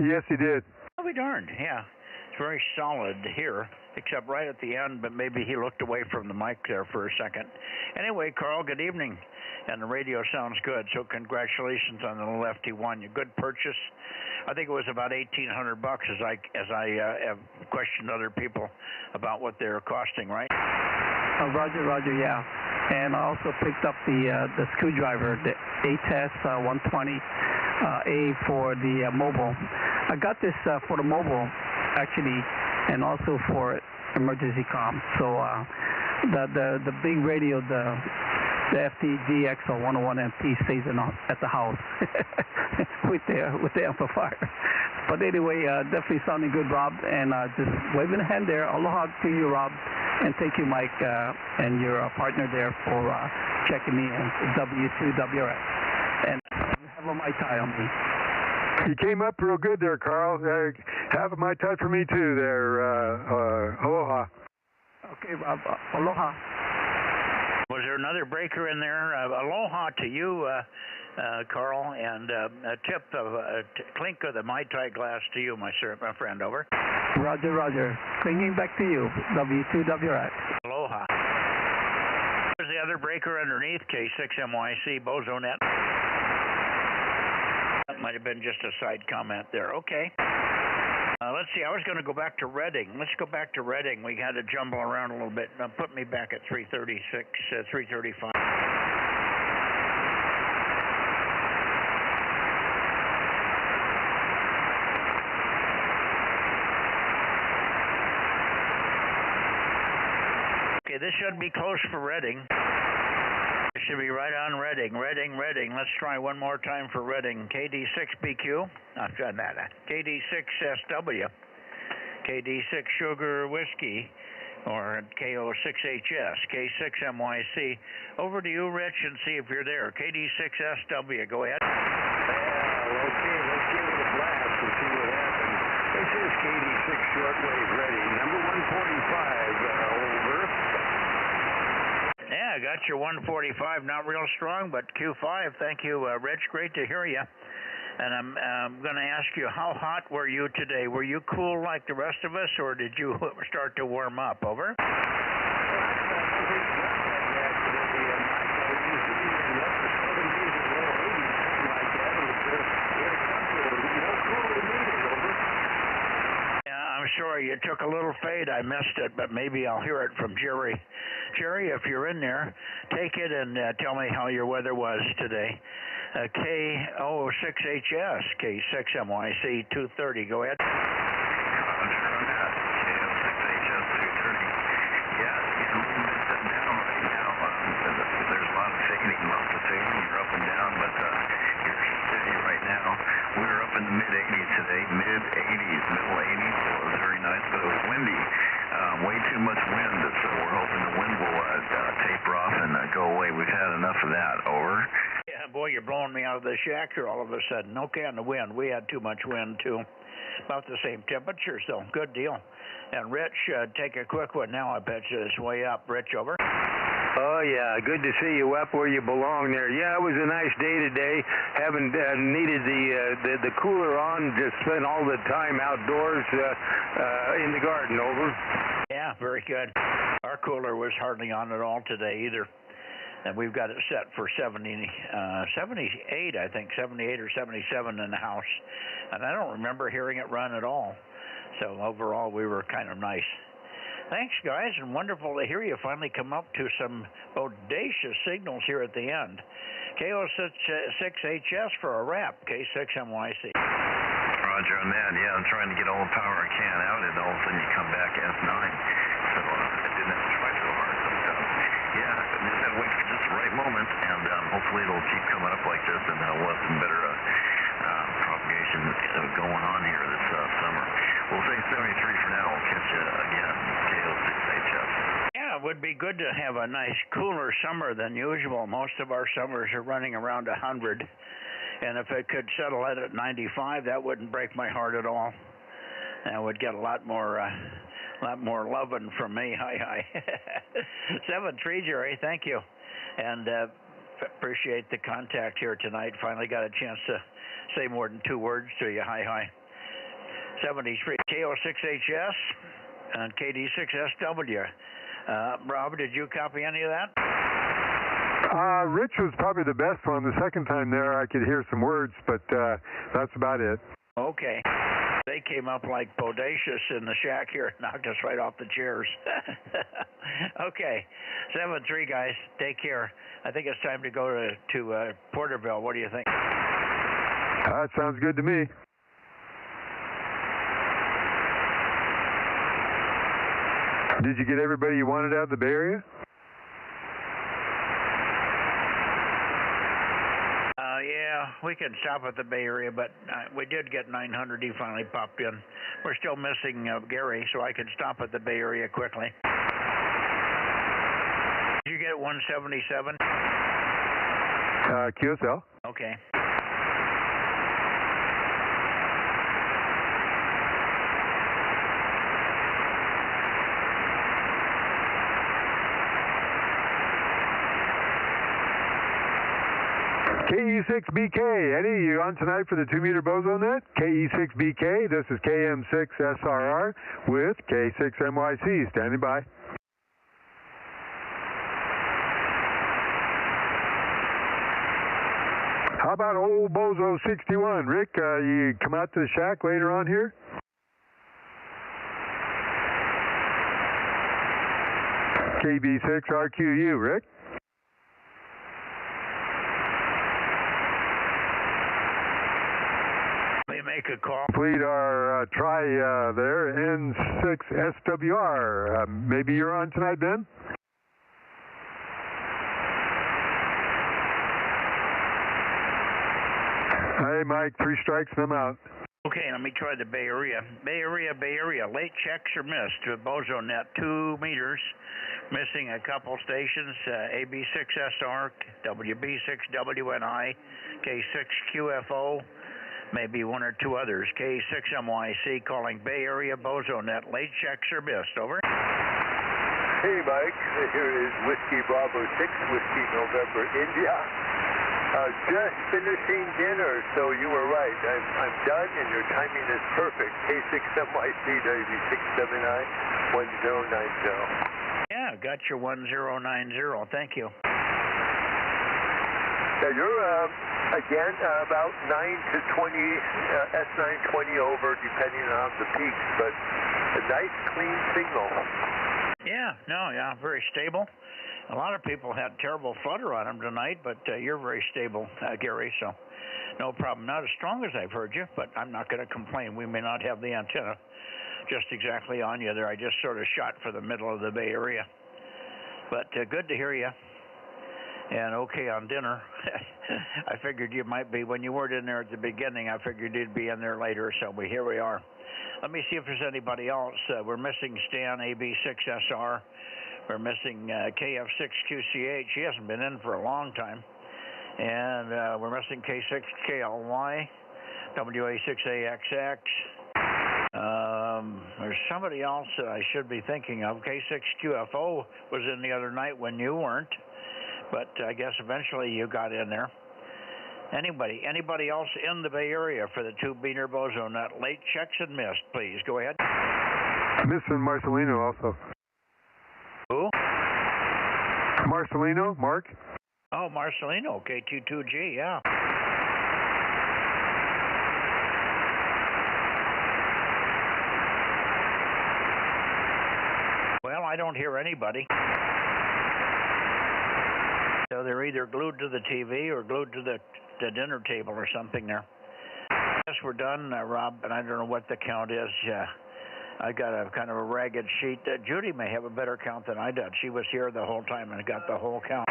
Speaker 4: Yes, he did.
Speaker 2: I'll be darned, yeah. It's very solid here, except right at the end, but maybe he looked away from the mic there for a second. Anyway, Carl, good evening. And the radio sounds good, so congratulations on the little FT1. A good purchase. I think it was about $1,800 as I have questioned other people about what they're costing, right?
Speaker 19: Roger, yeah. And I also picked up the screwdriver, the ATES 120A for the mobile. I got this for the mobile, actually, and also for emergency comm. So the big radio, the FTGX or 101MT stays at the house with the amplifier. But anyway, definitely sounding good, Rob. And just waving a hand there. Aloha to you, Rob. And thank you, Mike, and your partner there for checking me in W2WRX. And have a Mai Tai on me.
Speaker 4: You came up real good there, Carl. Have a Mai Tai for me too there. Aloha.
Speaker 19: Okay, Rob. Aloha.
Speaker 2: Was there another breaker in there? Aloha to you, Carl, and a tip of a clink of the Mai Tai glass to you, my friend. Over.
Speaker 19: Roger. Clinking back to you, W2WRX.
Speaker 2: Aloha. There's the other breaker underneath, K6MYC, Bozo Net. That might have been just a side comment there. Okay. Let's see, I was going to go back to Reading. Let's go back to Reading. We had to jumble around a little bit. Now put me back at 336, 335. Okay, this should be close for Reading. It should be right on Reading. Let's try one more time for Reading. KD6BQ. I've done that. KD6SW. KD6 Sugar Whiskey. Or KO6HS. K6MYC. Over to you, Rich, and see if you're there. KD6SW. Go ahead.
Speaker 6: Okay, let's give it a blast and see what happens. This is KD6 Shortwave Reading. Number 145, over.
Speaker 2: Yeah, I got your 145, not real strong, but Q5. Thank you, Rich. Great to hear you. And I'm going to ask you, how hot were you today? Were you cool like the rest of us, or did you start to warm up? Over? I'm sorry, you took a little fade. I missed it, but maybe I'll hear it from Jerry. Jerry, if you're in there, take it and tell me how your weather was today. K06HS, K6MYC 230. Go ahead.
Speaker 6: In the mid-80s today, mid-80s, middle 80s, so it was very nice, but it was windy, way too much wind, so we're hoping the wind will taper off and go away. We've had enough of that. Over.
Speaker 2: Yeah, boy, you're blowing me out of the shack here all of a sudden. Okay, on the wind, we had too much wind too. About the same temperature, so good deal. And Rich, take a quick one now. I bet you it's way up. Rich, over.
Speaker 20: Oh, yeah, good to see you up where you belong there. Yeah, it was a nice day today. Haven't needed the cooler on, just spent all the time outdoors in the garden. Over.
Speaker 2: Yeah, very good. Our cooler was hardly on at all today either. And we've got it set for 78, I think, 78 or 77 in the house. And I don't remember hearing it run at all. So overall, we were kind of nice. Thanks, guys, and wonderful to hear you finally come up to some bodacious signals here at the end. K06HS for a wrap, K6MYC.
Speaker 6: Roger on that. Yeah, I'm trying to get all the power I can out, and all of a sudden you come back S9. So I didn't have to try so hard. But, yeah, I just had to wait for just the right moment, and hopefully it'll keep coming up like this, and we'll have some better propagation going on here this summer. We'll say 73 for now. We'll catch you again, K06HS.
Speaker 2: Yeah, it would be good to have a nice cooler summer than usual. Most of our summers are running around 100. And if it could settle at 95, that wouldn't break my heart at all. I would get a lot more loving from me. Hi. 7-3, Jerry. Thank you. And appreciate the contact here tonight. Finally got a chance to say more than 2 words to you. Hi. 73 K06HS and KD6SW. Rob, did you copy any of that?
Speaker 4: Rich was probably the best one. The second time there, I could hear some words, but that's about it.
Speaker 2: Okay. They came up like bodacious in the shack here, knocked us right off the chairs. Okay. 7-3, guys. Take care. I think it's time to go to Porterville. What do you think?
Speaker 4: That sounds good to me. Did you get everybody you wanted out of the Bay Area?
Speaker 2: Yeah, we can stop at the Bay Area, but we did get 900. He finally popped in. We're still missing Gary, so I can stop at the Bay Area quickly. Did you get 177?
Speaker 4: QSL.
Speaker 2: Okay.
Speaker 4: KE6BK, Eddie, you on tonight for the 2-meter Bozo Net? KE6BK, this is KM6SRR with K6MYC, standing by. How about old Bozo 61? Rick, you come out to the shack later on here? KB6RQU, Rick?
Speaker 2: Make a call.
Speaker 4: Complete our try there, N6SWR. Maybe you're on tonight, Ben? Hey, Mike, 3 strikes and I'm out.
Speaker 2: Okay, let me try the Bay Area. Bay Area. Late checks are missed to Bozo Net, 2 meters. Missing a couple stations, AB6SR, WB6WNI, K6QFO. Maybe 1 or 2 others. K6MYC calling Bay Area Bozo Net. Late checks are missed. Over.
Speaker 12: Hey, Mike. Here is Whiskey Bravo 6, Whiskey November India.
Speaker 8: Just finishing dinner, so you were right. I'm done, and your timing is perfect. K6MYC WB679 1090.
Speaker 2: Yeah, got your 1090. Thank you.
Speaker 8: Now you're again about 9 to 20 S920 over, depending on the peaks, but a nice clean signal.
Speaker 2: Yeah, very stable. A lot of people had terrible flutter on them tonight, but you're very stable, Gary, so no problem. Not as strong as I've heard you, but I'm not going to complain. We may not have the antenna just exactly on you there. I just sort of shot for the middle of the Bay Area. But good to hear you. And okay on dinner. I figured you might be, when you weren't in there at the beginning, I figured you'd be in there later, so here we are. Let me see if there's anybody else. We're missing Stan AB6SR. We're missing KF6QCH. He hasn't been in for a long time. And we're missing K6KLY, WA6AXX. There's somebody else that I should be thinking of. K6QFO was in the other night when you weren't, but I guess eventually you got in there. Anybody else in the Bay Area for the 2-meter Bozo Net? Late checks and missed, please. Go ahead.
Speaker 4: Missing Marcelino also.
Speaker 2: Who?
Speaker 4: Marcelino, Mark.
Speaker 2: Oh, Marcelino, K22G, yeah. Well, I don't hear anybody. So they're either glued to the TV or glued to the dinner table or something there. I guess we're done, Rob, and I don't know what the count is. I got a kind of a ragged sheet. Judy may have a better count than I did. She was here the whole time and got the whole count.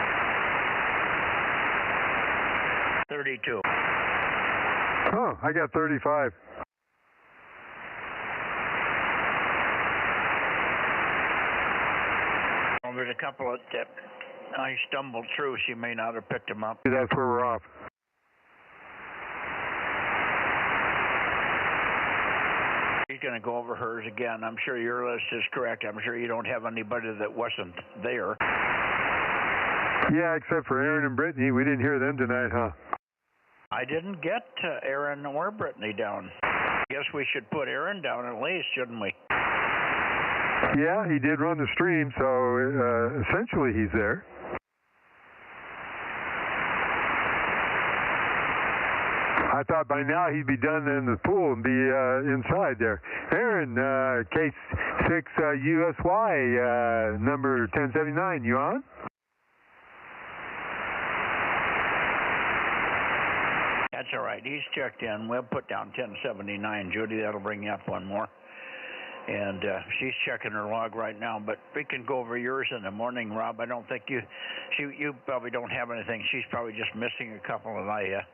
Speaker 2: 32.
Speaker 4: Oh, I got 35.
Speaker 2: Well, there's a couple that I stumbled through. She may not have picked them up.
Speaker 4: That's where we're off.
Speaker 2: He's going to go over hers again. I'm sure your list is correct. I'm sure you don't have anybody that wasn't there.
Speaker 4: Yeah, except for Aaron and Brittany. We didn't hear them tonight, huh?
Speaker 2: I didn't get Aaron or Brittany down. I guess we should put Aaron down at least, shouldn't we?
Speaker 4: Yeah, he did run the stream, so essentially he's there. I thought by now he'd be done in the pool and be inside there. Aaron, K6USY, number 1079, you on?
Speaker 2: That's all right. He's checked in. We'll put down 1079, Judy. That'll bring you up one more. And she's checking her log right now, but we can go over yours in the morning, Rob. I don't think you probably don't have anything. She's probably just missing a couple that I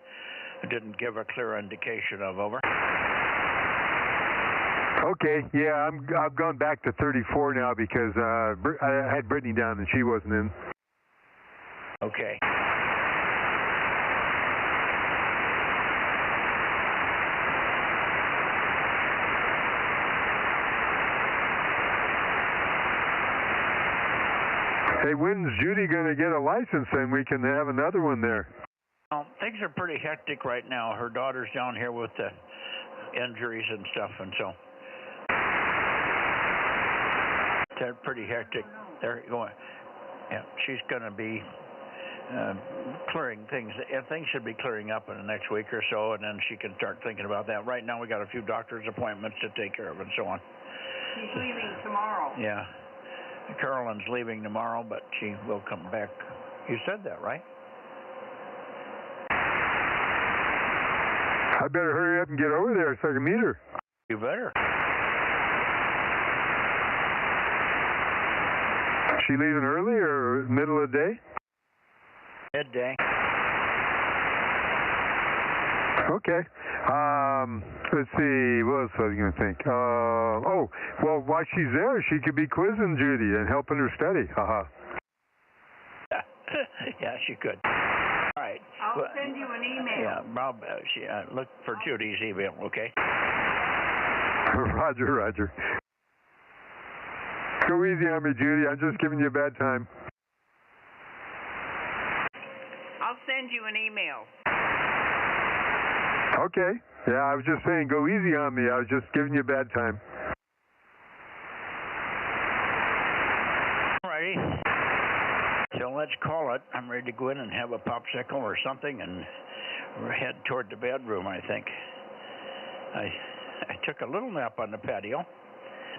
Speaker 2: didn't give a clear indication of. Over.
Speaker 4: Okay, yeah, I've gone back to 34 now because I had Brittany down and she wasn't in.
Speaker 2: Okay.
Speaker 4: Hey, when's Judy going to get a license and we can have another one there?
Speaker 2: Well, things are pretty hectic right now. Her daughter's down here with the injuries and stuff, and so they're pretty hectic. They're going. Yeah, she's going to be clearing things. Things should be clearing up in the next week or so, and then she can start thinking about that. Right now, we got a few doctor's appointments to take care of, and so on.
Speaker 9: She's leaving tomorrow.
Speaker 2: Yeah, Carolyn's leaving tomorrow, but she will come back. You said that, right?
Speaker 4: I better hurry up and get over there so I can meet her.
Speaker 2: You better.
Speaker 4: She leaving early or middle of the day?
Speaker 2: Midday.
Speaker 4: Okay. Let's see. What else was I going to think? Oh, well, while she's there, she could be quizzing Judy and helping her study. Haha.
Speaker 2: Yeah, she could. All right.
Speaker 9: I'll send you an email.
Speaker 2: Yeah, Rob, look for Judy's email, okay?
Speaker 4: Roger, Roger. Go easy on me, Judy. I'm just giving you a bad time.
Speaker 9: I'll send you an email.
Speaker 4: Okay. Yeah, I was just saying, go easy on me. I was just giving you a bad time.
Speaker 2: Alrighty. So let's call it. I'm ready to go in and have a popsicle or something, and we're head toward the bedroom, I think. I took a little nap on the patio.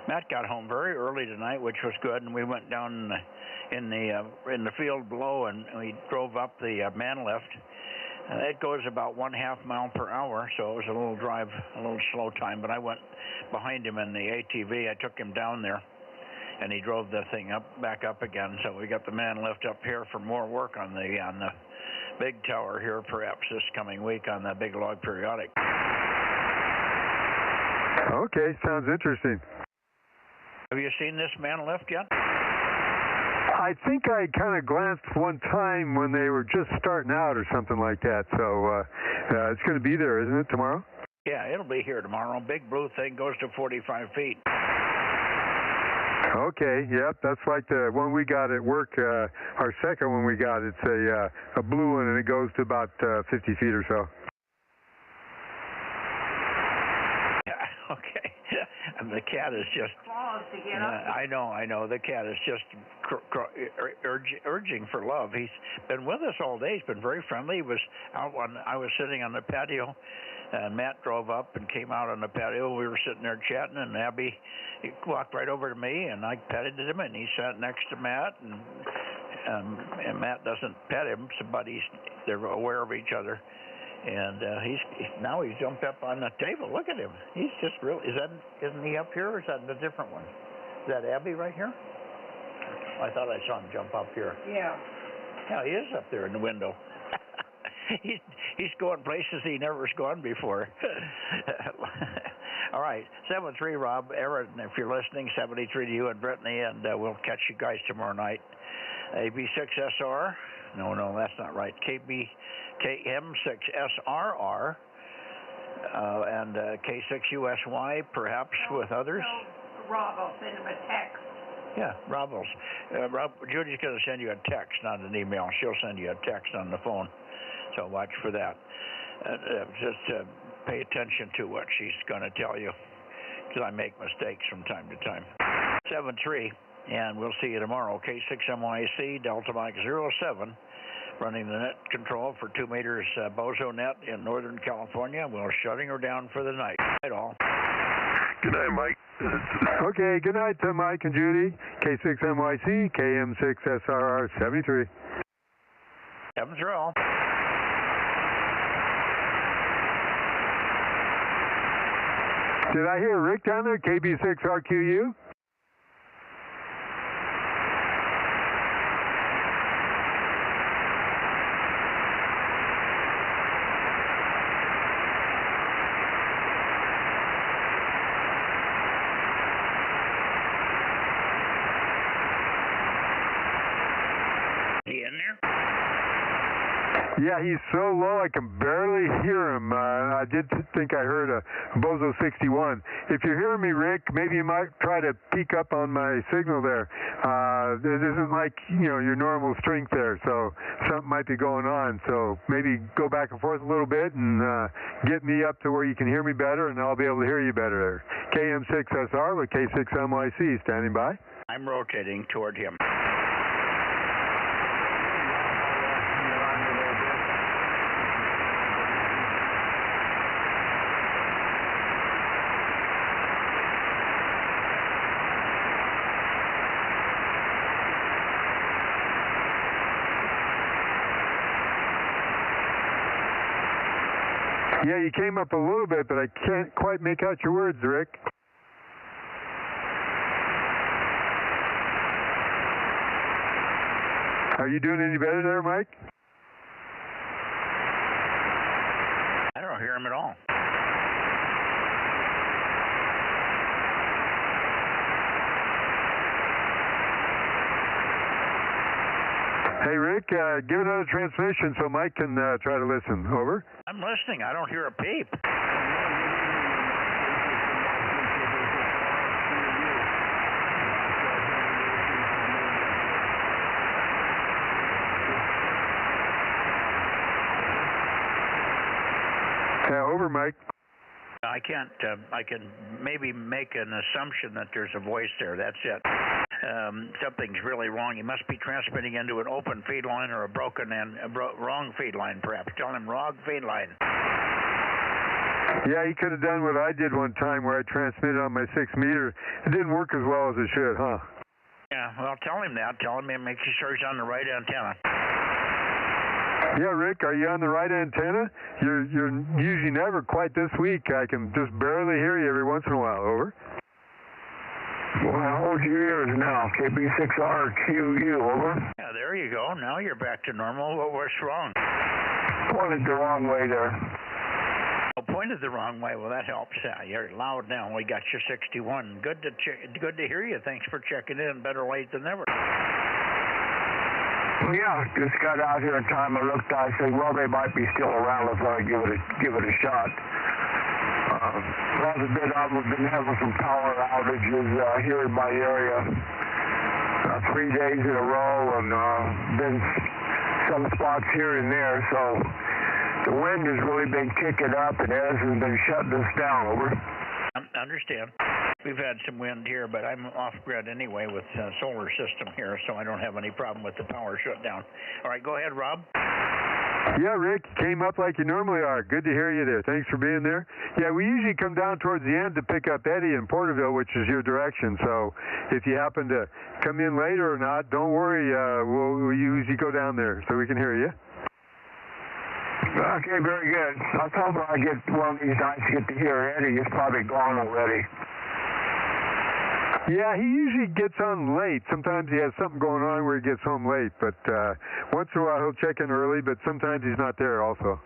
Speaker 2: Matt got home very early tonight, which was good, and we went down in the field below, and we drove up the man lift. It goes about 1/2 mile per hour, so it was a little drive, a little slow time. But I went behind him in the ATV. I took him down there, and he drove the thing back up again. So we got the man lift up here for more work on the big tower here, perhaps this coming week on the big log periodic.
Speaker 4: Okay, sounds interesting.
Speaker 2: Have you seen this man lift yet?
Speaker 4: I think I kind of glanced one time when they were just starting out or something like that. So it's going to be there, isn't it, tomorrow?
Speaker 2: Yeah, it'll be here tomorrow. Big blue thing goes to 45 feet.
Speaker 4: Okay, yep, that's like the one we got at work, our second one we got. It's a blue one, and it goes to about 50 feet or so.
Speaker 2: Yeah, okay. And the cat is just...
Speaker 9: To get up.
Speaker 2: I know. The cat is just urging for love. He's been with us all day. He's been very friendly. He was out I was sitting on the patio, and Matt drove up and came out on the patio. We were sitting there chatting, and Abby walked right over to me, and I petted him, and he sat next to Matt, and Matt doesn't pet him, but they're aware of each other. And now he's jumped up on the table. Look at him. He's just really, isn't he up here, or is that a different one? Is that Abby right here? I thought I saw him jump up here.
Speaker 9: Yeah.
Speaker 2: Yeah, he is up there in the window. He's going places he never's gone before. All right, 73 Rob, Aaron, if you're listening, 73 to you and Brittany, and we'll catch you guys tomorrow night. AB6SR, no, that's not right. KM6SRR and K6USY, perhaps with others.
Speaker 9: Rob, I'll send him a text.
Speaker 2: Yeah, Rob, Judy's going to send you a text, not an email. She'll send you a text on the phone, so watch for that. Just pay attention to what she's going to tell you, because I make mistakes from time to time. 7-3, and we'll see you tomorrow. K6MYC, Delta Mike 07. Running the net control for 2 meters Bozo Net in Northern California. We're shutting her down for the night. Night all.
Speaker 12: Good night, Mike.
Speaker 4: Okay, good night to Mike and Judy. K6MYC, KM6SRR 73.
Speaker 2: 7-0.
Speaker 4: Did I hear Rick down there, KB6RQU? Yeah, he's so low I can barely hear him. I did think I heard a Bozo 61. If you're hearing me, Rick, maybe you might try to peek up on my signal there. It isn't like, your normal strength there, so something might be going on. So maybe go back and forth a little bit and get me up to where you can hear me better, and I'll be able to hear you better there. KM6SR with K6MYC standing by.
Speaker 2: I'm rotating toward him.
Speaker 4: Yeah, you came up a little bit, but I can't quite make out your words, Rick. Are you doing any better there, Mike?
Speaker 2: I don't hear him at all.
Speaker 4: Hey, Rick, give another transmission so Mike can try to listen. Over.
Speaker 2: I'm listening. I don't hear a peep. I can't. I can maybe make an assumption that there's a voice there. That's it. Something's really wrong. He must be transmitting into an open feed line or a broken and wrong feed line, perhaps. Tell him wrong feed line.
Speaker 4: Yeah, he could have done what I did one time where I transmitted on my 6 meter. It didn't work as well as it should, huh?
Speaker 2: Yeah, well, tell him that. Tell him and make sure he's on the right antenna.
Speaker 4: Yeah, Rick, are you on the right antenna? You're usually never quite this weak. I can just barely hear you every once in a while. Over.
Speaker 8: Well, hold your ears now. KB6RQU, over.
Speaker 2: Yeah, there you go. Now you're back to normal. What's wrong?
Speaker 8: Pointed the wrong way there.
Speaker 2: Oh, pointed the wrong way. Well, that helps. You're loud now. We got you 61. Good to hear you. Thanks for checking in. Better late than never.
Speaker 8: Well, yeah, just got out here in time. I looked. I said, well, they might be still around. Let's try to give it a shot. Well, a bit of we've been having some power outages here in my area. 3 days in a row, and been some spots here and there. So the wind has really been kicking up, and it hasn't been shutting us down. Over.
Speaker 2: I understand. We've had some wind here, but I'm off-grid anyway with solar system here, so I don't have any problem with the power shutdown. All right, go ahead, Rob.
Speaker 4: Yeah, Rick, you came up like you normally are. Good to hear you there. Thanks for being there. Yeah, we usually come down towards the end to pick up Eddie in Porterville, which is your direction. So if you happen to come in later or not, don't worry. We'll usually go down there so we can hear you.
Speaker 8: Okay, very good. I was hoping I get one of these nights to get to hear Eddie. He's probably gone already.
Speaker 4: Yeah, he usually gets on late. Sometimes he has something going on where he gets home late, but once in a while he'll check in early, but sometimes he's not there also.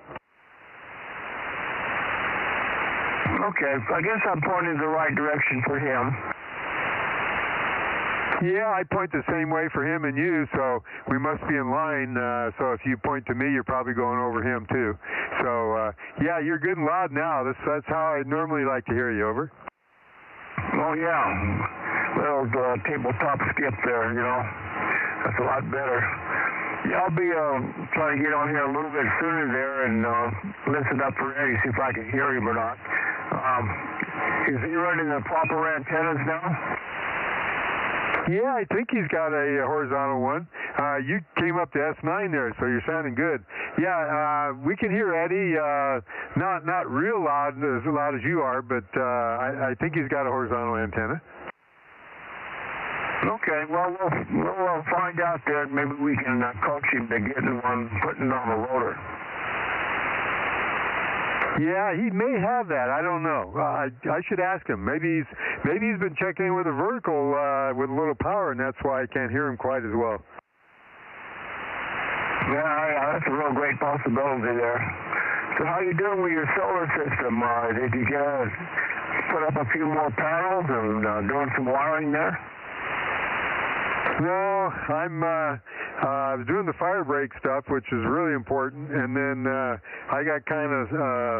Speaker 8: Okay, I guess I'm pointing the right direction for him.
Speaker 4: Yeah, I point the same way for him and you, so we must be in line. So if you point to me, you're probably going over him too. So, yeah, you're good and loud now. That's how I normally like to hear you. Over.
Speaker 8: Oh, yeah. Little tabletop skip there, you know. That's a lot better. Yeah, I'll be trying to get on here a little bit sooner there and listen up for Eddie, see if I can hear him or not. Is he running the proper antennas now?
Speaker 4: Yeah, I think he's got a horizontal one. You came up to S9 there, so you're sounding good. Yeah, we can hear Eddie, not real loud, as loud as you are, but I think he's got a horizontal antenna.
Speaker 8: Okay, well, we'll find out there. Maybe we can coach him to getting one, putting on the rotor.
Speaker 4: Yeah, he may have that. I don't know. I should ask him. Maybe he's been checking in with a vertical with a little power, and that's why I can't hear him quite as well.
Speaker 8: Yeah, that's a real great possibility there. So how you doing with your solar system? Did you put up a few more panels and doing some wiring there?
Speaker 4: No, I was doing the fire break stuff, which is really important, and then I got kind of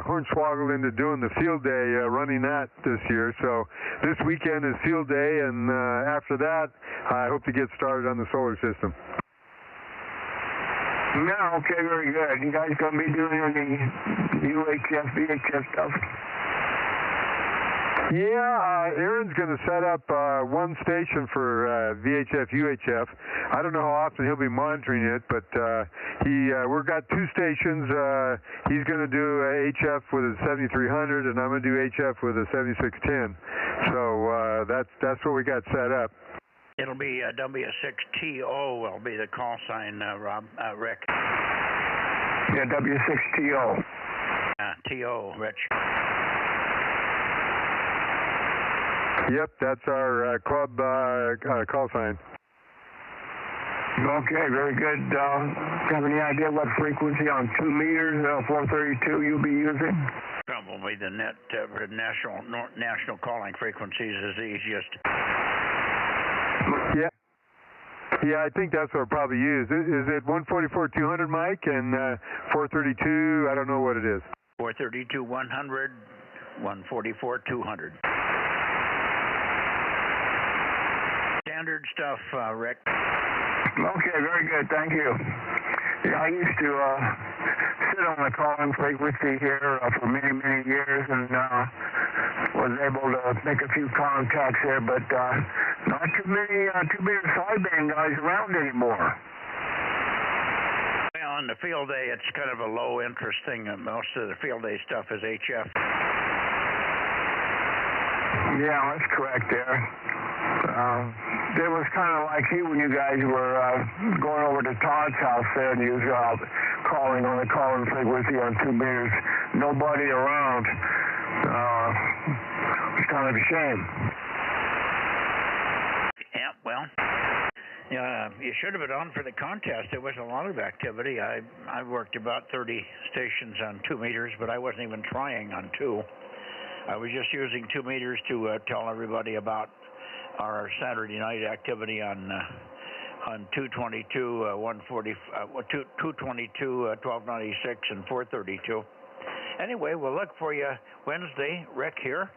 Speaker 4: hornswoggled into doing the field day, running that this year. So this weekend is field day, and after that, I hope to get started on the solar system.
Speaker 8: No, okay, very good. You guys going to be doing any UHF, VHF stuff?
Speaker 4: Yeah, Aaron's going to set up one station for VHF, UHF. I don't know how often he'll be monitoring it, but we've got two stations. He's going to do HF with a 7300, and I'm going to do HF with a 7610. So that's what we got set up.
Speaker 2: It'll be W6TO will be the call sign, Rick.
Speaker 8: Yeah, W6TO.
Speaker 2: TO, Rich.
Speaker 4: Yep, that's our club call sign.
Speaker 8: Okay, very good. Do you have any idea what frequency on 2 meters, 432 you'll be using?
Speaker 2: Probably the net national calling frequencies is the easiest.
Speaker 4: Yeah, I think that's what I'll probably use. Is it 144-200, Mike, and 432? I don't know what it is.
Speaker 2: 432-100, 144-200. Standard stuff, Rick.
Speaker 8: Okay, very good. Thank you. Yeah, I used to sit on the calling frequency here for many, many years, and
Speaker 1: was able to make a few contacts there, but not too many 2-meter sideband guys around anymore.
Speaker 2: Well, on the field day, it's kind of a low interest thing. Most of the field day stuff is HF.
Speaker 1: Yeah, that's correct there. It was kind of like you when you guys were going over to Todd's house there and you was calling on the calling frequency on 2 meters. Nobody around. It's kind of a shame.
Speaker 2: Yeah, well, you should have been on for the contest. There was a lot of activity. I worked about 30 stations on 2 meters, but I wasn't even trying on 2. I was just using 2 meters to tell everybody about our Saturday night activity on 222, 140, 222, 1296, and 432. Anyway, we'll look for you Wednesday. Rick here.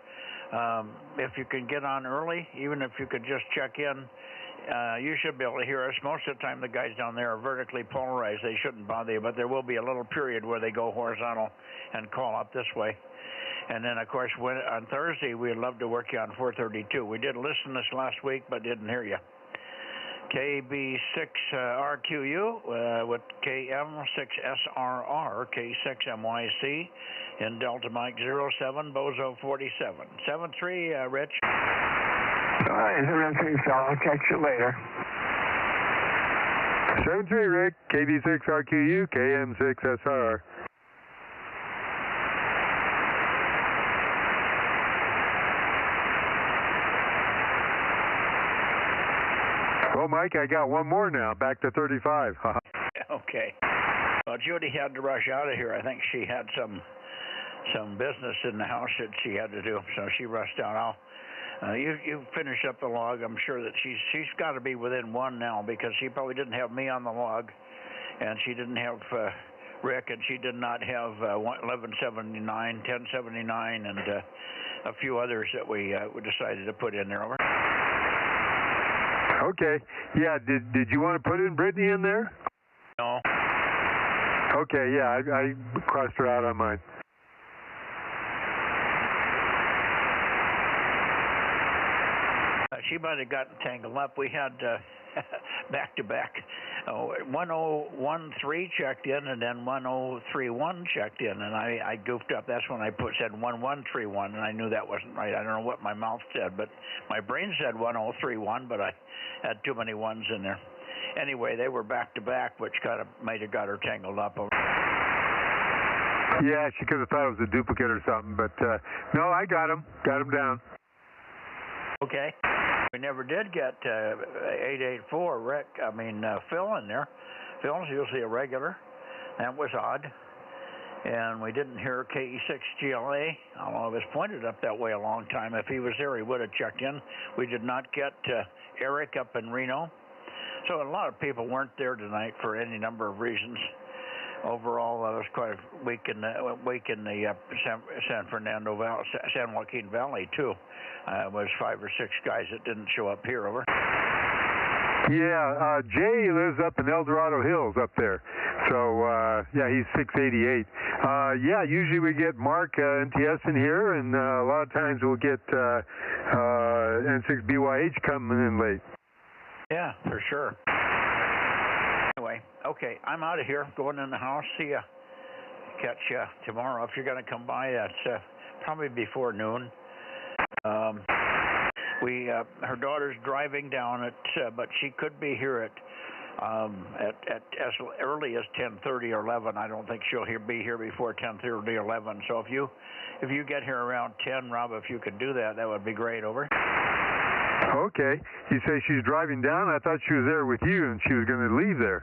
Speaker 2: If you can get on early, even if you could just check in, you should be able to hear us. Most of the time, the guys down there are vertically polarized. They shouldn't bother you, but there will be a little period where they go horizontal and call up this way. And then, of course, on Thursday, we'd love to work you on 432. We did listen this last week, but didn't hear you. KB6RQU with KM6SRR, K6MYC in Delta Mike 07, Bozo 47. 73, Rich.
Speaker 1: All right, everything, so I'll catch you later.
Speaker 4: 73, Rick, KB6RQU, KM6SRR. Well, Mike, I got one more now, back to 35.
Speaker 2: Okay. Well, Judy had to rush out of here. I think she had some business in the house that she had to do, so she rushed out. You finish up the log. I'm sure that she's got to be within 1 now because she probably didn't have me on the log, and she didn't have Rick, and she did not have 1179, 1079, and a few others that we decided to put in there. Over.
Speaker 4: Okay. Yeah, did you want to put in Brittany in there?
Speaker 2: No.
Speaker 4: Okay, yeah, I crossed her out on mine.
Speaker 2: She might have gotten tangled up. We had back-to-back 1013 checked in and then 1031 checked in, and I goofed up. That's when I said 1131, and I knew that wasn't right. I don't know what my mouth said, but my brain said 1031, but I had too many ones in there. Anyway, they were back-to-back, which kind of might have got her tangled up.
Speaker 4: Yeah, she could have thought it was a duplicate or something, but no, I got them down.
Speaker 2: Okay. We never did get 884 Rick. Phil in there. Phil's usually a regular. That was odd. And we didn't hear KE6GLA, although it was pointed up that way a long time. If he was there, he would have checked in. We did not get Eric up in Reno. So a lot of people weren't there tonight for any number of reasons. Overall, it was quite a week in the San Fernando Valley, San Joaquin Valley too. Was 5 or 6 guys that didn't show up here. Over.
Speaker 4: Yeah, Jay lives up in El Dorado Hills up there. So yeah, he's 688. Yeah, usually we get Mark NTS in here, and a lot of times we'll get N6BYH coming in late.
Speaker 2: Yeah, for sure. Anyway, okay, I'm out of here, going in the house. See ya. Catch ya tomorrow. If you're going to come by, that's probably before noon. Her daughter's driving down but she could be here at as early as 10:30 or 11. I don't think she'll be here before 10:30 or 11. So if you get here around 10, Rob, if you could do that, that would be great. Over.
Speaker 4: Okay. You say she's driving down? I thought she was there with you and she was going to leave there.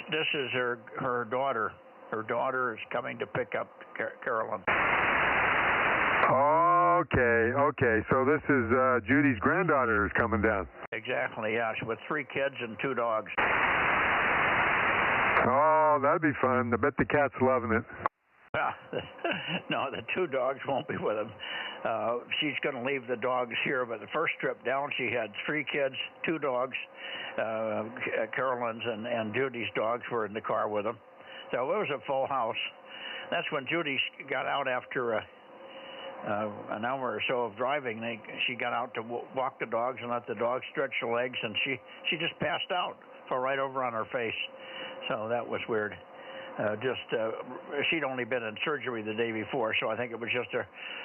Speaker 2: This is her daughter. Her daughter is coming to pick up Carolyn.
Speaker 4: Okay. So this is Judy's granddaughter is coming down.
Speaker 2: Exactly, yeah. With 3 kids and 2 dogs.
Speaker 4: Oh, that'd be fun. I bet the cat's loving it.
Speaker 2: No, the 2 dogs won't be with them. She's going to leave the dogs here, but the first trip down, she had 3 kids, 2 dogs. Carolyn's and Judy's dogs were in the car with them. So it was a full house. That's when Judy got out after an hour or so of driving, she got out to walk the dogs and let the dogs stretch their legs, and she just passed out, fell right over on her face. So that was weird. She'd only been in surgery the day before, so I think it was just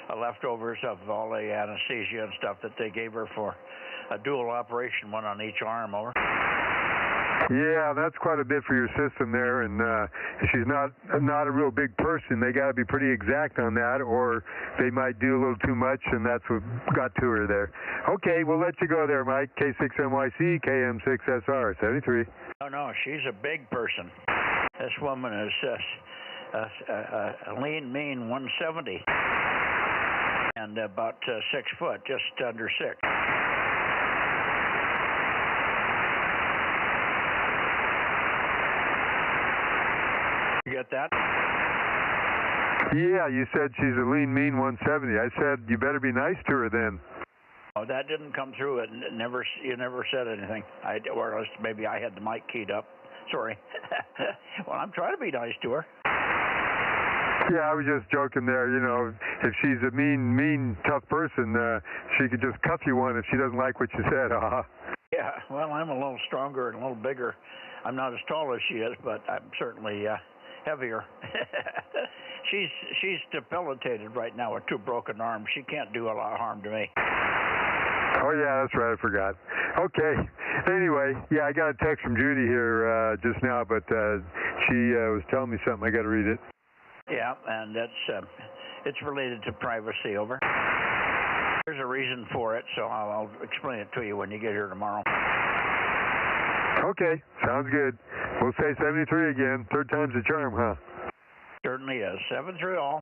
Speaker 2: a leftovers of all the anesthesia and stuff that they gave her for a dual operation, one on each arm. Over.
Speaker 4: Yeah, that's quite a bit for your system there, and if she's not a real big person, they got to be pretty exact on that, or they might do a little too much, and that's what got to her there. Okay, we'll let you go there, Mike. K6NYC, KM6SR, 73.
Speaker 2: No, she's a big person. This woman is a lean, mean 170, and about 6 foot, just under 6. You get that?
Speaker 4: Yeah, you said she's a lean, mean 170. I said you better be nice to her then.
Speaker 2: Oh, that didn't come through. You never said anything. Or else maybe I had the mic keyed up. Sorry. Well, I'm trying to be nice to her.
Speaker 4: Yeah, I was just joking there. You know, if she's a mean, tough person, she could just cuff you one if she doesn't like what you said.
Speaker 2: Yeah, well, I'm a little stronger and a little bigger. I'm not as tall as she is, but I'm certainly heavier. She's debilitated right now with 2 broken arms. She can't do a lot of harm to me.
Speaker 4: Oh, yeah, that's right. I forgot. Okay. Anyway, yeah, I got a text from Judy here just now, but she was telling me something. I got to read it.
Speaker 2: Yeah, and it's related to privacy. Over. There's a reason for it, so I'll explain it to you when you get here tomorrow.
Speaker 4: Okay, sounds good. We'll say 73 again. 3rd time's the charm, huh?
Speaker 2: Certainly is. 7-3 all.